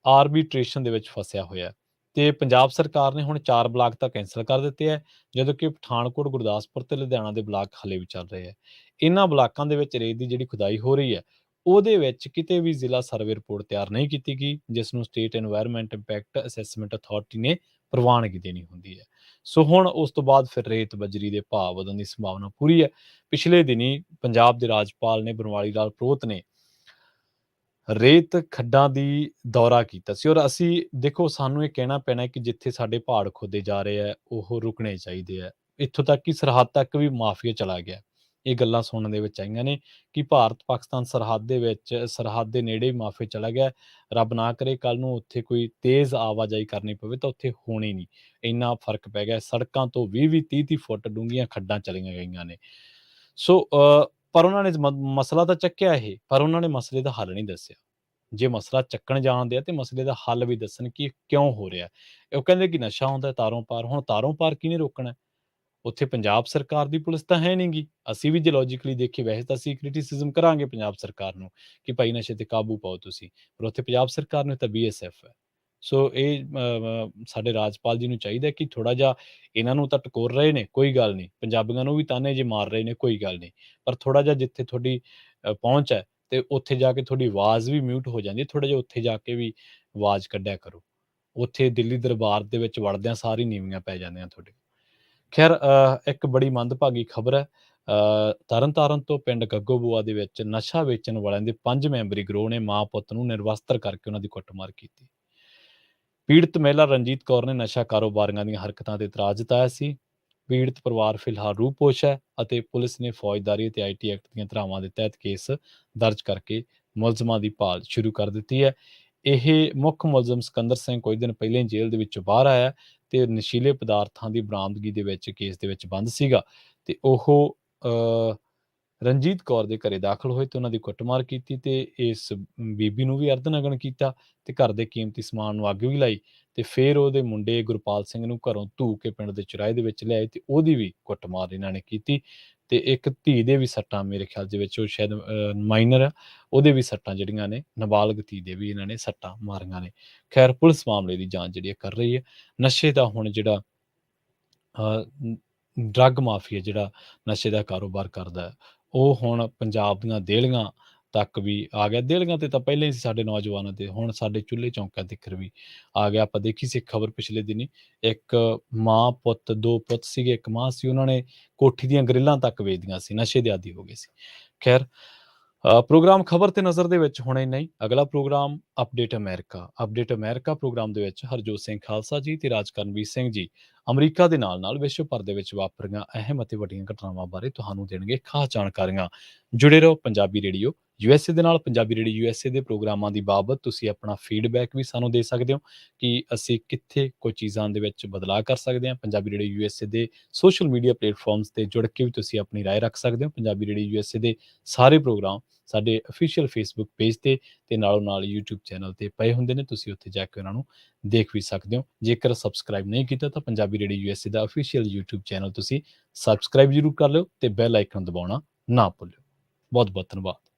ਆਰਬਿਟ੍ਰੇਸ਼ਨ ਦੇ ਵਿੱਚ ਫਸਿਆ ਹੋਇਆ ਤੇ ਪੰਜਾਬ ਸਰਕਾਰ ਨੇ ਹੁਣ 4 ਬਲਾਕ ਤਾਂ ਕੈਂਸਲ ਕਰ ਦਿੱਤੇ ਹੈ, ਜਦੋਂ ਕਿ ਪਠਾਨਕੋਟ, ਗੁਰਦਾਸਪੁਰ ਤੇ ਲੁਧਿਆਣਾ ਦੇ ਬਲਾਕ ਹਾਲੇ ਵੀ ਚੱਲ ਰਹੇ ਹੈ। ਇਹਨਾਂ ਬਲਾਕਾਂ ਦੇ ਵਿੱਚ ਰੇਤ ਦੀ ਜਿਹੜੀ ਖੁਦਾਈ ਹੋ ਰਹੀ ਹੈ ਉਹਦੇ ਵਿੱਚ ਕਿਤੇ ਵੀ ਜ਼ਿਲ੍ਹਾ ਸਰਵੇ ਰਿਪੋਰਟ ਤਿਆਰ ਨਹੀਂ ਕੀਤੀ ਗਈ, ਜਿਸ ਨੂੰ state environment impact assessment authority ਨੇ ਪ੍ਰਵਾਨਗੀ ਦੇਣੀ ਹੁੰਦੀ ਹੈ। ਸੋ ਹੁਣ ਉਸ ਤੋਂ ਬਾਅਦ ਫਿਰ ਰੇਤ ਬਜਰੀ ਦੇ ਭਾਅ ਵਧਣ ਦੀ ਸੰਭਾਵਨਾ ਪੂਰੀ ਹੈ। ਪਿਛਲੇ ਦਿਨੀ ਪੰਜਾਬ ਦੇ ਰਾਜਪਾਲ ਨੇ ਬਨਵਾਰੀ ਲਾਲ ਪ੍ਰੋਹਤ ਨੇ ਰੇਤ ਖੱਡਾਂ ਦੀ ਦੌਰਾ ਕੀਤਾ ਸੀ ਔਰ ਅਸੀਂ ਦੇਖੋ ਸਾਨੂੰ ਇਹ ਕਹਿਣਾ ਪੈਣਾ ਕਿ ਜਿੱਥੇ ਸਾਡੇ ਪਹਾੜ ਖੋਦੇ ਜਾ ਰਹੇ ਹੈ ਉਹ ਰੁਕਣੇ ਚਾਹੀਦੇ ਹੈ। ਇੱਥੋਂ ਤੱਕ ਕਿ ਸਰਹੱਦ ਤੱਕ ਵੀ ਮਾਫੀਆ ਚਲਾ ਗਿਆ। ਇਹ ਗੱਲਾਂ ਸੁਣਨ ਦੇ ਵਿੱਚ ਆਈਆਂ ਨੇ ਕਿ ਭਾਰਤ ਪਾਕਿਸਤਾਨ ਸਰਹੱਦ ਦੇ ਵਿੱਚ ਸਰਹੱਦ ਦੇ ਨੇੜੇ ਮਾਫੀਆ ਚਲਾ ਗਿਆ। ਰੱਬ ਨਾ ਕਰੇ ਕੱਲ ਨੂੰ ਉੱਥੇ ਕੋਈ ਤੇਜ਼ ਆਵਾਜਾਈ ਕਰਨੀ ਪਵੇ ਤਾਂ ਉੱਥੇ ਹੋਣੀ ਨਹੀਂ। ਇੰਨਾ ਫਰਕ ਪੈ ਗਿਆ, ਸੜਕਾਂ ਤੋਂ 20-20 30-30 ਫੁੱਟ ਡੂੰਘੀਆਂ ਖੱਡਾਂ ਚਲੀਆਂ ਗਈਆਂ ਨੇ। ਸੋ ਪਰ ਉਹਨਾਂ ਨੇ ਮਸਲਾ ਤਾਂ ਚੱਕਿਆ ਇਹ, ਪਰ ਉਹਨਾਂ ਨੇ ਮਸਲੇ ਦਾ ਹੱਲ ਨਹੀਂ ਦੱਸਿਆ। ਜੇ ਮਸਲਾ ਚੱਕਣ ਜਾਣਦੇ ਆ ਤੇ ਮਸਲੇ ਦਾ ਹੱਲ ਵੀ ਦੱਸਣ ਕਿ ਇਹ ਕਿਉਂ ਹੋ ਰਿਹਾ। ਉਹ ਕਹਿੰਦੇ ਕਿ ਨਸ਼ਾ ਹੁੰਦਾ ਤਾਰੋਂ ਪਾਰ, ਹੁਣ ਤਾਰੋਂ ਪਾਰ ਕਿਹਨੇ ਰੋਕਣਾ? ਉੱਥੇ ਪੰਜਾਬ ਸਰਕਾਰ ਦੀ ਪੁਲਿਸ ਤਾਂ ਹੈ ਨੀ ਗੀ। ਅਸੀਂ ਵੀ ਜੇ ਲੌਜੀਕਲੀ ਦੇਖੀਏ ਵੈਸੇ ਤਾਂ ਅਸੀਂ ਕ੍ਰਿਟਿਸਿਜ਼ਮ ਕਰਾਂਗੇ ਪੰਜਾਬ ਸਰਕਾਰ ਨੂੰ ਕਿ ਭਾਈ ਨਸ਼ੇ ਤੇ ਕਾਬੂ ਪਾਓ ਤੁਸੀਂ, ਪਰ ਉੱਥੇ ਪੰਜਾਬ ਸਰਕਾਰ ਨੂੰ ਤਾਂ ਬੀਐਸਐਫ ਹੈ। ਸੋ ਇਹ ਸਾਡੇ ਰਾਜਪਾਲ ਜੀ ਨੂੰ ਚਾਹੀਦਾ ਕਿ ਥੋੜ੍ਹਾ ਜਿਹਾ ਇਹਨਾਂ ਨੂੰ ਤਾਂ ਟਕੋਰ ਰਹੇ ਨੇ, ਕੋਈ ਗੱਲ ਨਹੀਂ, ਪੰਜਾਬੀਆਂ ਨੂੰ ਵੀ ਤਾਨੇ ਜੇ ਮਾਰ ਰਹੇ ਨੇ, ਕੋਈ ਗੱਲ ਨਹੀਂ, ਪਰ ਥੋੜ੍ਹਾ ਜਿਹਾ ਜਿੱਥੇ ਤੁਹਾਡੀ ਪਹੁੰਚ ਹੈ ਤੇ ਉੱਥੇ ਜਾ ਕੇ ਤੁਹਾਡੀ ਆਵਾਜ਼ ਵੀ ਮਿਊਟ ਹੋ ਜਾਂਦੀ ਹੈ, ਥੋੜ੍ਹਾ ਜਿਹਾ ਉੱਥੇ ਜਾ ਕੇ ਵੀ ਆਵਾਜ਼ ਕੱਢਿਆ ਕਰੋ। ਉੱਥੇ ਦਿੱਲੀ ਦਰਬਾਰ ਦੇ ਵਿੱਚ ਵੜਦਿਆਂ ਸਾਰ ਹੀ ਨੀਵੀਆਂ ਪੈ ਜਾਂਦੀਆਂ ਤੁਹਾਡੇ। ਖੈਰ ਇੱਕ ਬੜੀ ਮੰਦਭਾਗੀ ਖਬਰ ਹੈ। ਤਰਨਤਾਰਨ ਤੋਂ ਪਿੰਡ ਗੱਗੋਬੂਆ ਦੇ ਵਿੱਚ ਨਸ਼ਾ ਵੇਚਣ ਵਾਲਿਆਂ ਦੇ 5 ਮੈਂਬਰੀ ਗਿਰੋਹ ਨੇ ਮਾਂ ਪੁੱਤ ਨੂੰ ਨਿਰਵਸਤਰ ਕਰਕੇ ਉਹਨਾਂ ਦੀ ਕੁੱਟਮਾਰ ਕੀਤੀ। ਪੀੜਤ ਮਹਿਲਾ ਰਣਜੀਤ ਕੌਰ ਨੇ ਨਸ਼ਾ ਕਾਰੋਬਾਰੀਆਂ ਦੀਆਂ ਹਰਕਤਾਂ ਤੇ ਇਤਰਾਜ਼ ਜਤਾਇਆ ਸੀ। ਪੀੜਤ ਪਰਿਵਾਰ ਫਿਲਹਾਲ ਰੂਪੋਸ਼ ਹੈ ਅਤੇ ਪੁਲਿਸ ਨੇ ਫੌਜਦਾਰੀ ਅਤੇ ਆਈਟੀ ਐਕਟ ਦੀਆਂ ਧਾਰਾਵਾਂ ਦੇ ਤਹਿਤ ਕੇਸ ਦਰਜ ਕਰਕੇ ਮੁਲਜ਼ਮਾਂ ਦੀ ਭਾਲ ਸ਼ੁਰੂ ਕਰ ਦਿੱਤੀ ਹੈ। ਇਹ ਮੁੱਖ ਮੁਲਜ਼ਮ ਸਿਕੰਦਰ ਸਿੰਘ ਕੁਝ ਦਿਨ ਪਹਿਲਾਂ ਹੀ ਜੇਲ੍ਹ ਦੇ ਵਿੱਚੋਂ ਬਾਹਰ ਆਇਆ ਤੇ ਨਸ਼ੀਲੇ ਪਦਾਰਥਾਂ ਦੀ ਬਰਾਮਦਗੀ ਦੇ ਵਿੱਚ ਕੇਸ ਦੇ ਵਿੱਚ ਬੰਦ ਸੀਗਾ ਤੇ ਉਹ ਰਣਜੀਤ ਕੌਰ ਦੇ ਘਰੇ ਦਾਖਲ ਹੋਏ ਤੇ ਉਹਨਾਂ ਦੀ ਕੁੱਟਮਾਰ ਕੀਤੀ ਤੇ ਇਸ ਬੀਬੀ ਨੂੰ ਵੀ ਅਰਧ-ਨਗਨ ਕੀਤਾ ਤੇ ਘਰ ਦੇ ਕੀਮਤੀ ਸਮਾਨ ਨੂੰ ਅੱਗ ਵੀ ਲਾਈ ਤੇ ਫਿਰ ਉਹਦੇ ਮੁੰਡੇ ਗੁਰਪਾਲ ਸਿੰਘ ਨੂੰ ਘਰੋਂ ਧੂ ਕੇ ਪਿੰਡ ਦੇ ਚੁਰਾਹੇ ਦੇ ਵਿੱਚ ਲਿਆਏ ਤੇ ਉਹਦੀ ਵੀ ਕੁੱਟਮਾਰ ਇਹਨਾਂ ਨੇ ਕੀਤੀ ਤੇ ਇੱਕ ਧੀ ਦੇ ਵੀ ਸੱਟਾਂ, ਮੇਰੇ ਖਿਆਲ ਦੇ ਵਿੱਚ ਉਹ ਸ਼ਾਇਦ ਮਾਈਨਰ ਆ, ਉਹਦੇ ਵੀ ਸੱਟਾਂ ਜਿਹੜੀਆਂ ਨੇ, ਨਾਬਾਲਗ ਧੀ ਦੇ ਵੀ ਇਹਨਾਂ ਨੇ ਸੱਟਾਂ ਮਾਰੀਆਂ ਨੇ। ਖੈਰ ਪੁਲਿਸ ਮਾਮਲੇ ਦੀ ਜਾਂਚ ਜਿਹੜੀ ਕਰ ਰਹੀ ਹੈ। ਨਸ਼ੇ ਦਾ ਹੁਣ ਜਿਹੜਾ ਡਰੱਗ ਮਾਫੀਆ ਜਿਹੜਾ ਨਸ਼ੇ ਦਾ ਕਾਰੋਬਾਰ ਕਰਦਾ ਹੈ, ਉਹ ਹੁਣ ਪੰਜਾਬ ਦੀਆਂ ਦੇਹਲੀਆਂ ਤੱਕ ਵੀ ਆ ਗਿਆ। ਦੇਹਲੀਆਂ ਤੇ ਤਾਂ ਪਹਿਲਾਂ ਹੀ ਸੀ ਸਾਡੇ ਨੌਜਵਾਨਾਂ ਤੇ, ਹੁਣ ਸਾਡੇ ਚੁੱਲ੍ਹੇ ਚੌਂਕਾਂ ਤੀਕਰ ਵੀ ਆ ਗਿਆ। ਆਪਾਂ ਦੇਖੀ ਸੀ ਖਬਰ ਪਿਛਲੇ ਦਿਨੀ, ਇੱਕ ਮਾਂ ਪੁੱਤ, 2 ਪੁੱਤ ਸੀਗੇ, ਇੱਕ ਮਾਂ ਸੀ, ਉਹਨਾਂ ਨੇ ਕੋਠੀ ਦੀਆਂ ਗਰਿੱਲਾਂ ਤੱਕ ਵੇਚਦੀਆਂ ਸੀ, ਨਸ਼ੇ ਦੇ ਆਦੀ ਹੋ ਗਏ ਸੀ। ਖੈਰ ਪ੍ਰੋਗਰਾਮ ਖਬਰ ਤੇ ਨਜ਼ਰ ਦੇ ਵਿੱਚ ਹੁਣ ਇੰਨਾ ਹੀ। ਅਗਲਾ program update America. Update America program ਦੇ ਵਿੱਚ ਹਰਜੋਤ ਸਿੰਘ ਖਾਲਸਾ ਜੀ ਤੇ ਰਾਜਕਰਨਵੀਰ ਸਿੰਘ ਜੀ ਅਮਰੀਕਾ ਦੇ ਨਾਲ-ਨਾਲ ਵਿਸ਼ਵ ਭਰ ਦੇ ਵਿੱਚ ਵਾਪਰੀਆਂ ਅਹਿਮ ਅਤੇ ਵੱਡੀਆਂ ਘਟਨਾਵਾਂ ਬਾਰੇ ਤੁਹਾਨੂੰ ਦੇਣਗੇ ਖਾਸ ਜਾਣਕਾਰੀਆਂ। ਜੁੜੇ ਰਹੋ ਪੰਜਾਬੀ ਰੇਡੀਓ ਯੂਐਸਏ ਦੇ ਨਾਲ। ਪੰਜਾਬੀ ਰੇਡੀਓ ਯੂਐਸਏ ਦੇ ਪ੍ਰੋਗਰਾਮਾਂ ਦੀ ਬਾਬਤ ਤੁਸੀਂ ਆਪਣਾ ਫੀਡਬੈਕ ਵੀ ਸਾਨੂੰ ਦੇ ਸਕਦੇ ਹੋ ਕਿ ਅਸੀਂ ਕਿੱਥੇ ਕੋਈ ਚੀਜ਼ਾਂ ਦੇ ਵਿੱਚ ਬਦਲਾਅ ਕਰ ਸਕਦੇ ਹਾਂ। ਪੰਜਾਬੀ ਰੇਡੀਓ ਯੂਐਸਏ ਦੇ ਸੋਸ਼ਲ ਮੀਡੀਆ ਪਲੇਟਫਾਰਮਸ ਤੇ ਜੁੜ ਕੇ ਵੀ ਤੁਸੀਂ ਆਪਣੀ ਰਾਏ ਰੱਖ ਸਕਦੇ ਹੋ। ਪੰਜਾਬੀ ਰੇਡੀਓ ਯੂਐਸਏ ਦੇ ਸਾਰੇ ਪ੍ਰੋਗਰਾਮ ਸਾਡੇ ਅਫੀਸ਼ੀਅਲ ਫੇਸਬੁੱਕ ਪੇਜ ਤੇ ਨਾਲੋਂ ਨਾਲ YouTube ਚੈਨਲ ਤੇ ਪਏ ਹੁੰਦੇ ਨੇ, ਤੁਸੀਂ ਉੱਥੇ ਜਾ ਕੇ ਉਹਨਾਂ ਨੂੰ ਦੇਖ ਵੀ ਸਕਦੇ ਹੋ। ਜੇਕਰ ਸਬਸਕ੍ਰਾਈਬ ਨਹੀਂ ਕੀਤਾ ਤਾਂ ਪੰਜਾਬੀ ਰੇਡੀਓ ਯੂਐਸਏ ਦਾ ਅਫੀਸ਼ੀਅਲ YouTube ਚੈਨਲ ਤੁਸੀਂ ਸਬਸਕ੍ਰਾਈਬ ਜ਼ਰੂਰ ਕਰ ਲਿਓ ਤੇ ਬੈਲ ਆਈਕਨ ਦਬਾਉਣਾ ਨਾ ਭੁੱਲਿਓ। ਬਹੁਤ ਬਹੁਤ ਧੰਨਵਾਦ।